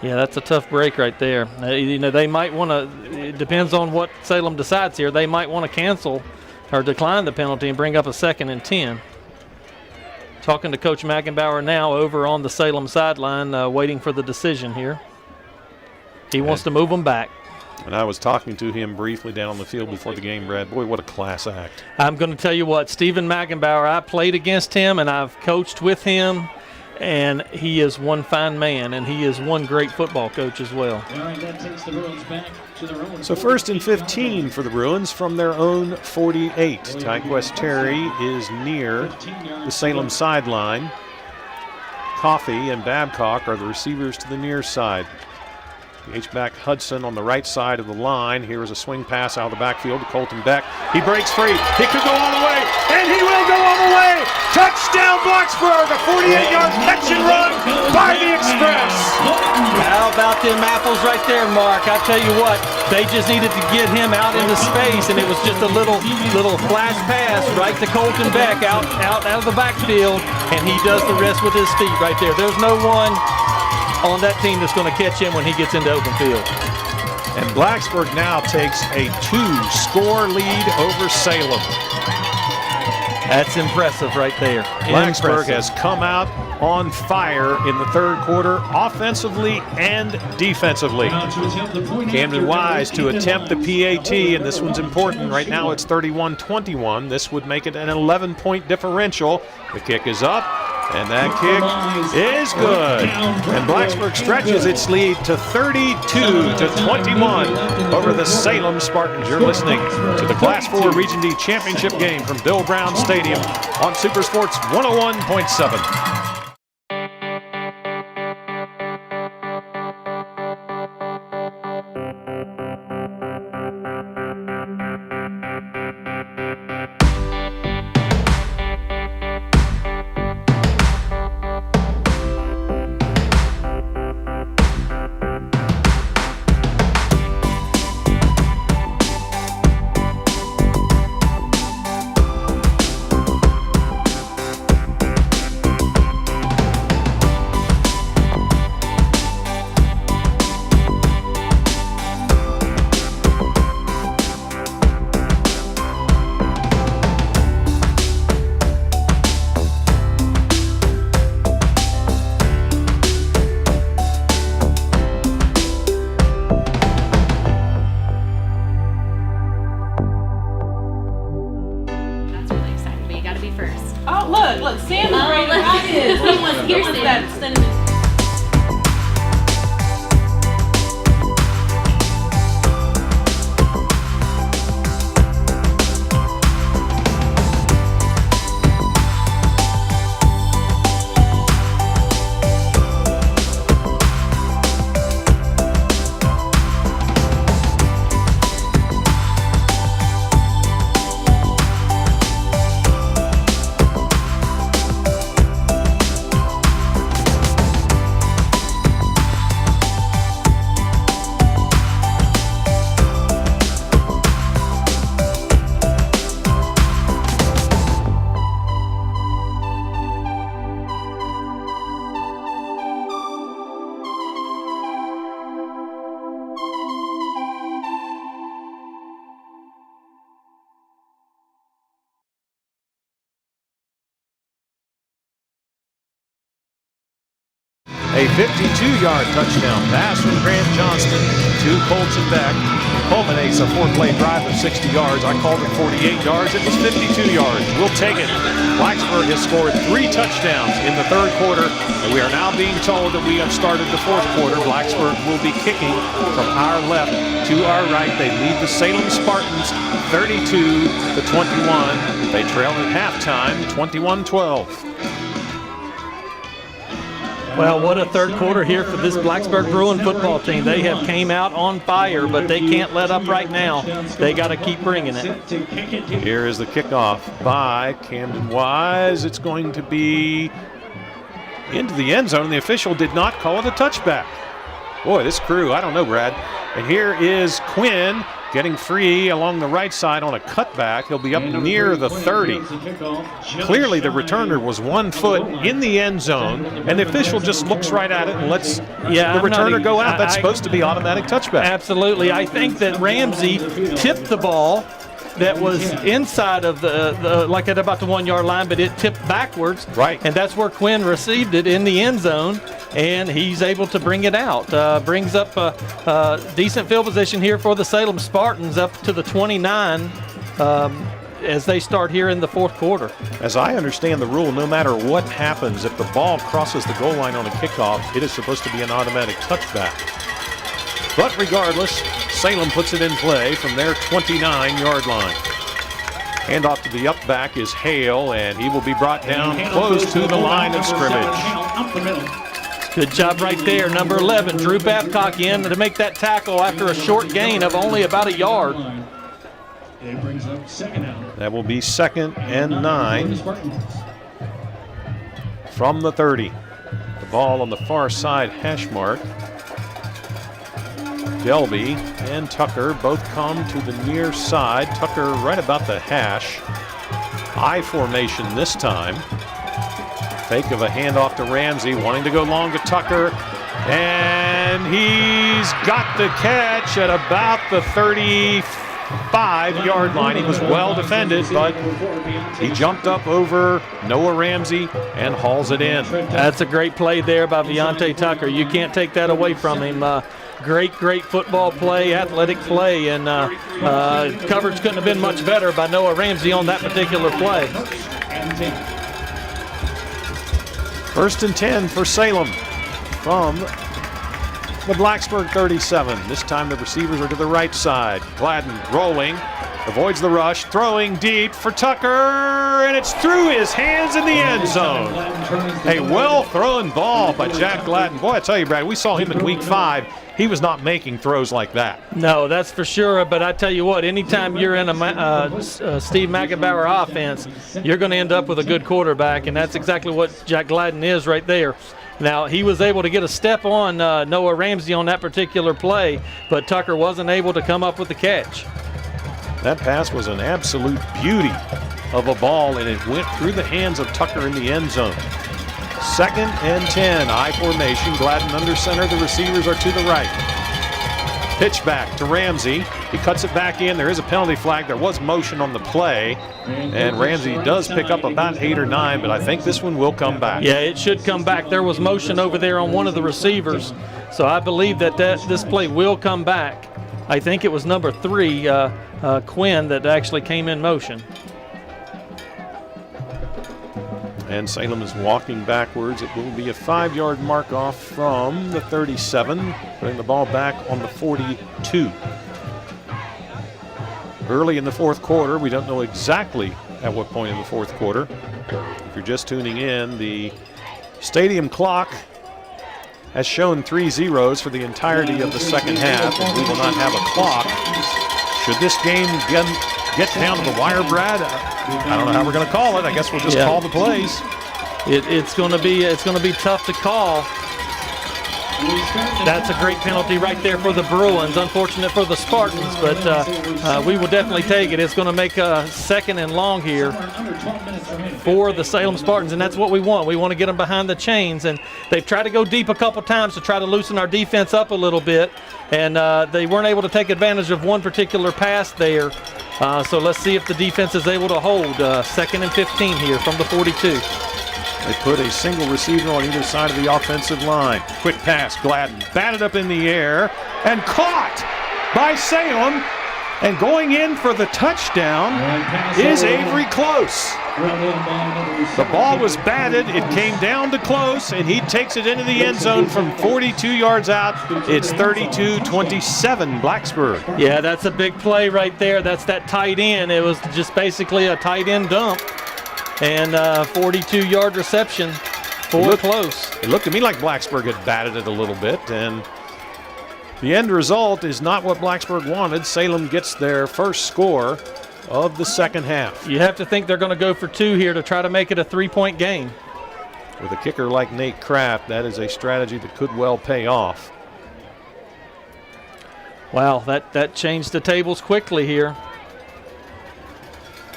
Yeah, that's a tough break right there. You know, they might want to, it depends on what Salem decides here, they might want to cancel or decline the penalty and bring up a 2nd and 10. Talking to Coach Mackenbauer now over on the Salem sideline, waiting for the decision here. He wants to move them back. And I was talking to him briefly down on the field before the game, Brad. Boy, what a class act. I'm going to tell you what, Stephen Mackenbauer, I played against him and I've coached with him. And he is one fine man, and he is one great football coach as well. So 1st and 15 for the Bruins from their own 48. Tyquest Terry is near the Salem sideline. Coffey and Babcock are the receivers to the near side. The H-back Hudson on the right side of the line. Here is a swing pass out of the backfield to Colton Beck. He breaks free. He could go all the way, and he will go all the way. Touchdown Blacksburg, a 48-yard catch and run by the Express. How about them apples right there, Mark? I tell you what, they just needed to get him out into space, and it was just a little flash pass right to Colton Beck out of the backfield, and he does the rest with his feet right there. There's no one on that team that's going to catch him when he gets into open field. And Blacksburg now takes a 2-score lead over Salem. That's impressive right there. Blacksburg has come out on fire in the 3rd quarter, offensively and defensively. Camden Wise to attempt the PAT, and this one's important. Right now it's 31-21. This would make it an 11-point differential. The kick is up, and that kick is good. And Blacksburg stretches its lead to 32-21 over the Salem Spartans. You're listening to the Class 4 Region D Championship game from Bill Brown Stadium on Super Sports 101.7. Oh, look, Sam is ready to rock this. He wants to hear that. A 52-yard touchdown pass from Grant Johnston to Colton Beck culminates a four-play drive of 60 yards. I called it 48 yards. It was 52 yards. We'll take it. Blacksburg has scored 3 touchdowns in the third quarter, and we are now being told that we have started the fourth quarter. Blacksburg will be kicking from our left to our right. They lead the Salem Spartans 32-21. They trail at halftime 21-12. Well, what a third quarter here for this Blacksburg Bruin football team. They have came out on fire, but they can't let up right now. They got to keep bringing it. Here is the kickoff by Camden Wise. It's going to be into the end zone. The official did not call it a touchback. Boy, this crew, I don't know, Brad. And here is Quinn getting free along the right side on a cutback. He'll be up near the 30. Clearly the returner was 1 foot in the end zone, and the official just looks right at it and lets the returner go out. That's supposed to be automatic touchback. Absolutely. I think that Ramsey tipped the ball that was inside of the like at about the 1 yard line, but it tipped backwards. Right. And that's where Quinn received it in the end zone, and he's able to bring it out. Brings up a decent field position here for the Salem Spartans up to the 29 as they start here in the fourth quarter. As I understand the rule, no matter what happens, if the ball crosses the goal line on a kickoff, it is supposed to be an automatic touchback. But regardless, Salem puts it in play from their 29-yard line. Handoff to the up back is Hale, and he will be brought down close to the line of scrimmage. Good job right there. Number 11, Drew Babcock in to make that tackle after a short gain of only about a yard. That will be 2nd and 9 from the 30. The ball on the far side hash mark. Delby and Tucker both come to the near side. Tucker right about the hash. I formation this time. Fake of a handoff to Ramsey, wanting to go long to Tucker. And he's got the catch at about the 35-yard line. He was well defended, but he jumped up over Noah Ramsey and hauls it in. That's a great play there by Viante Tucker. You can't take that away from him. Great football play, athletic play, and coverage couldn't have been much better by Noah Ramsey on that particular play. 1st and 10 for Salem from the Blacksburg 37. This time the receivers are to the right side. Gladden rolling, avoids the rush, throwing deep for Tucker, and it's through his hands in the end zone. A well-thrown ball by Jack Gladden. Boy, I tell you, Brad, we saw him in week 5. He was not making throws like that. No, that's for sure. But I tell you what, anytime you're in a Steve Mackenbauer offense, you're going to end up with a good quarterback, and that's exactly what Jack Gladden is right there. Now, he was able to get a step on Noah Ramsey on that particular play, but Tucker wasn't able to come up with the catch. That pass was an absolute beauty of a ball, and it went through the hands of Tucker in the end zone. 2nd and 10, I formation. Gladden under center. The receivers are to the right. Pitch back to Ramsey. He cuts it back in. There is a penalty flag. There was motion on the play, and Ramsey does pick up about 8 or 9, but I think this one will come back. Yeah, it should come back. There was motion over there on one of the receivers, so I believe that this play will come back. I think it was number 3, Quinn, that actually came in motion. And Salem is walking backwards. It will be a 5-yard mark off from the 37, putting the ball back on the 42. Early in the fourth quarter, we don't know exactly at what point in the fourth quarter. If you're just tuning in, the stadium clock has shown 3 zeros for the entirety of the second half, and we will not have a clock. Should this game get down to the wire, Brad? I don't know how we're going to call it. I guess we'll just call the plays. It's going to be tough to call. That's a great penalty right there for the Bruins. Unfortunate for the Spartans, but we will definitely take it. It's going to make a 2nd and long here for the Salem Spartans, and that's what we want. We want to get them behind the chains, and they've tried to go deep a couple times to try to loosen our defense up a little bit, and they weren't able to take advantage of one particular pass there. So let's see if the defense is able to hold 2nd and 15 here from the 42. They put a single receiver on either side of the offensive line. Quick pass, Gladden batted up in the air and caught by Salem. And going in for the touchdown is Avery Close. The ball was batted, it came down to Close, and he takes it into the end zone from 42 yards out. It's 32-27 Blacksburg. Yeah, that's a big play right there. That's that tight end. It was just basically a tight end dump. And 42-yard reception for Close. It looked to me like Blacksburg had batted it a little bit, and the end result is not what Blacksburg wanted. Salem gets their first score of the second half. You have to think they're going to go for 2 here to try to make it a 3-point game. With a kicker like Nate Kraft, that is a strategy that could well pay off. Wow, that changed the tables quickly here.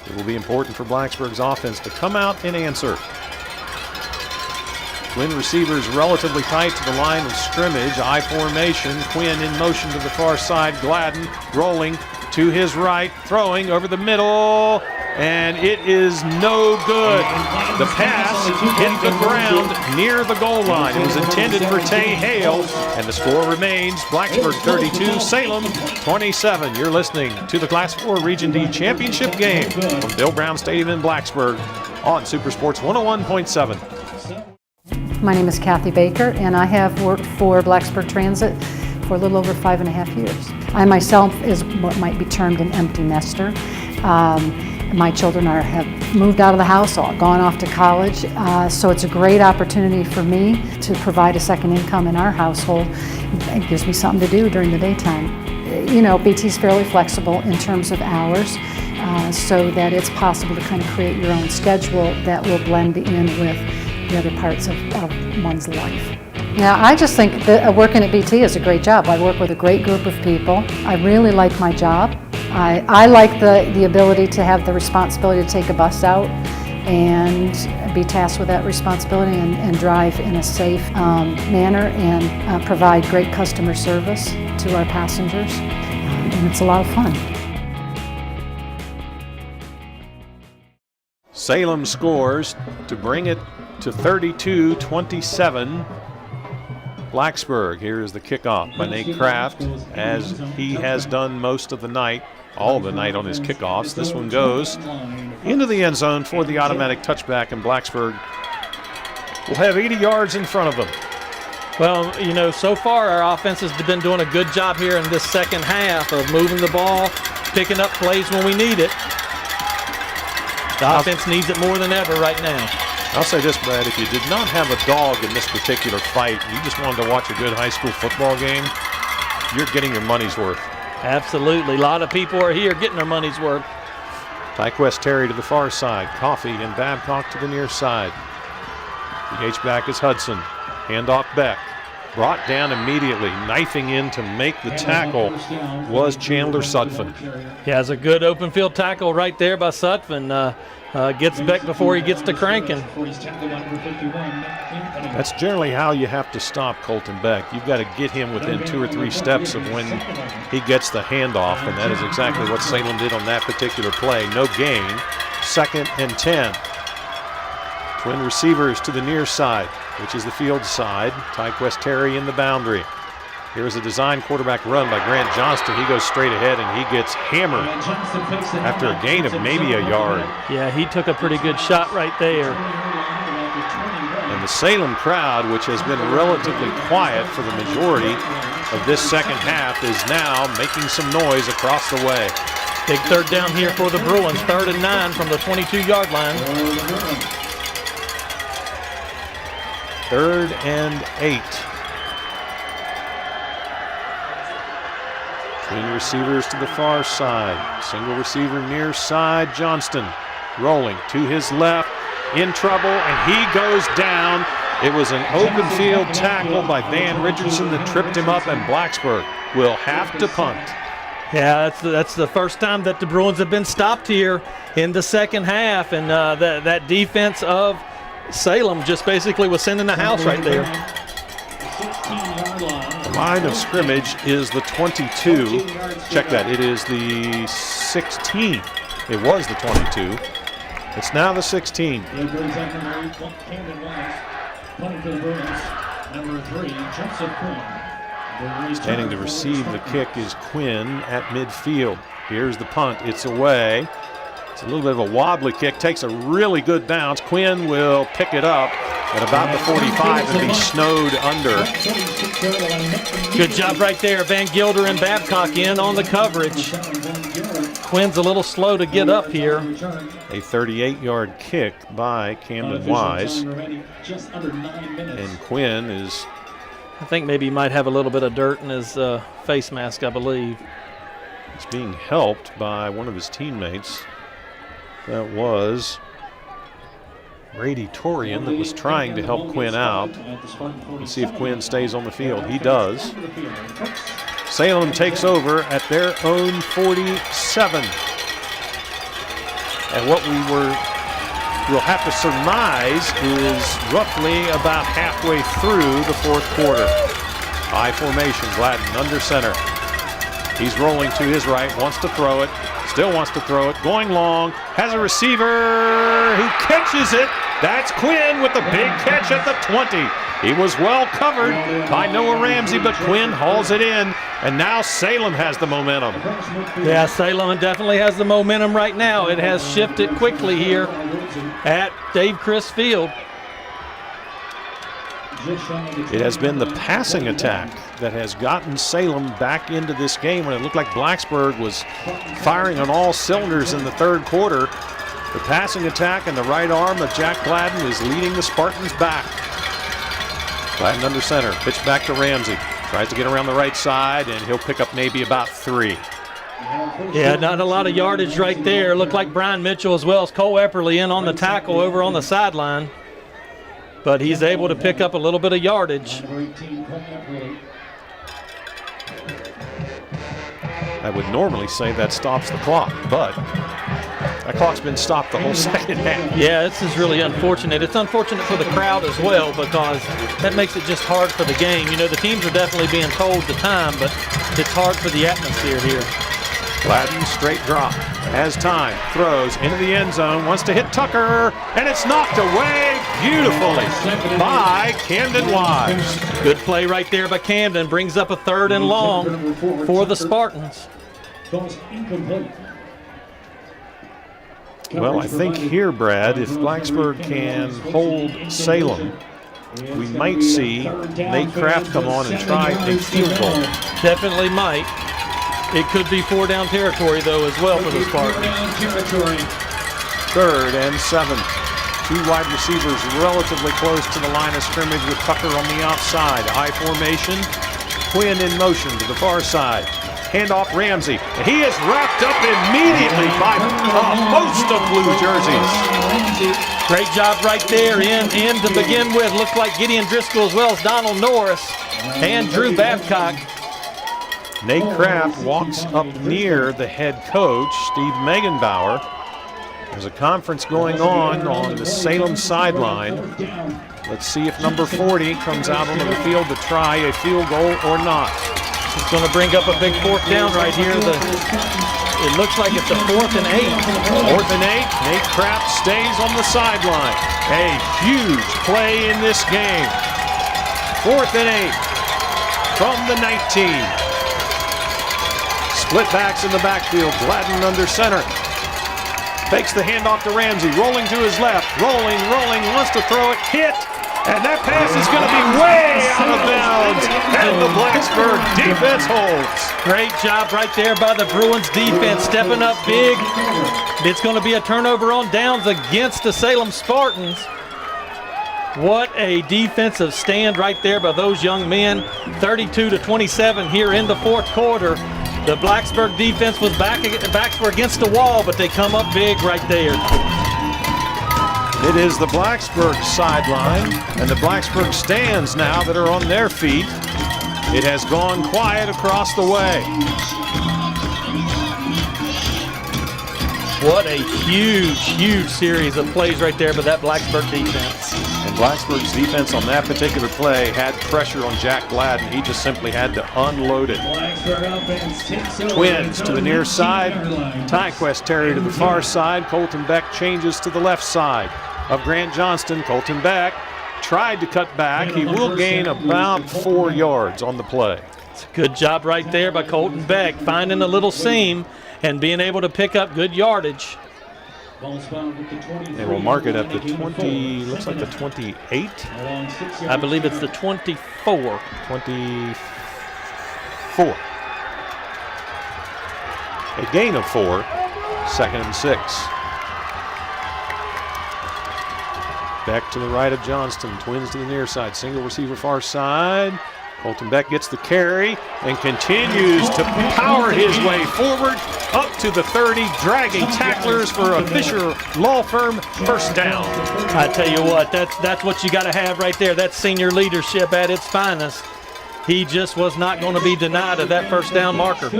It will be important for Blacksburg's offense to come out and answer. Twin receivers relatively tight to the line of scrimmage. I formation. Quinn in motion to the far side. Gladden rolling to his right, throwing over the middle, and it is no good. The pass hit the ground near the goal line. It was intended for Tay Hale, and the score remains Blacksburg 32, Salem 27. You're listening to the Class 4 Region D Championship game from Bill Brown Stadium in Blacksburg on Super Sports 101.7. My name is Kathy Baker, and I have worked for Blacksburg Transit for a little over 5.5 years. I myself is what might be termed an empty nester. My children have moved out of the house, gone off to college, so it's a great opportunity for me to provide a second income in our household. It gives me something to do during the daytime. You know, BT is fairly flexible in terms of hours, so that it's possible to kind of create your own schedule that will blend in with the other parts of one's life. Yeah, I just think that working at BT is a great job. I work with a great group of people. I really like my job. I like the ability to have the responsibility to take a bus out and be tasked with that responsibility and drive in a safe manner and provide great customer service to our passengers. And it's a lot of fun. Salem scores to bring it to 32-27. Blacksburg. Here is the kickoff by Nate Kraft, as he has done most of the night, all of the night on his kickoffs. This one goes into the end zone for the automatic touchback, and Blacksburg will have 80 yards in front of them. Well, you know, so far our offense has been doing a good job here in this second half of moving the ball, picking up plays when we need it. The offense needs it more than ever right now. I'll say this, Brad, if you did not have a dog in this particular fight, you just wanted to watch a good high school football game, you're getting your money's worth. Absolutely. A lot of people are here getting their money's worth. Tyquest Terry to the far side. Coffey and Babcock to the near side. The H-back is Hudson. Handoff Beck. Brought down immediately. Knifing in to make the tackle was Chandler Sutphin. He has a good open field tackle right there by Sutphin. Gets Beck before he gets to cranking. That's generally how you have to stop Colton Beck. You've got to get him within 2 or 3 steps of when he gets the handoff, and that is exactly what Salem did on that particular play. No gain. 2nd and 10. Twin receivers to the near side, which is the field side. Tyquest Terry in the boundary. Here's a design quarterback run by Grant Johnston. He goes straight ahead and he gets hammered after a gain of maybe a yard. Yeah, he took a pretty good shot right there. And the Salem crowd, which has been relatively quiet for the majority of this second half, is now making some noise across the way. Big third down here for the Bruins. 3rd and 9 from the 22-yard line. 3rd and 8. Twin receivers to the far side. Single receiver near side. Johnston rolling to his left. In trouble, and he goes down. It was an open field tackle by Van Richardson that tripped him up, and Blacksburg will have to punt. Yeah, that's the first time that the Bruins have been stopped here in the second half, and that defense of Salem just basically was sending the house right there. The line of scrimmage is the 22. Check that. It is the 16. It was the 22. It's now the 16. Standing to receive the kick is Quinn at midfield. Here's the punt. It's away. It's a little bit of a wobbly kick. Takes a really good bounce. Quinn will pick it up at about the 45 and be snowed under. Good job right there. Van Gilder and Babcock in on the coverage. Quinn's a little slow to get up here. A 38-yard kick by Camden Wise. And Quinn is... I think maybe he might have a little bit of dirt in his face mask, I believe. He's being helped by one of his teammates. That was Brady Torian that was trying to help Quinn out. Let's see if Quinn stays on the field. He does. Salem takes over at their own 47. And what we'll have to surmise is roughly about halfway through the fourth quarter. High formation, Gladden under center. He's rolling to his right, wants to throw it, still wants to throw it, going long, has a receiver who catches it. That's Quinn with the big catch at the 20. He was well covered by Noah Ramsey, but Quinn hauls it in, and now Salem has the momentum. Yeah, Salem definitely has the momentum right now. It has shifted quickly here at Dave Chris Field. It has been the passing attack that has gotten Salem back into this game when it looked like Blacksburg was firing on all cylinders in the third quarter. The passing attack and the right arm of Jack Gladden is leading the Spartans back. Gladden under center, pitch back to Ramsey. Tries to get around the right side, and he'll pick up maybe about 3. Yeah, not a lot of yardage right there. Looked like Brian Mitchell as well as Cole Epperly in on the tackle over on the sideline. But he's able to pick up a little bit of yardage. I would normally say that stops the clock, but that clock's been stopped the whole second half. Yeah, this is really unfortunate. It's unfortunate for the crowd as well because that makes it just hard for the game. You know, the teams are definitely being told the time, but it's hard for the atmosphere here. Gladden straight drop, has time, throws into the end zone, wants to hit Tucker, and it's knocked away beautifully by Camden Wise. Good play right there by Camden, brings up a 3rd and long for the Spartans. Well, I think here, Brad, if Blacksburg can hold Salem, we might see Nate Kraft come on and try a field goal. Definitely might. It could be 4-down territory, though, as well for the Spartans. 3rd and 7. 2 wide receivers relatively close to the line of scrimmage with Tucker on the outside. I formation. Quinn in motion to the far side. Handoff Ramsey. He is wrapped up immediately by a host of blue jerseys. Great job right there in to begin with. Looks like Gideon Driscoll as well as Donald Norris and Drew Babcock. Nate Kraft walks up near the head coach, Steve Megenbauer. There's a conference going on the Salem sideline. Let's see if number 40 comes out onto the field to try a field goal or not. It's going to bring up a big 4th down right here. It looks like it's a 4th and 8. 4th and 8. Nate Kraft stays on the sideline. A huge play in this game. 4th and 8 from the 19. Split backs in the backfield. Gladden under center. Fakes the handoff to Ramsey. Rolling to his left. Rolling. Wants to throw it. Hit. And that pass is going to be way out of bounds, and the Blacksburg defense holds. Great job right there by the Bruins defense, stepping up big. It's going to be a turnover on downs against the Salem Spartans. What a defensive stand right there by those young men. 32-27 here in the fourth quarter. The Blacksburg defense was backs were against the wall, but they come up big right there. It is the Blacksburg sideline and the Blacksburg stands now that are on their feet. It has gone quiet across the way. What a huge series of plays right there by that Blacksburg defense. And Blacksburg's defense on that particular play had pressure on Jack Gladden. He just simply had to unload it. Twins to the near side. Tyquest Terry to the far side. Colton Beck changes to the left side of Grant Johnston. Colton Beck tried to cut back. He will gain about 4 yards on the play. It's a good job right there by Colton Beck, finding a little seam and being able to pick up good yardage. They will mark it at the 20, looks like the 28. I believe it's the 24. 24. A gain of 4, 2nd and 6. Beck to the right of Johnston, Twins to the near side, single receiver far side. Colton Beck gets the carry and continues to power his way forward up to the 30, dragging tacklers for a Fisher Law Firm first down. I tell you what, that's what you got to have right there. That's senior leadership at its finest. He just was not going to be denied of that first down marker.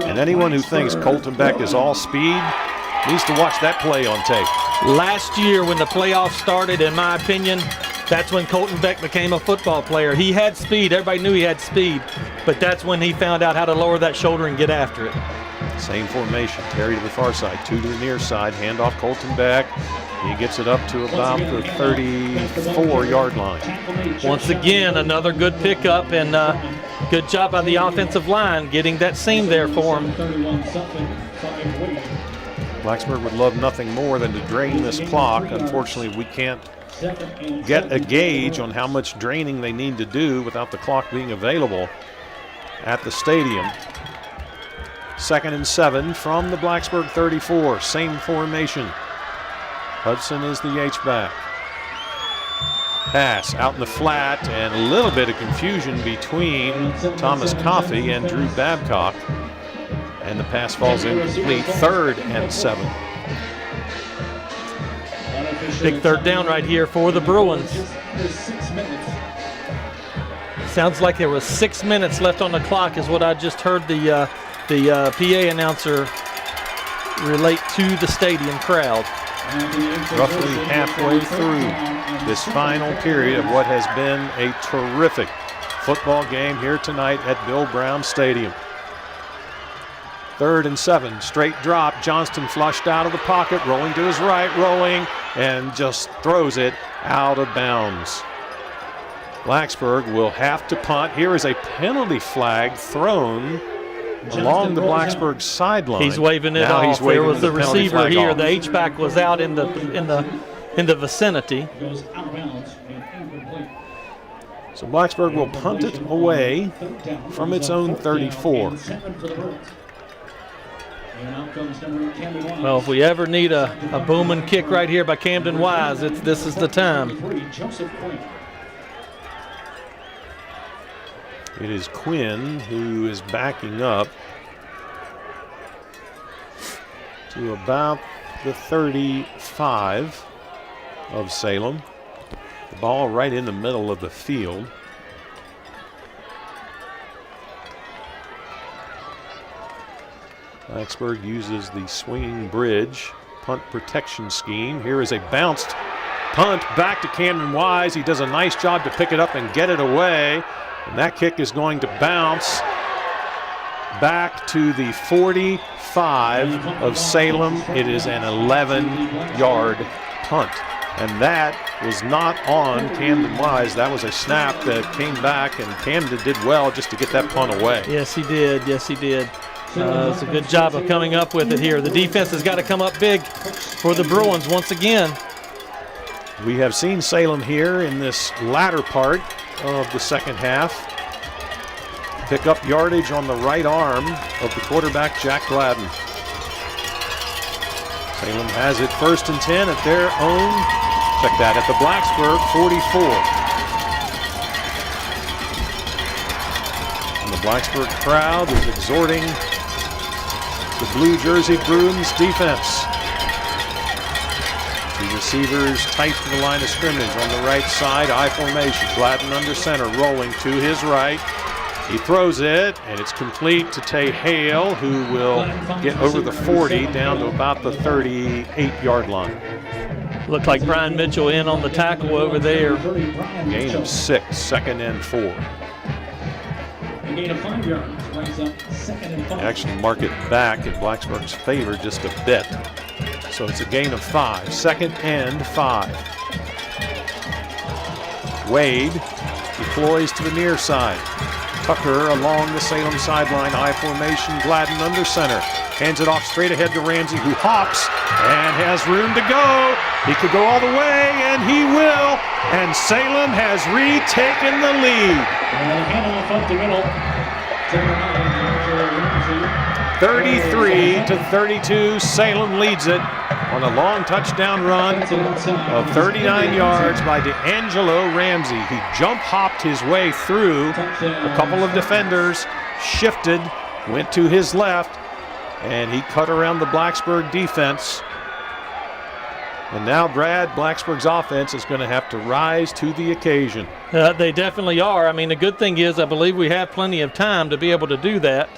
And anyone who thinks Colton Beck is all speed needs to watch that play on tape. Last year when the playoffs started, in my opinion, that's when Colton Beck became a football player. He had speed. Everybody knew he had speed. But that's when he found out how to lower that shoulder and get after it. Same formation. Terry to the far side, 2 to the near side. Handoff Colton Beck. He gets it up to about the 34-yard line. Once again, another good pickup and good job by the offensive line getting that seam there for him. Blacksburg would love nothing more than to drain this clock. Unfortunately, we can't get a gauge on how much draining they need to do without the clock being available at the stadium. 2nd and 7 from the Blacksburg 34. Same formation. Hudson is the H-back. Pass out in the flat and a little bit of confusion between Thomas Coffey and Drew Babcock. And the pass falls incomplete. 3rd and 7. Big third down right here for the Bruins. Sounds like there was 6 minutes left on the clock is what I just heard the PA announcer relate to the stadium crowd. Roughly halfway through this final period of what has been a terrific football game here tonight at Bill Brown Stadium. 3rd and 7, straight drop. Johnston flushed out of the pocket, rolling to his right, rolling, and just throws it out of bounds. Blacksburg will have to punt. Here is a penalty flag thrown along the Blacksburg sideline. He's waving it off. There was the receiver here. The H-back was out in the vicinity. So Blacksburg will punt it away from its own 34. Well, if we ever need a booming kick right here by Camden Wise, this is the time. It is Quinn who is backing up to about the 35 of Salem. The ball right in the middle of the field. Blacksburg uses the swinging bridge punt protection scheme. Here is a bounced punt back to Camden Wise. He does a nice job to pick it up and get it away. And that kick is going to bounce back to the 45 of Salem. It is an 11-yard punt. And that was not on Camden Wise. That was a snap that came back, and Camden did well just to get that punt away. Yes, he did. Yes, he did. It's a good job of coming up with it here. The defense has got to come up big for the Bruins once again. We have seen Salem here in this latter part of the second half pick up yardage on the right arm of the quarterback, Jack Gladden. Salem has it 1st and 10 at their own, check that, at the Blacksburg 44. And the Blacksburg crowd is exhorting the blue jersey Bruins defense. The receivers tight to the line of scrimmage on the right side, I formation. Gladden under center, rolling to his right. He throws it, and it's complete to Tay Hale, who will get over the 40 down to about the 38-yard line. Looked like Brian Mitchell in on the tackle over there. Gain of 6, 2nd and 4. A gain of 5 yards brings up 2nd and 5. Actually mark it back in Blacksburg's favor just a bit. So it's a gain of 5, 2nd and 5. Wade deploys to the near side. Tucker along the Salem sideline, I formation, Gladden under center. Hands it off straight ahead to Ramsey, who hops and has room to go. He could go all the way, and he will. And Salem has retaken the lead. Handoff up the middle. 33-32, Salem leads it on a long touchdown run of 39 yards by D'Angelo Ramsey. He jump hopped his way through a couple of defenders, shifted, went to his left, and he cut around the Blacksburg defense. And now, Brad, Blacksburg's offense is going to have to rise to the occasion. They definitely are. I mean, the good thing is I believe we have plenty of time to be able to do that.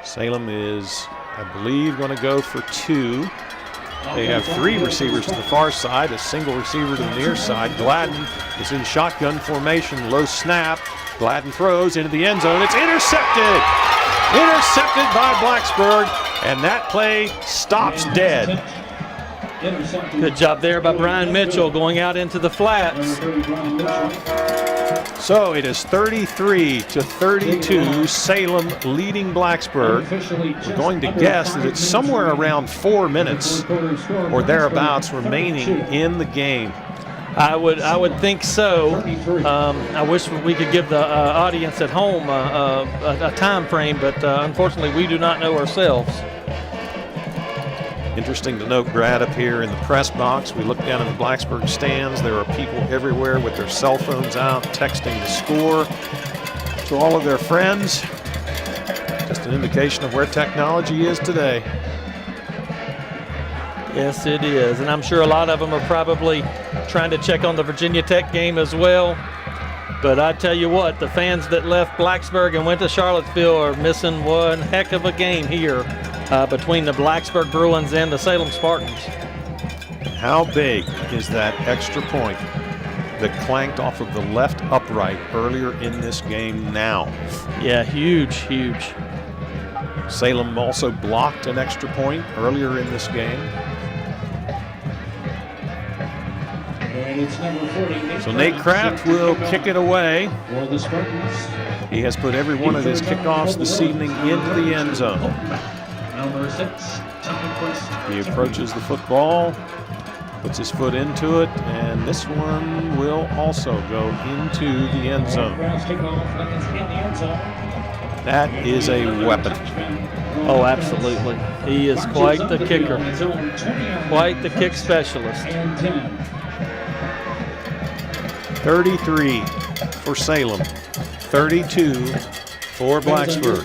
Salem is, I believe, going to go for 2. They have 3 receivers to the far side, a single receiver to the near side. Gladden is in shotgun formation, low snap. Gladden throws into the end zone. It's intercepted! Intercepted by Blacksburg, and that play stops dead. Good job there by Brian Mitchell going out into the flats. So it is 33-32, Salem leading Blacksburg. We're going to guess that it's somewhere around 4 minutes or thereabouts remaining in the game. I would think so. I wish we could give the audience at home a time frame, but unfortunately we do not know ourselves. Interesting to note, Brad, up here in the press box, we look down in the Blacksburg stands. There are people everywhere with their cell phones out, texting the score to all of their friends. Just an indication of where technology is today. Yes, it is. And I'm sure a lot of them are probably trying to check on the Virginia Tech game as well. But I tell you what, the fans that left Blacksburg and went to Charlottesville are missing one heck of a game here between the Blacksburg Bruins and the Salem Spartans. How big is that extra point that clanked off of the left upright earlier in this game now? Yeah, huge, huge. Salem also blocked an extra point earlier in this game. And it's number 40. So Nate Kraft will kick it away. For the Spartans. He has put every one of his kickoffs this evening into the end zone. Number 6, Tommy Quest. He approaches the football, puts his foot into it, and this one will also go into the end zone. That is a weapon. Oh, absolutely. He is quite the kicker. Quite the kick specialist. 33 for Salem, 32 for Blacksburg.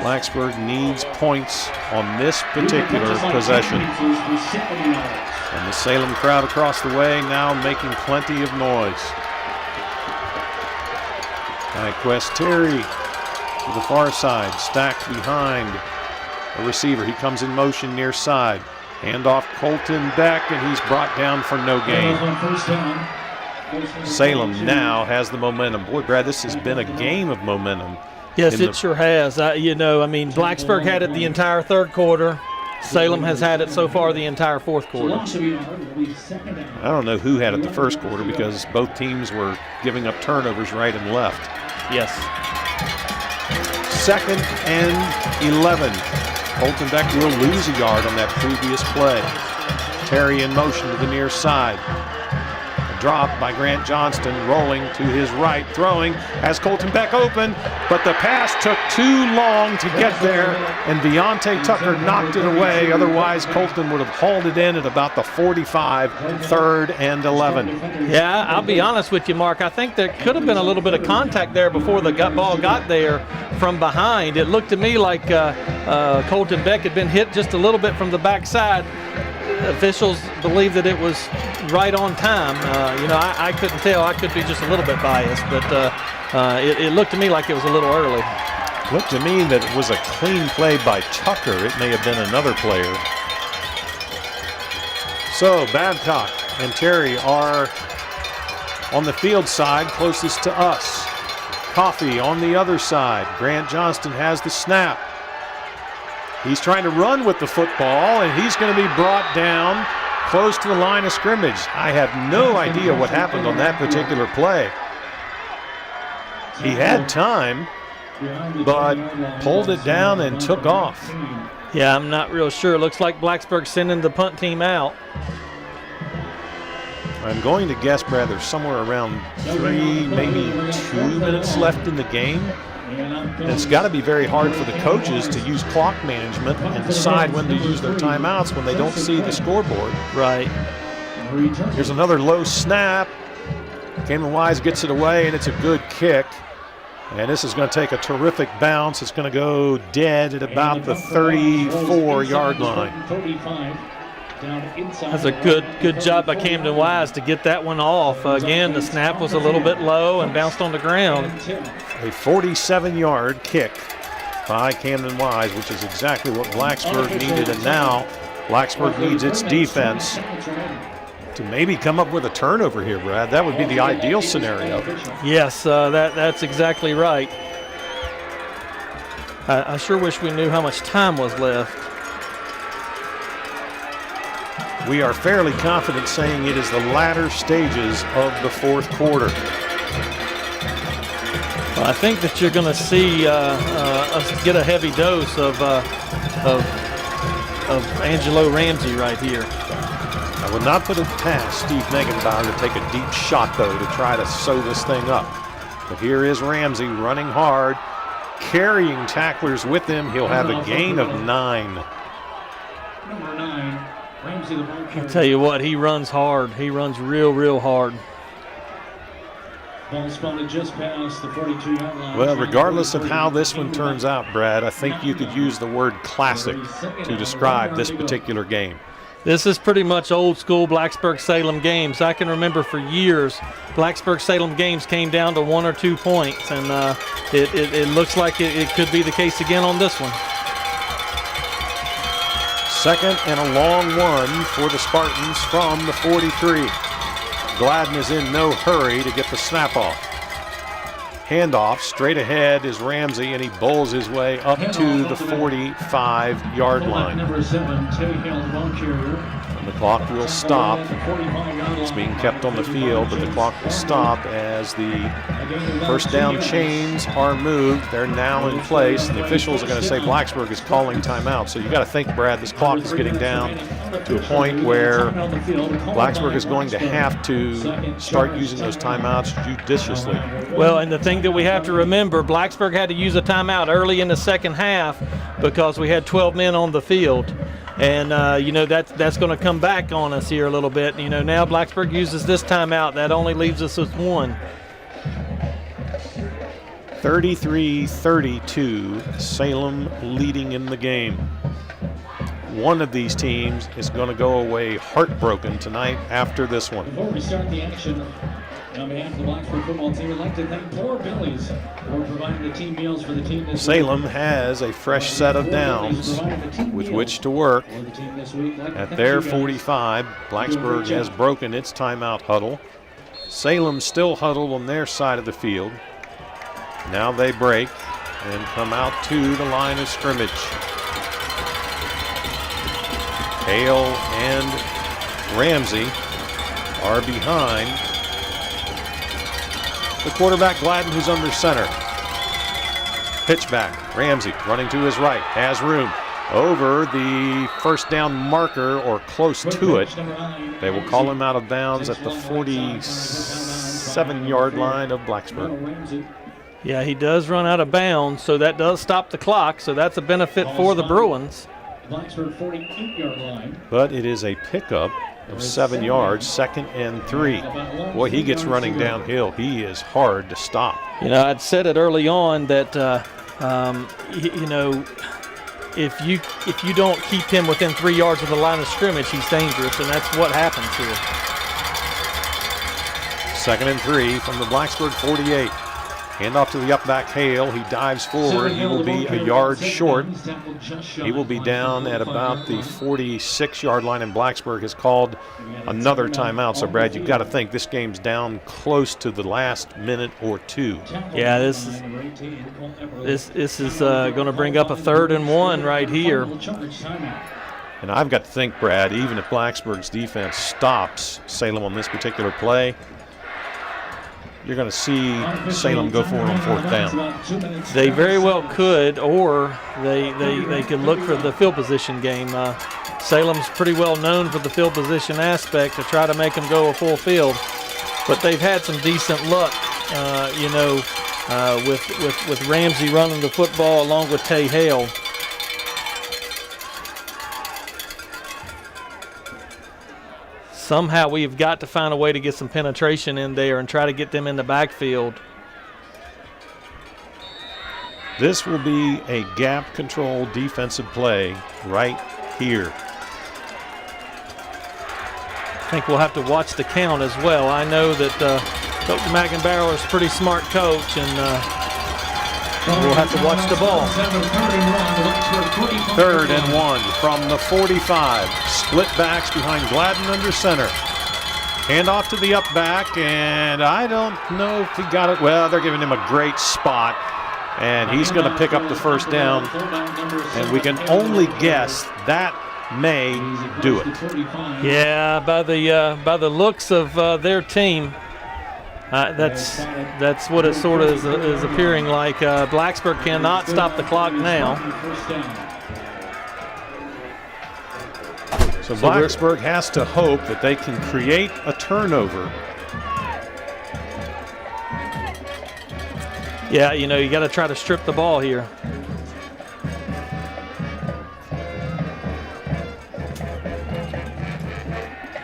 Blacksburg needs points on this particular possession. And the Salem crowd across the way now making plenty of noise. Quest Terry to the far side, stacked behind a receiver. He comes in motion near side. Handoff Colton Beck, and he's brought down for no gain. Salem now has the momentum. Boy, Brad, this has been a game of momentum. Yes, it sure has. Blacksburg had it the entire third quarter. Salem has had it so far the entire fourth quarter. I don't know who had it the first quarter because both teams were giving up turnovers right and left. Yes. 2nd and 11. Colton Beck will lose a yard on that previous play. Terry in motion to the near side. A drop by Grant Johnston, rolling to his right, throwing, has Colton Beck open, but the pass took too long to get there, and Deontay Tucker knocked it away. Otherwise, Colton would have hauled it in at about the 45, 3rd and 11. Yeah, I'll be honest with you, Mark. I think there could have been a little bit of contact there before the ball got there from behind. It looked to me like Colton Beck had been hit just a little bit from the backside. Officials believe that it was right on time. I couldn't tell. I could be just a little bit biased, but it looked to me like it was a little early. Looked to me that it was a clean play by Tucker. It may have been another player. So Babcock and Terry are on the field side closest to us. Coffey on the other side. Grant Johnston has the snap. He's trying to run with the football, and he's going to be brought down close to the line of scrimmage. I have no idea what happened on that particular play. He had time, but pulled it down and took off. Yeah, I'm not real sure. It looks like Blacksburg sending the punt team out. I'm going to guess, Brad, there's somewhere around 3, maybe 2 minutes left in the game. And it's got to be very hard for the coaches to use clock management and decide when to use their timeouts when they don't see the scoreboard. Right. Here's another low snap. Cameron Wise gets it away, and it's a good kick. And this is going to take a terrific bounce. It's going to go dead at about the 34-yard line. That's a good job by Camden Wise to get that one off. Again, the snap was a little bit low and bounced on the ground. A 47-yard kick by Camden Wise, which is exactly what Blacksburg needed. And now Blacksburg needs its defense to maybe come up with a turnover here, Brad. That would be the ideal scenario. Yes, that's exactly right. I sure wish we knew how much time was left. We are fairly confident saying it is the latter stages of the 4th quarter. Well, I think that you're going to see us get a heavy dose of Angelo Ramsey right here. I would not put it past Steve Megenbauer to take a deep shot, though, to try to sew this thing up. But here is Ramsey running hard, carrying tacklers with him. He'll have a gain of 9. Number 9. I'll tell you what, he runs hard. He runs real hard. Ball spotted just past the 42-yard line. Well, regardless of how this one turns out, Brad, I think you could use the word classic to describe this particular game. This is pretty much old school Blacksburg-Salem games. I can remember for years, Blacksburg-Salem games came down to 1 or 2 points, and it looks like it could be the case again on this one. 2nd and a long one for the Spartans from the 43. Gladden is in no hurry to get the snap off. Handoff straight ahead is Ramsey, and he bowls his way up to the 45-yard line. Number 7, Tay Hale, the ball carrier. And the clock will stop. It's being kept on the field, but the clock will stop as the first down chains are moved. They're now in place, and the officials are going to say Blacksburg is calling timeout. So you got to think, Brad, this clock is getting down to a point where Blacksburg is going to have to start using those timeouts judiciously. Well, and the thing that we have to remember, Blacksburg had to use a timeout early in the second half because we had 12 men on the field. And, that's going to come back on us here a little bit. Now Blacksburg uses this timeout. That only leaves us with 1. 33-32, Salem leading in the game. One of these teams is going to go away heartbroken tonight after this one. Before we start the action, on behalf of the Blacksburg football team, I'd like to thank Poor Billy's for providing the team meals for the team this week. Salem has a fresh set of downs with which to work. At their 45, Blacksburg has broken its timeout huddle. Salem still huddled on their side of the field. Now they break and come out to the line of scrimmage. Hale and Ramsey are behind the quarterback, Gladden, who's under center. Pitch back. Ramsey running to his right. Has room. Over the first down marker or close to it. They will call him out of bounds at the 47-yard line of Blacksburg. Yeah, he does run out of bounds, so that does stop the clock, so that's a benefit for the Bruins. Blacksburg 48-yard line. But it is a pickup of 7 yards, 2nd and 3. Boy, he gets running downhill. He is hard to stop. You know, I'd said it early on that, you know, if you don't keep him within 3 yards of the line of scrimmage, he's dangerous, and that's what happens here. 2nd and 3 from the Blacksburg 48. Hand off to the up back Hale. He dives forward. He will be a yard short. He will be down at about the 46-yard line, and Blacksburg has called another timeout. So, Brad, you've got to think this game's down close to the last minute or two. Yeah, this is going to bring up a 3rd and 1 right here. And I've got to think, Brad, even if Blacksburg's defense stops Salem on this particular play, you're going to see Salem go for it on 4th down. They very well could, or they could look for the field position game. Salem's pretty well known for the field position aspect to try to make them go a full field. But they've had some decent luck, you know, with Ramsey running the football along with Tay Hale. Somehow we've got to find a way to get some penetration in there and try to get them in the backfield. This will be a gap control defensive play right here. I think we'll have to watch the count as well. I know that Coach McInbarrow is a pretty smart coach, and we'll have to watch the ball. 3rd and 1 from the 45. Split backs behind Gladden under center. Hand off to the up back, and I don't know if he got it. Well, they're giving him a great spot, and he's going to pick up the 1st down. And we can only guess that may do it. Yeah, by the looks of their team, that's what it sort of is appearing like. Blacksburg cannot stop the clock now. So Blacksburg has to hope that they can create a turnover. Yeah, you know, you got to try to strip the ball here.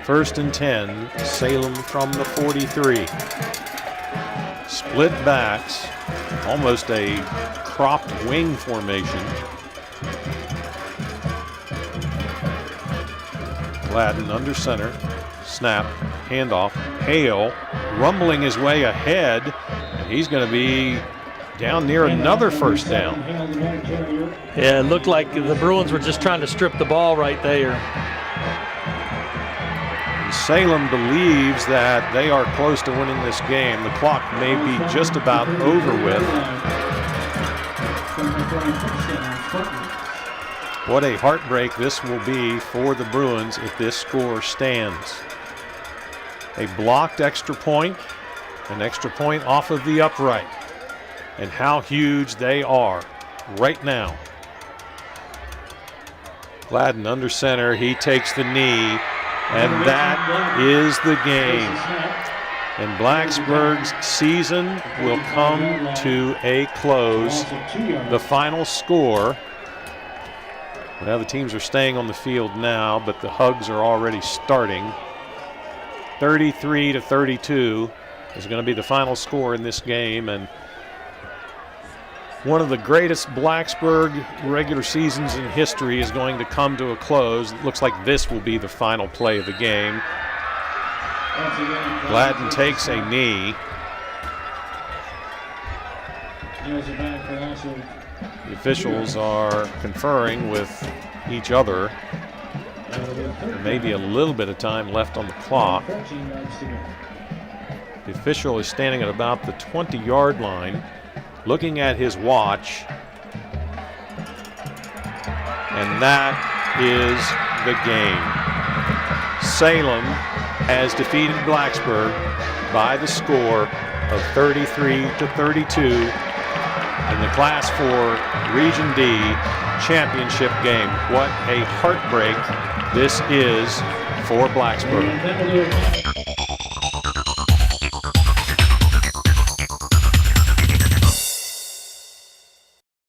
First and 10, Salem from the 43. Split backs, almost a cropped wing formation. Gladden under center, snap, handoff. Hale rumbling his way ahead, and he's going to be down near another 1st down. Yeah, it looked like the Bruins were just trying to strip the ball right there. And Salem believes that they are close to winning this game. The clock may be just about over with. What a heartbreak this will be for the Bruins if this score stands. A blocked extra point, an extra point off of the upright. And how huge they are right now. Gladden under center, he takes the knee, and that is the game. And Blacksburg's season will come to a close. The final score, well, the teams are staying on the field now, but the hugs are already starting. 33-32 is going to be the final score in this game, and one of the greatest Blacksburg regular seasons in history is going to come to a close. It looks like this will be the final play of the game. Gladden takes a knee. The officials are conferring with each other. There may be a little bit of time left on the clock. The official is standing at about the 20-yard line, looking at his watch. And that is the game. Salem has defeated Blacksburg by the score of 33-32 in the Class 4 Region D championship game. What a heartbreak this is for Blacksburg.